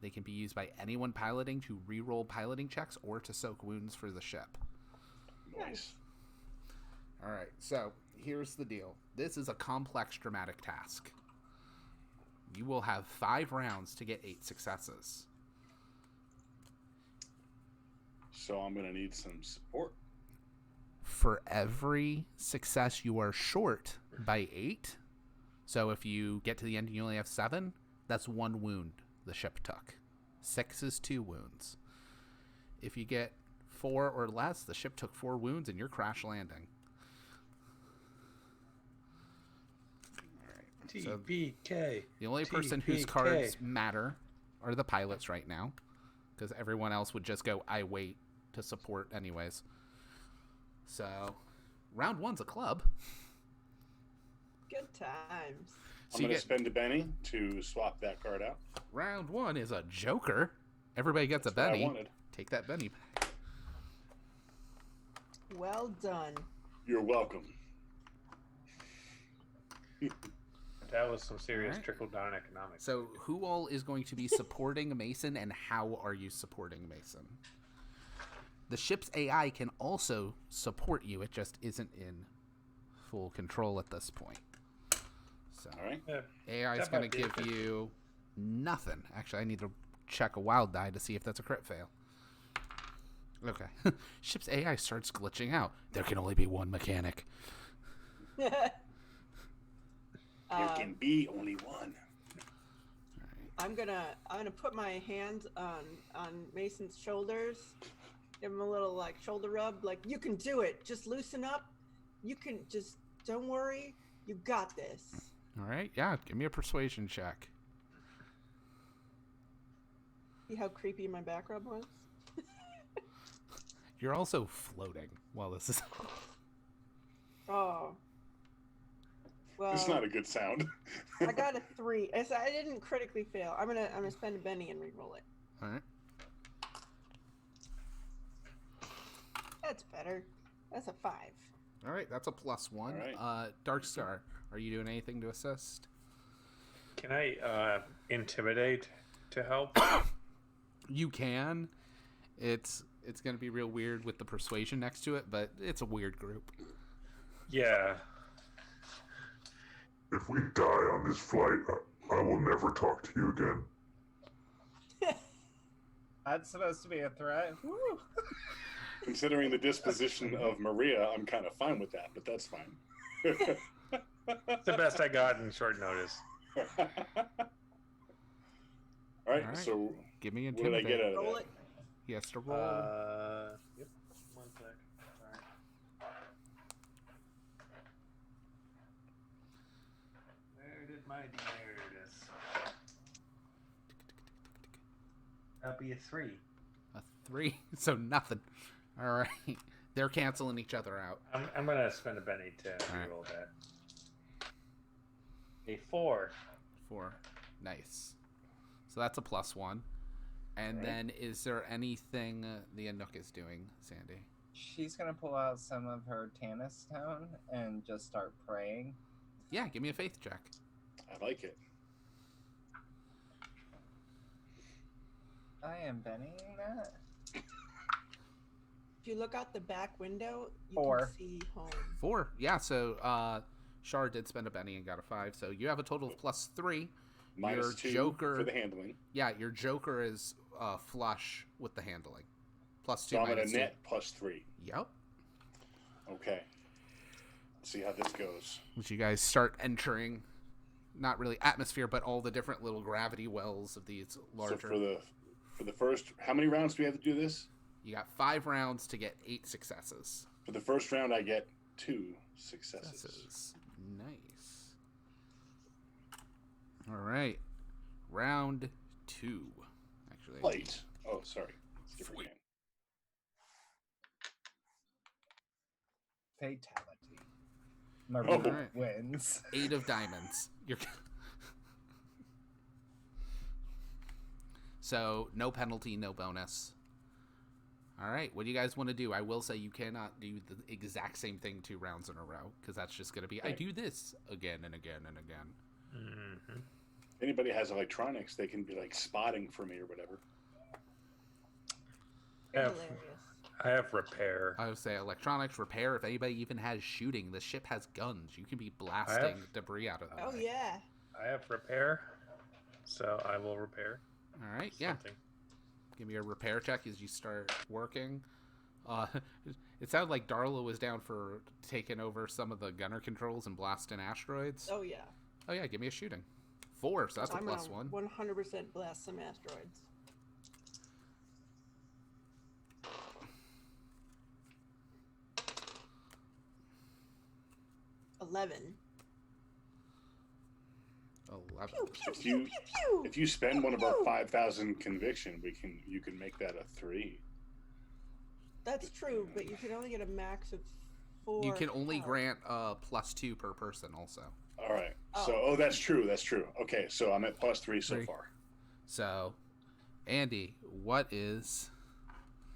They can be used by anyone piloting to re-roll piloting checks or to soak wounds for the ship. Nice. All right, so here's the deal. This is a complex dramatic task. You will have 5 rounds to get 8 successes. So I'm going to need some support. For every success you are short by 8, so if you get to the end and you only have 7, that's 1 wound the ship took. 6 is 2 wounds. If you get 4 or less, the ship took 4 wounds and you're crash landing. So- TPK. The only person whose TPK. cards matter are the pilots right now, because everyone else would just go, I wait to support anyways. So, round 1's a club. good times. So I'm you going to get, spend a Benny to swap that card out. round 1 is a joker. Everybody gets That's a what I Benny. wanted. Take that Benny back. Well done. You're welcome. That was some serious Alright. trickle-down economics. So, who all is going to be supporting Mason, and how are you supporting Mason? The ship's AI can also support you. It just isn't in full control at this point. So, All right. Yeah, AI is that going might to be a give good- you nothing. Actually, I need to check a wild die to see if that's a crit fail. Okay. Ship's AI starts glitching out. There can only be one mechanic. There Uh, can be only one. I'm gonna put my hand on Mason's shoulders, give him a little like shoulder rub, like you can do it. Just loosen up. You can just don't worry. You got this. All right. Yeah. Give me a persuasion check. See how creepy my back rub was? You're also floating while this is. Oh. Well, It's not a good sound. I got a 3. I didn't critically fail. I'm gonna spend a Benny and re-roll it. All right. That's better. That's a 5. All right. That's a +1. All right. Dark Star, are you doing anything to assist? Can I intimidate to help? You can. It's going to be real weird with the persuasion next to it, but it's a weird group. Yeah. If we die on this flight, I will never talk to you again. That's supposed to be a threat. Woo. Considering the disposition of Maria, I'm kind of fine with that, but that's fine. It's the best I got in short notice. All right, All right. so Give me what did I intimidate. get out of Roll that? it. He has to roll. Yep. 1 sec. Sorry. Where did my there it is. That'll be a 3. A 3, so nothing. All right. They're canceling each other out. I'm gonna spend a penny to Alright. reroll that. A 4. 4. Nice. So that's a +1. And Alright. then is there anything the Anouk is doing, Sandy? She's gonna pull out some of her Tannis stone and just start praying. Yeah, give me a faith check. I like it. I am Bennying that. If you look out the back window, you 4. can see home. 4. Yeah, so Shar did spend a penny and got a 5. So you have a total of +3. Minus Your 2 Joker- for the handling. Yeah, your Joker is flush with the handling. +2, So I'm at a -2. net +3. Yep. Okay. Let's see how this goes. As you guys start entering, not really atmosphere, but all the different little gravity wells of these larger. So for the first, how many rounds do we have to do this? You got 5 rounds to get 8 successes. For the first round, I get 2 successes. Nice. All right. Round 2. Actually. Light. Oh, sorry. It's a different Sweet. game. Fatality. Maroon Alright. wins. 8 of diamonds. You're. So no penalty, no bonus. All right, what do you guys want to do? I will say you cannot do the exact same thing 2 rounds in a row because that's just going to be I Right. do this again and again and again. Mm-hmm. If anybody has electronics, they can be like spotting for me or whatever. Have- Hilarious. I have repair. I would say electronics, repair. If anybody even has shooting, the ship has guns. You can be blasting debris out of the Oh way. yeah. I have repair, so I will repair. All right, yeah. something. Give me a repair check as you start working. It sounded like Darla was down for taking over some of the gunner controls and blasting asteroids. Oh yeah. Oh yeah, give me a shooting. 4, so that's a I'm +1. 100% blast some asteroids. $11. 11. Pew pew If pew you- pew pew. If you spend one of our Pew. 5,000 conviction, you can make that a 3. That's true, but you can only get a max of 4. You can only health. grant +2 per person also. All right. Oh. So, that's true. That's true. Okay, so I'm at +3 so 3. far. So, Andy, what is...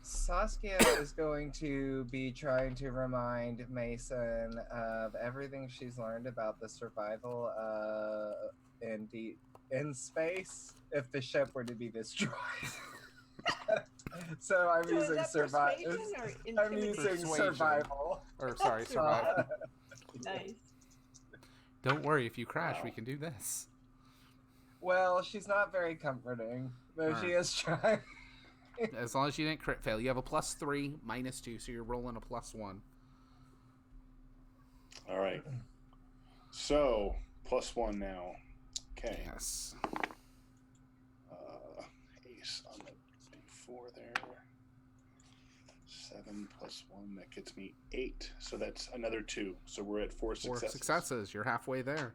Saskia is going to be trying to remind Mason of everything she's learned about the survival in space if the ship were to be destroyed. So I'm So is using that survival. persuasion or I'm using intimidation? Persuasion. survival. Or, sorry, That's survival. Nice. Don't worry, if you crash, Wow. we can do this. Well, she's not very comforting, but she Alright. is trying. As long as you didn't crit fail. You have a +3, -2, so you're rolling a +1. All right. So, +1 now. Okay. Yes. Ace on the D4 there. 7 + 1, that gets me 8. So that's another 2. So we're at 4 4 successes. successes. You're halfway there.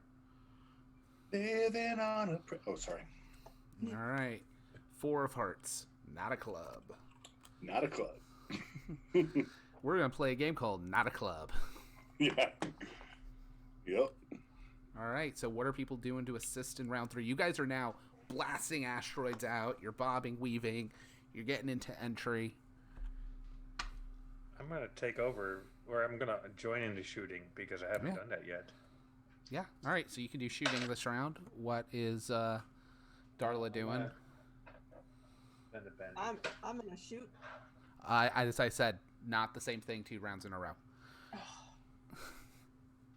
Living on a oh, sorry. All right. 4 of hearts. Not a club. Not a club. We're going to play a game called Not a Club. Yeah. Yep. All right. So what are people doing to assist in round 3? You guys are now blasting asteroids out. You're bobbing, weaving. You're getting into entry. I'm gonna take over, or I'm gonna join into shooting because I haven't Yeah. done that yet. Yeah. All right. So you can do shooting this round. What is Darla doing? Spend a penny. I'm gonna shoot. As I said, not the same thing 2 rounds in a row.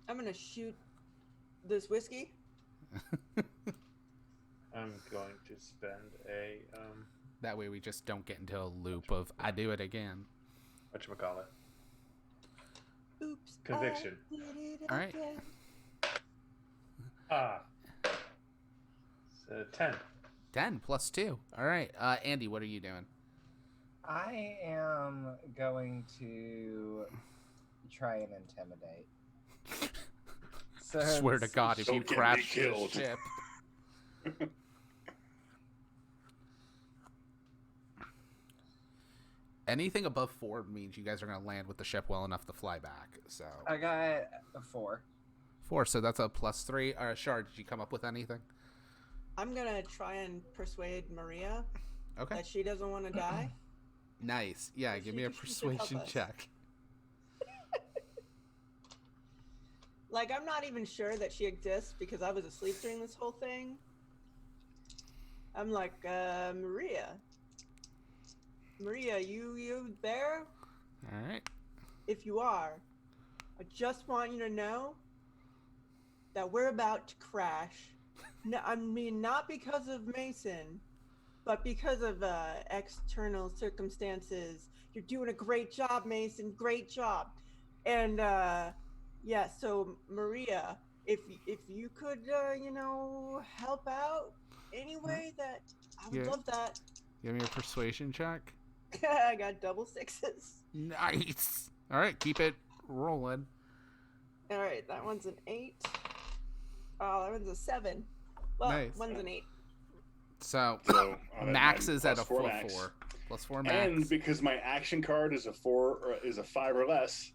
I'm gonna shoot this whiskey. I'm going to spend a That way we just don't get into a loop of I do it again. whatchamacallit. Oops. Conviction. I did it All right. again. Ah, 10. 10 plus 2. All right. Andy, what are you doing? I am going to try and intimidate. Swear to God, if Don't you get me crash this killed. ship. Anything above 4 means you guys are going to land with the ship well enough to fly back. So I got a 4. 4, so that's a plus 3. All right, Shard, did you come up with anything? I'm gonna try and persuade Maria Okay. that she doesn't want to die. Nice. Yeah, give me a She should help persuasion us. check. Like, I'm not even sure that she exists because I was asleep during this whole thing. I'm like, Maria, you there? All right. If you are, I just want you to know that we're about to crash. No, I mean, not because of Mason, but because of external circumstances. You're doing a great job, Mason. Great job. And yeah, so Maria, if you could, help out anyway, that I would Yeah. love that. Give me a persuasion check. I got double 6s. Nice. All right, keep it rolling. All right, that one's an 8. Oh, that one's a 7. Well, Nice. one's an 8. So, So I'm Max I'm is at a plus 4 full max. 4. Plus 4 max. And because my action card is a 4 or is a 5 or less,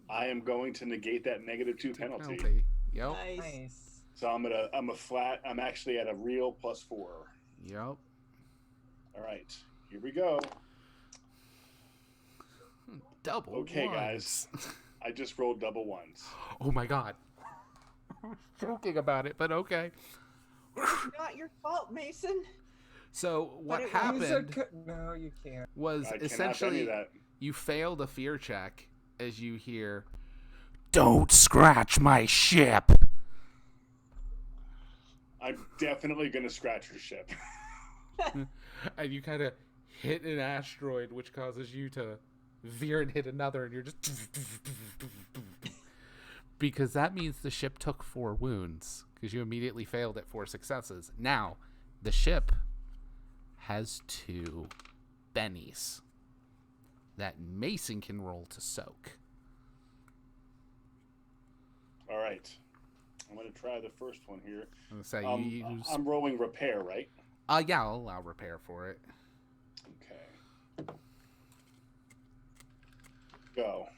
I am going to negate that -2 penalty. Yep. Nice. Nice. So I'm actually at a real plus 4. Yep. All right, here we go. Double. Okay, ones. guys. I just rolled double ones. Oh my God. I'm joking about it, but okay. It's not your fault, Mason. So what it was- happened No, you can't. was I cannot essentially bend that. you failed a fear check as you hear, "Don't scratch my ship." I'm definitely going to scratch your ship. And you kind of hit an asteroid, which causes you to veer and hit another, and you're just because that means the ship took 4 wounds because you immediately failed at 4 successes. Now, the ship has 2 bennies that Mason can roll to soak. All right. I'm going to try the first one here. I'm gonna say you use. I'm rolling repair, right? Yeah, I'll allow repair for it. Okay. Go.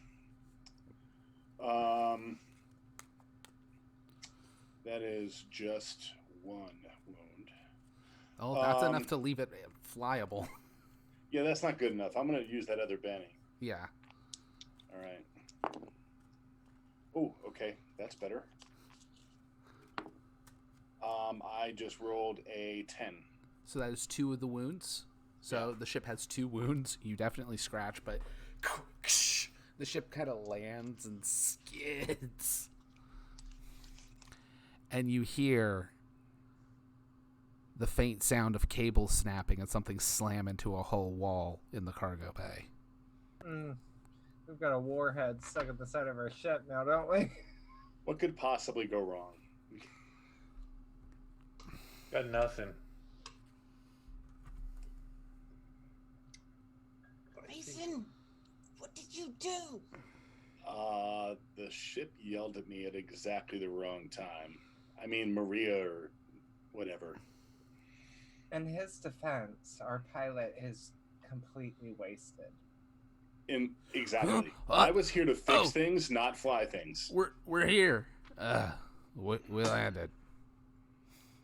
That is just 1 wound. Oh, that's enough to leave it flyable. Yeah, that's not good enough. I'm going to use that other Benny. Yeah. All right. Oh, okay. That's better. I just rolled a 10. So that is 2 of the wounds. So the ship has 2 wounds. You definitely scratch, but the ship kind of lands and skids. And you hear the faint sound of cables snapping and something slam into a hull wall in the cargo bay. We've got a warhead stuck at the side of our ship now, don't we? What could possibly go wrong? Got nothing. Mason, what did you do? The ship yelled at me at exactly the wrong time. I mean, Maria or whatever. In his defense, our pilot is completely wasted. Exactly. I was here to fix things, not fly things. We're here. We landed.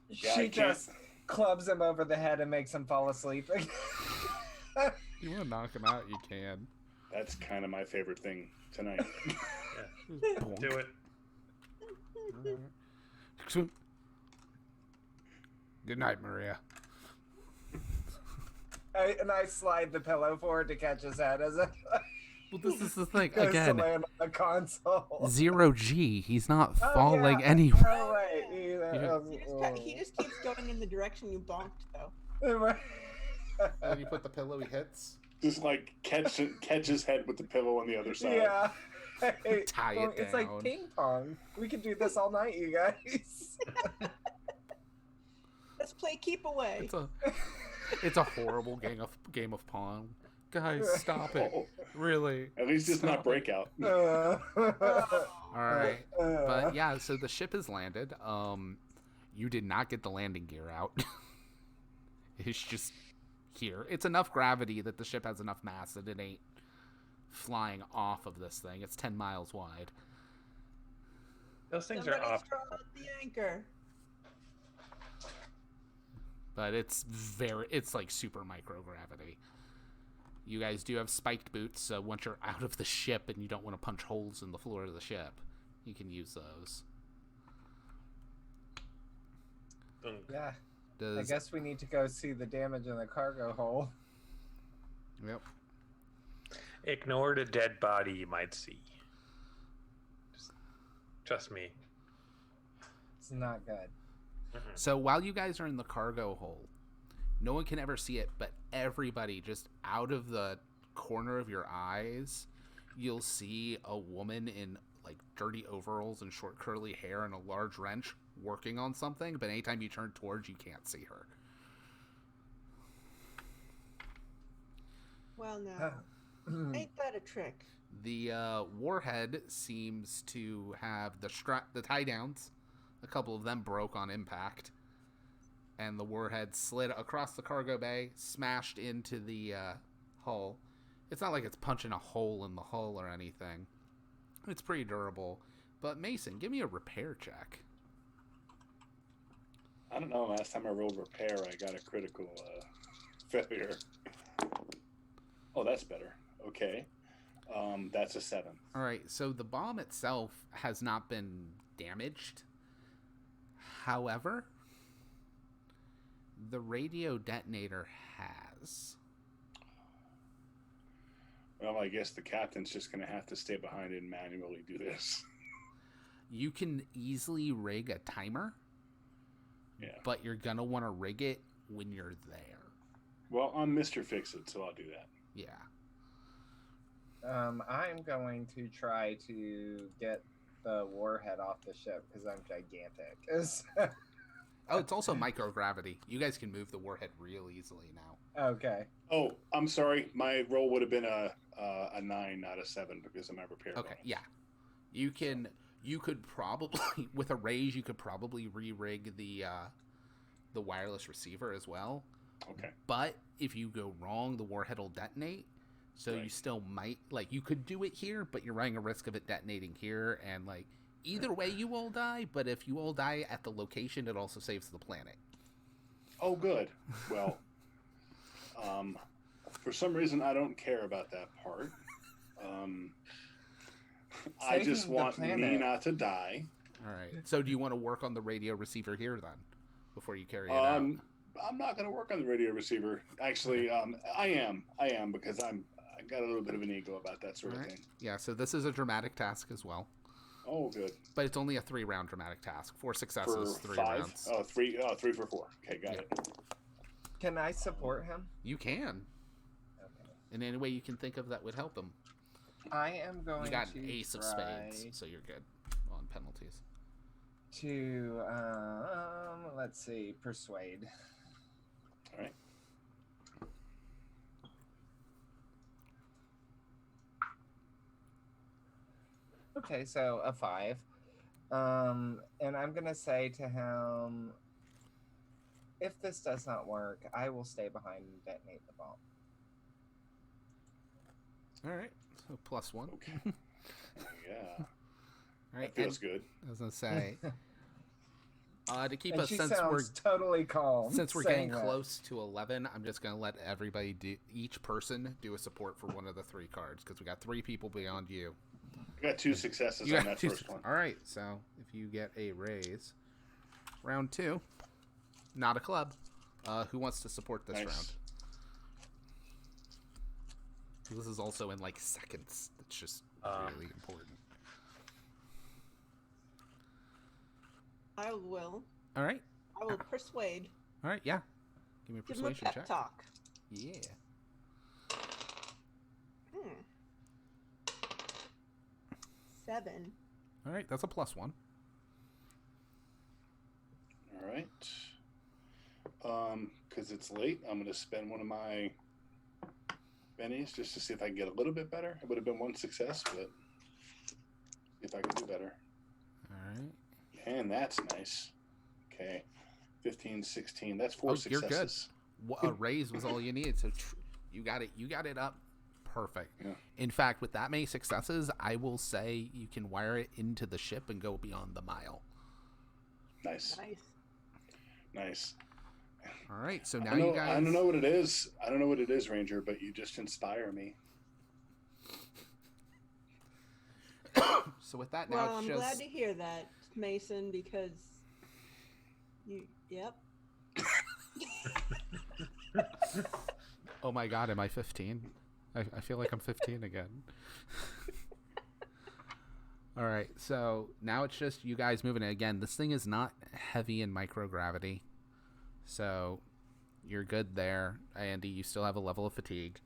Yeah, She I can't- just clubs him over the head and makes him fall asleep. You want to knock him out? You can. That's kind of my favorite thing tonight. Bonk. Do it. Good night, Maria. I slide the pillow forward to catch his head as it Well, this is the thing. goes Again, to land on the console. 0G. He's not Oh, falling yeah. anywhere. Oh, right. He just keeps going in the direction you bonked, though. And you put the pillow he hits. Just like catch his head with the pillow on the other side. Yeah. Tie it It's like down. ping pong. We could do this all night, you guys. That's play keep away. It's a horrible game of Pong. Guys, stop it. Oh, Really. at least it's not Stop it. breakout. All right. But yeah, so the ship has landed. You did not get the landing gear out. It's just here. It's enough gravity that the ship has enough mass that it ain't flying off of this thing. It's 10 miles wide. Those things Somebody are off. throw out the anchor. But it's like super microgravity. You guys do have spiked boots, so once you're out of the ship and you don't want to punch holes in the floor of the ship, you can use those. Yeah. I Does, guess we need to go see the damage in the cargo hold. Yep. Ignore the dead body you might see. Just trust me. It's not good. So while you guys are in the cargo hold, no one can ever see it, but everybody, just out of the corner of your eyes, you'll see a woman in like dirty overalls and short curly hair and a large wrench working on something, but anytime you turn towards, you can't see her. Well, now, ain't that a trick? The warhead seems to have the tie downs. A couple of them broke on impact, and the warhead slid across the cargo bay, smashed into the hull. It's not like it's punching a hole in the hull or anything. It's pretty durable. But Mason, give me a repair check. I don't know. Last time I rolled repair, I got a critical failure. Oh, that's better. Okay. That's a 7. All right, so the bomb itself has not been damaged. However, the radio detonator has. Well, I guess the captain's just going to have to stay behind and manually do this. You can easily rig a timer. Yeah. But you're going to want to rig it when you're there. Well, I'm Mr. Fix-It, so I'll do that. Yeah. I'm going to try to get the warhead off the ship because I'm gigantic. Oh, it's also microgravity. You guys can move the warhead real easily now. Okay. Oh, I'm sorry. My roll would have been a 9, not a 7, because of my repair Okay, bonus. yeah. You could probably, with a raise, you could probably re-rig the wireless receiver as well. Okay. But if you go wrong, the warhead will detonate. So Right. you still might, like, you could do it here, but you're running a risk of it detonating here. And, like, either way you all die, but if you all die at the location, it also saves the planet. Oh, good. Well, for some reason, I don't care about that part. I just Saving the want me planet. not to die. All right. So do you want to work on the radio receiver here, then, before you carry it out? I'm not going to work on the radio receiver. Actually, I am because I got a little bit of an ego about that sort All of right. thing. Yeah, so this is a dramatic task as well. Oh, good. But it's only a 3-round dramatic task. 4 successes, For 3 5? rounds. Oh, 3 for 4. Okay, got Yeah. it. Can I support him? You can. Okay. In any way you can think of that would help him. I am going You got to an ace of try spades, so you're good on penalties. to let's see, persuade. All right. Okay, so a 5. And I'm gonna say to him, if this does not work, I will stay behind and detonate the bomb. All right, so +1. Okay. Yeah. All right, That feels and good. I was gonna say, to keep And us she since sounds totally calm. we're saying getting that. close to 11, I'm just gonna let everybody each person do a support for one of the 3 cards because we got 3 people beyond you. I got 2 successes You on got that 2 first one. All right, so if you get a raise, round 2, not a club. Who wants to support this Nice. round? This is also in like seconds. It's just really important. I will. All right, I will persuade. all right, yeah. Give me a Give him a persuasion pep check. talk. Yeah. Hmm. 7. All right, that's a +1. All right. Because it's late, I'm going to spend one of my bennies just to see if I can get a little bit better. It would have been one success, but see if I can do better. All right. And that's nice. Okay. 15, 16. That's four You're good. successes. A raise was all you needed. So you got it. You got it up. Perfect. Yeah. In fact, with that many successes, I will say you can wire it into the ship and go beyond the mile. Nice. Nice. All right. So now I you guys. don't know what it is. I don't know what it is, Ranger, but you just inspire me. So with that, now Well, it's I'm just. glad to hear that, Mason, because yep. Oh my God, am I 15? I feel like I'm 15 again. All right, so now it's just you guys moving it again. This thing is not heavy in microgravity, so you're good there. Andy, you still have a level of fatigue.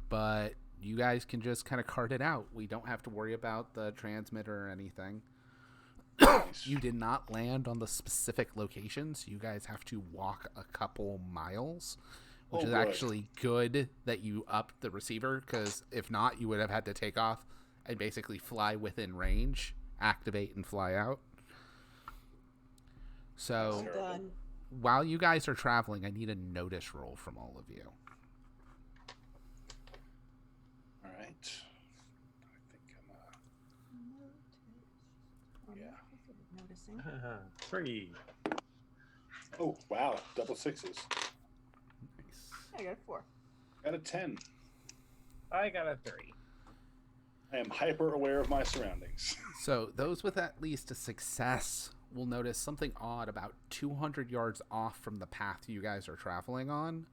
But you guys can just kind of cart it out. We don't have to worry about the transmitter or anything. Nice. You did not land on the specific locations. You guys have to walk a couple miles, which is good. actually good that you upped the receiver, because if not, you would have had to take off and basically fly within range, activate, and fly out. So I'm done. while you guys are traveling, I need a notice roll from all of you. All right. I think I'm, yeah. Noticing. 3. Oh, wow. Double sixes. Nice. I got a 4. Got a 10. I got a 3. I am hyper aware of my surroundings. So those with at least a success will notice something odd about 200 yards off from the path you guys are traveling on.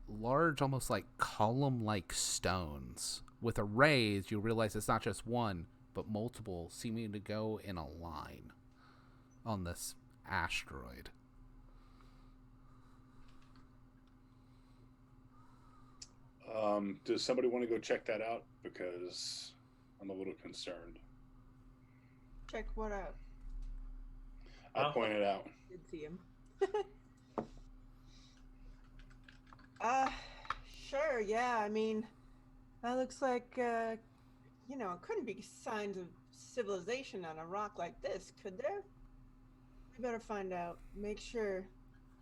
Large, almost like column-like stones. With a raise, you'll realize it's not just one, but multiple, seeming to go in a line on this asteroid. Does somebody want to go check that out? Because I'm a little concerned. Check what out. I pointed out. Did see him. Sure, yeah. I mean, that looks like, it couldn't be signs of civilization on a rock like this, could there? We better find out. Make sure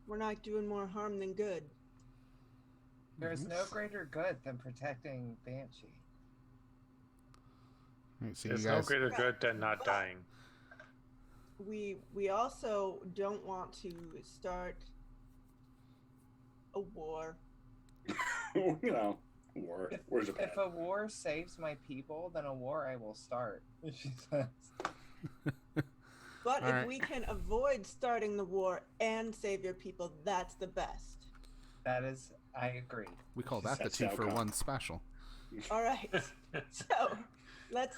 we're not doing more harm than good. There's no greater good than protecting Banshee. Right, so There's you no guys, greater good than not dying. We also don't want to start a war. War. Where's the If a war saves my people, then a war I will start. She says. But All if right. we can avoid starting the war and save your people, that's the best. That is, I agree. we call that the That's the 2 for outcome. 1 special. All right. So let's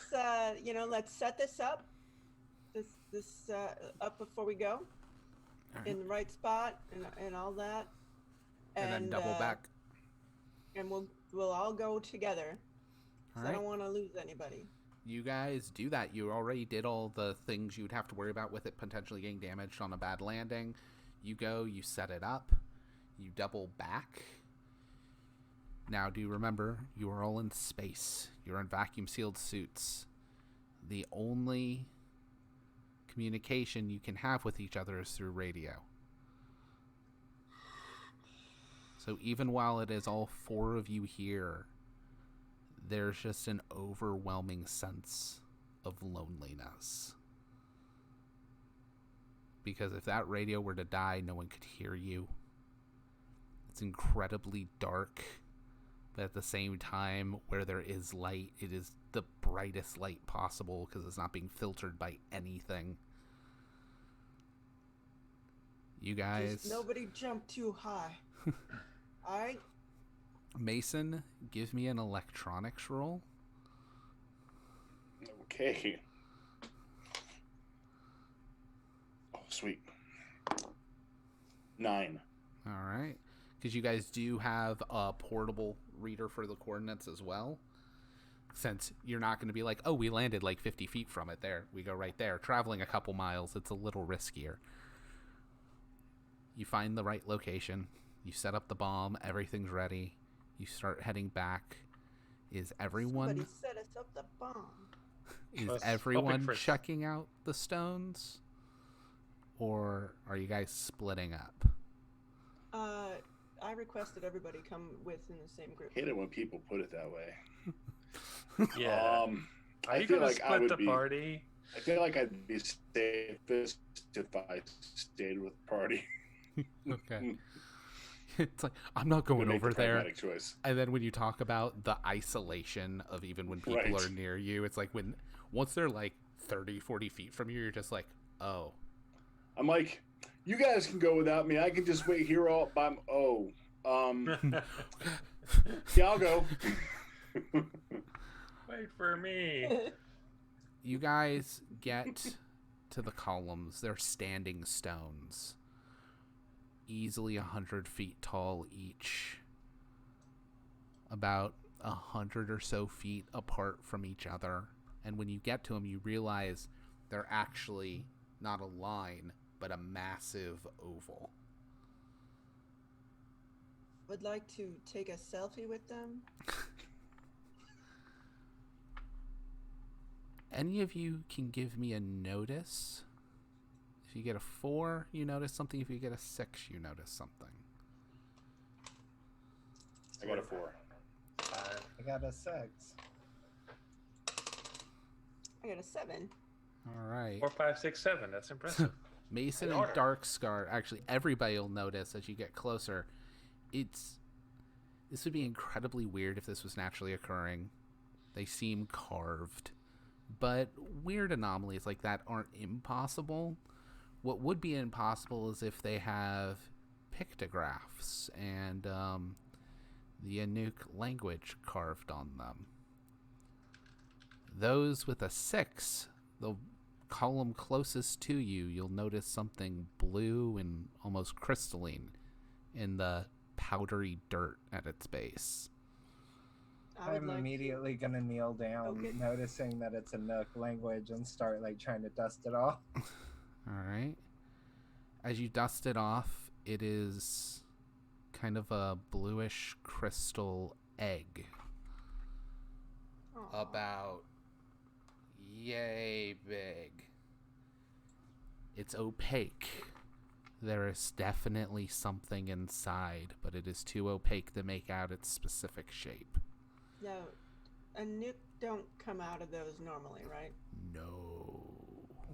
set this up. This up before we go All in the right spot and all that. And then double back. And we'll all go together. All 'Cause I right. don't want to lose anybody. You guys do that. You already did all the things you'd have to worry about with it potentially getting damaged on a bad landing. You go, you set it up, you double back. Now, do you remember, you are all in space. You're in vacuum sealed suits. The only communication you can have with each other is through radio. So even while it is all 4 of you here, there's just an overwhelming sense of loneliness. Because if that radio were to die, no one could hear you. It's incredibly dark, but at the same time, where there is light, it is the brightest light possible because it's not being filtered by anything. You guys... Just nobody jump too high. All right. Mason, give me an electronics roll. Okay. Oh, sweet. 9. All right. Because you guys do have a portable reader for the coordinates as well. Since you're not going to be like, oh, we landed like 50 feet from it there. We go right there. Traveling a couple miles, it's a little riskier. You find the right location. You set up the bomb. Everything's ready. You start heading back. Is everyone Somebody set us up the bomb. is Let's everyone hoping for- checking out the stones, or are you guys splitting up? I requested everybody come within the same group. Hate it when people put it that way. Yeah. Are I you feel gonna like I split would the be. party? I feel like I'd be safest if I stayed with the party. Okay. It's like, I'm not going Would make over the there. pragmatic choice. And then when you talk about the isolation of even when people Right. are near you, it's like once they're like 30, 40 feet from you, you're just like, oh. I'm like, you guys can go without me. I can just wait here all by. Yeah, I'll go. Wait for me. You guys get to the columns. They're standing stones. Easily 100 feet tall each. About 100 or so feet apart from each other. And when you get to them, you realize they're actually not a line, but a massive oval. Would like to take a selfie with them. Any of you can give me a notice. If you get a 4, you notice something. If you get a 6, you notice something. I got a 4. I got a 6. I got a 7. All right. 4, 5, 6, 7. That's impressive. Mason In and order. Darkscar, actually, everybody will notice as you get closer. This would be incredibly weird if this was naturally occurring. They seem carved. But weird anomalies like that aren't impossible. What would be impossible is if they have pictographs and the Inuk language carved on them. Those with a 6, the column closest to you, you'll notice something blue and almost crystalline in the powdery dirt at its base. I'm immediately gonna kneel down, Okay. noticing that it's a Nook language, and start like trying to dust it off. All right. As you dust it off, it is kind of a bluish crystal egg. Aw. About yay big. It's opaque. There is definitely something inside, but it is too opaque to make out its specific shape. No, a nuke don't come out of those normally, right? No.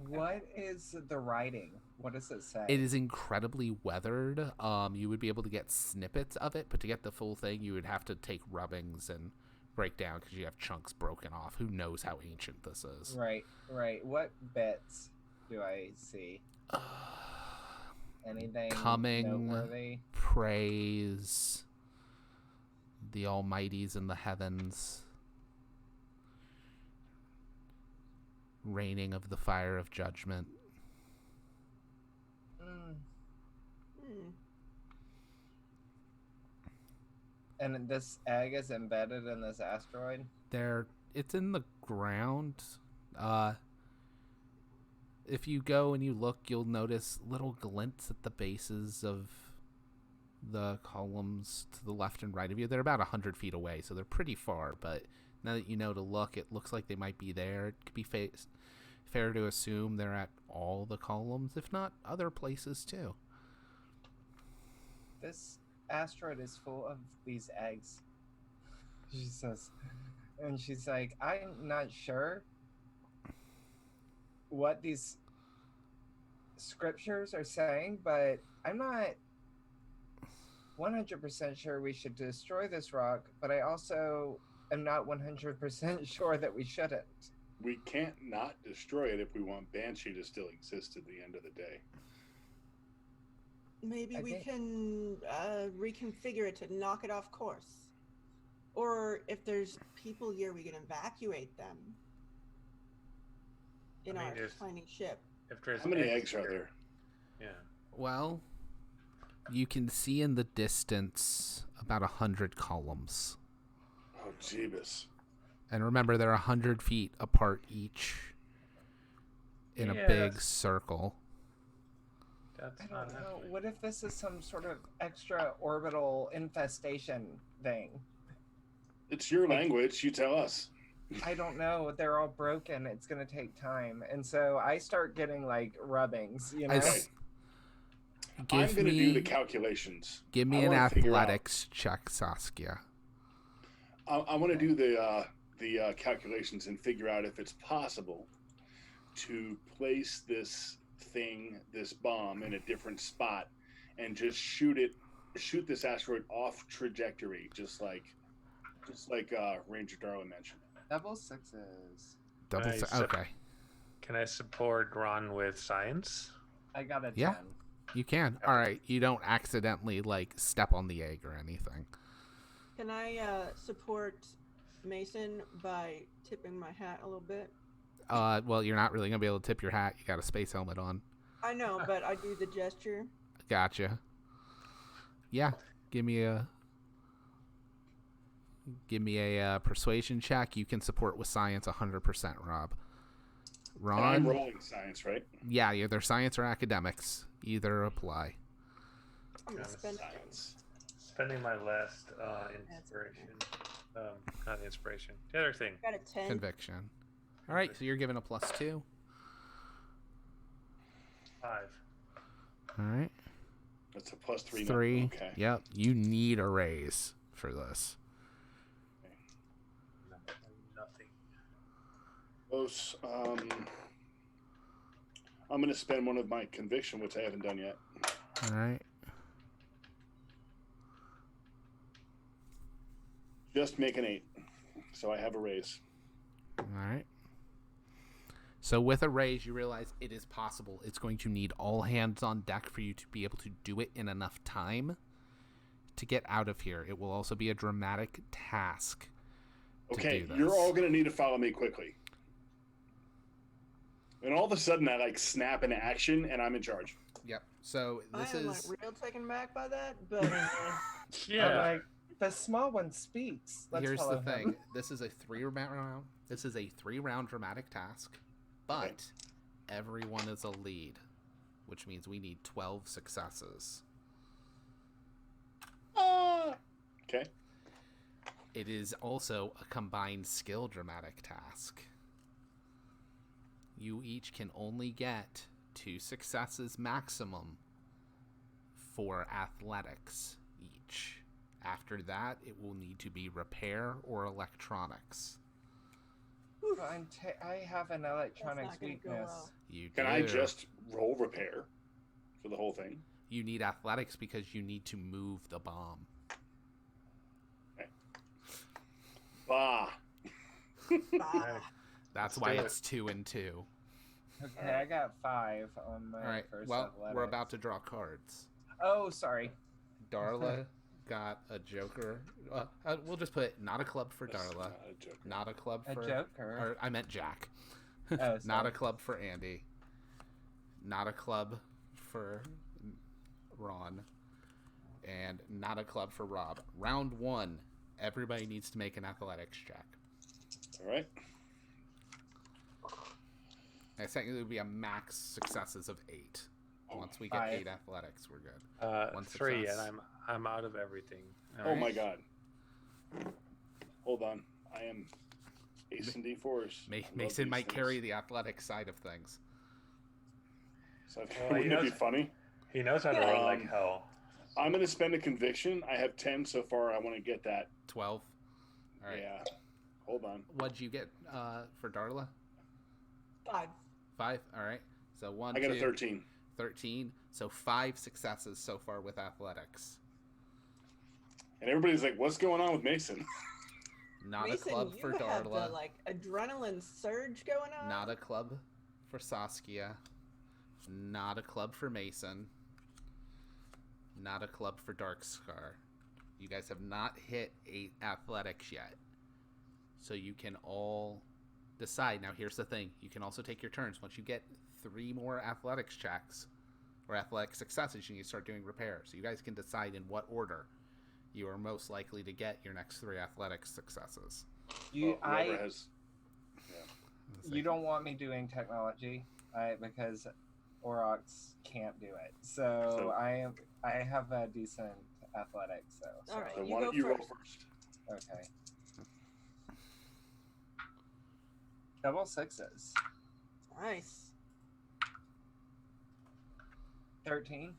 What is the writing? What does it say? It is incredibly weathered. You would be able to get snippets of it, but to get the full thing, you would have to take rubbings and break down because you have chunks broken off. Who knows how ancient this is? Right. What bits do I see? Anything Coming. noteworthy? Praise the almighties in the heavens, raining of the fire of judgment. Mm. Hmm. And this egg is embedded in this asteroid? It's in the ground. If you go and you look, you'll notice little glints at the bases of the columns to the left and right of you. They're about 100 feet away, so they're pretty far, but now that you know to look, it looks like they might be there. It could be fair to assume they're at all the columns, if not other places too. This asteroid is full of these eggs. She says. And she's like, I'm not sure what these scriptures are saying, but I'm not 100% sure we should destroy this rock, but I also am not 100% sure that we shouldn't. We can't not destroy it if we want Banshee to still exist at the end of the day. Maybe I we think- can reconfigure it to knock it off course. Or if there's people here, we can evacuate them in I mean, our there's- tiny ship. If there's How many eggs are there? Yeah. Well, you can see in the distance about 100 columns. Oh, Jeebus. And remember, they're 100 feet apart each in a Yeah, big that's- circle. That's I not don't know. happening. What if this is some sort of extra orbital infestation thing? It's your language. You tell us. I don't know. They're all broken. It's gonna take time, and so I start getting like rubbings. You know. Okay. I'm going to do the calculations. Give me I an wanna figure out- athletics check, Saskia. I want to do the calculations and figure out if it's possible to place this bomb in a different spot, and just shoot this asteroid off trajectory, just like Ranger Darwin mentioned. Double sixes. Nice. Okay. Can I support Ron with science? I got a 10. Yeah. You can. All right. You don't accidentally like step on the egg or anything. Can I support Mason by tipping my hat a little bit? Well, you're not really gonna be able to tip your hat. You got a space helmet on. I know, but I do the gesture. Gotcha. Yeah. Give me a persuasion check. You can support with science 100%, Rob. And I'm Ron. rolling science, right? Yeah, either science or academics. Either apply. I'm gonna spend it. Science. Spending my last inspiration. Not inspiration. The other thing. Got a 10. Conviction. All right, so you're given a +2. 5. All right. That's a +3. now. 3. Okay. Yep. You need a raise for this. Nothing. Close. I'm going to spend one of my conviction, which I haven't done yet. All right. Just make an 8. So I have a raise. All right. So with a raise, you realize it is possible. It's going to need all hands on deck for you to be able to do it in enough time to get out of here. It will also be a dramatic task. Okay, do this. you're all going to need to follow me quickly. And all of a sudden, I like snap into action, and I'm in charge. Yep. So this I am is like real taken back by that, but Yeah. I'm like, the small one speaks. Let's here's follow the thing. him. This is a 3-round. This is a 3-round dramatic task, but Okay. everyone is a lead, which means we need 12 successes. Okay. It is also a combined skill dramatic task. You each can only get 2 successes maximum for athletics each. After that, it will need to be repair or electronics. I have an electronics not gonna go weakness. well. You Can do. I just roll repair for the whole thing? You need athletics because you need to move the bomb. Bah. bah. That's Let's why do it. it's 2 and 2. Okay, I got 5 on my All right. first Well, athletics. we're about to draw cards. Oh, sorry. Darla got a joker. We'll just put not a club for That's Darla, not a joke. not a club A for joker. Or I meant Jack. Oh, Not sorry. a club for Andy. Not a club for Ron. And not a club for Rob. Round 1. Everybody needs to make an athletics check. All right. I think it would be a max successes of 8. Once we get 5. 8 athletics, we're good. 1 3, success. and I'm out of everything. Oh my god. Hold on. I am ace and D4s. I love Mason these might things. carry the athletic side of things. So Oh, wouldn't it be yes. funny? He knows how to run like hell. I'm going to spend a conviction. I have 10 so far. I want to get that. 12. All right. Yeah. Hold on. What'd you get for Darla? 5. 5. All right. So 1, I got 2, a 13. 13. So 5 successes so far with athletics. And everybody's like, what's going on with Mason? Not Mason, a club you for have Darla. the like adrenaline surge going on. Not a club for Saskia. Not a club for Mason. Not a club for Darkscar. You guys have not hit 8 athletics yet. So you can all decide. Now here's the thing. You can also take your turns. Once you get 3 more athletics checks or athletic successes, you can start doing repairs. So you guys can decide in what order you are most likely to get your next 3 athletic successes. You, Well, whoever has. you don't want me doing technology, because Aurochs can't do it. So I have a decent athletics, so. All right, So you why go don't you roll first. first? Okay. Double sixes. Nice. 13.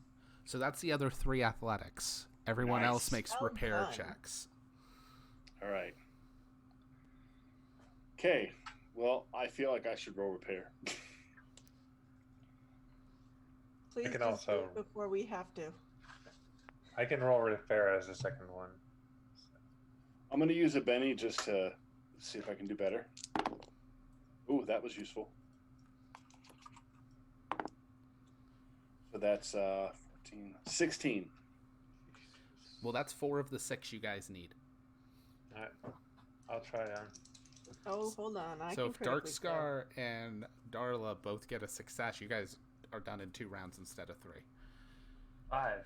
So that's the other 3 athletics. Everyone Nice. else makes Well repair done. checks. All right. Okay. Well, I feel like I should roll repair. Please can just do also- it before we have to. I can roll repair as the second one. I'm going to use a Benny just to see if I can do better. Ooh, that was useful. So that's 14, 16. Well, that's 4 of the 6 you guys need. Alright. I'll try on. Oh, hold on. I So can if Dark critically Scar and Darla both get a success, you guys are done in 2 rounds instead of 3. 5.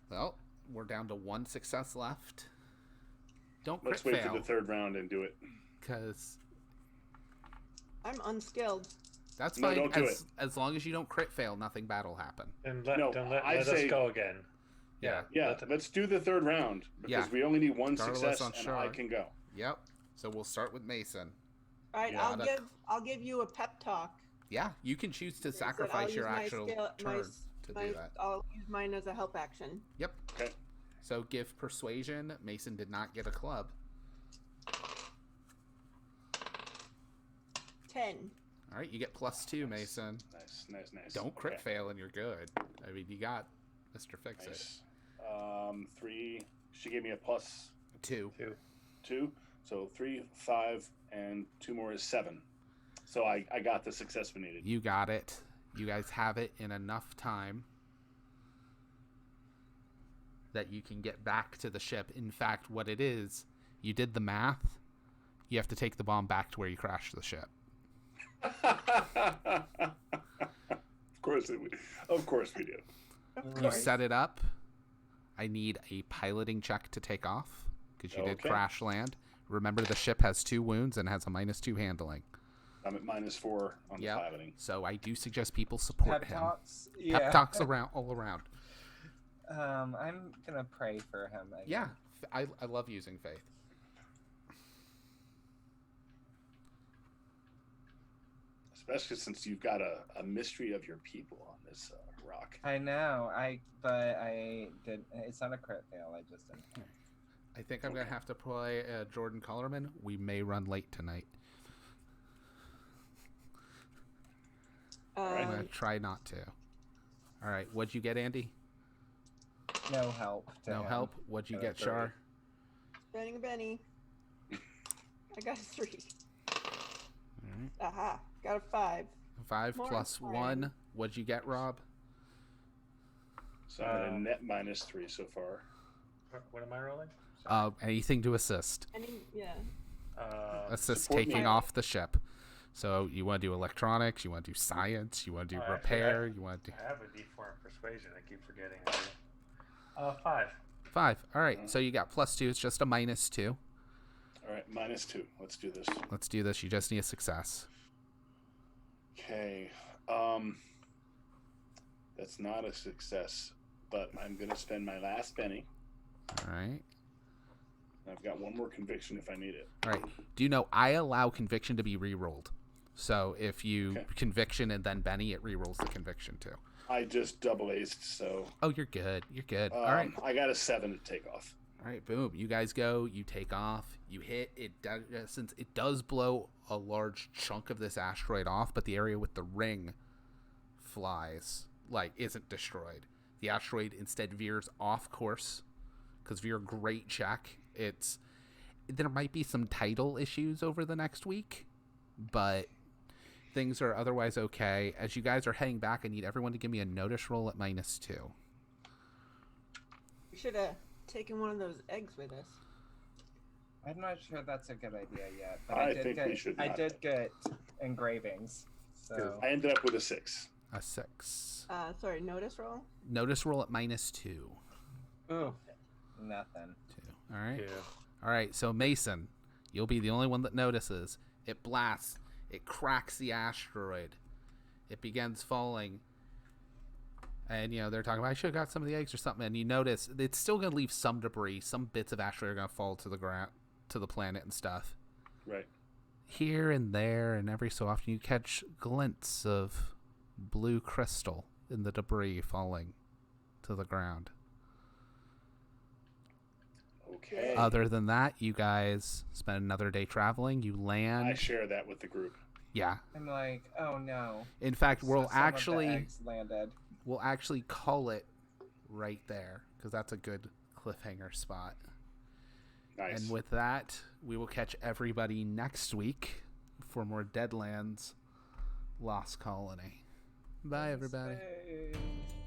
Well, we're down to 1 success left. Don't crit Let's wait fail, for the third round and do it. because fail. I'm unskilled. that's No, fine. don't do As long as you don't crit fail, nothing bad will happen. And No, let I'd us say- go again. Yeah. Yeah, let's do the third round because Yeah. we only need 1 Darla's success on and shore. I can go. Yep. So we'll start with Mason. All right, Yeah. I'll give you a pep talk. Yeah, you can choose to Is that I'll sacrifice your use my actual skill- my turn s- to my- do that. I'll use mine as a help action. Yep. Okay. So give persuasion. Mason did not get a club. 10. All right, you get +2, Mason. Nice. Don't crit Okay. fail and you're good. I mean, you got Mr. Fix It. Nice. 3. She gave me a +2, 2. so 3, 5, and 2 more is 7. So I got the success we needed. You got it. You guys have it in enough time that you can get back to the ship. In fact, what it is, you did the math. You have to take the bomb back to where you crashed the ship. Of course we do. Of You course. set it up. I need a piloting check to take off because you did Okay. crash land. Remember, the ship has 2 wounds and has a -2 handling. I'm at -4 on the Yep. piloting. So I do suggest people support Pep him. talks. Yeah. Pep talks all around. I'm gonna pray for him. Again. Yeah, I love using faith. Especially since you've got a mystery of your people on this rock. I know. But I did. It's not a crit fail. I just didn't. I think I'm gonna have to play Jordan Colorman. We may run late tonight. I'm gonna try not to. All right, what'd you get, Andy? No help. to No him. help. What'd you No, get, sorry. Char? Benny Benny. I got a 3. All right. Aha. Got a 5. 5 More plus fun. 1. What'd you get, Rob? So I'm at a net -3 so far. What am I rolling? Anything to assist. Yeah. Assist Support taking me. off the ship. So you want to do electronics, you want to do science, you want to do Actually, repair, you want to do I have a D4 in persuasion. I keep forgetting. 5. 5. All right, so you got +2. It's just a -2. All right, -2. Let's do this. Let's do this. You just need a success. Okay. That's not a success, but I'm going to spend my last penny. All right. I've got 1 more conviction if I need it. All right. Do you know I allow conviction to be re-rolled? So if you Okay. conviction and then Benny, it re-rolls the conviction too. I just double aced, so Oh, you're good. You're good. All right. I got a 7 to take off. All right. Boom. You guys go. You take off. You hit it. Since it does blow a large chunk of this asteroid off, but the area with the ring flies isn't destroyed. The asteroid instead veers off course because of your great check. There might be some title issues over the next week, but things are otherwise okay. As you guys are heading back, I need everyone to give me a notice roll at -2. We should have taken one of those eggs with us. I'm not sure that's a good idea yet. But I I did think get. we should I not. did get engravings. So I ended up with a 6. A 6. Sorry, notice roll? Notice roll at -2. ooh, nothing. 2. All right. Yeah. All right. So Mason, you'll be the only one that notices. It blasts. It cracks the asteroid. It begins falling. And, they're talking about, I should have got some of the eggs or something. And you notice it's still going to leave some debris. Some bits of asteroid are going to fall to the ground, to the planet and stuff. Right. Here and there, and every so often, you catch glints of blue crystal in the debris falling to the ground. Okay. Other than that, you guys spend another day traveling. You land. I share that with the group. Yeah. I'm like, oh no. In fact, So some of the eggs we'll actually call it right there because that's a good cliffhanger spot. Nice. And with that, we will catch everybody next week for more Deadlands Lost Colony. Bye, everybody. Space.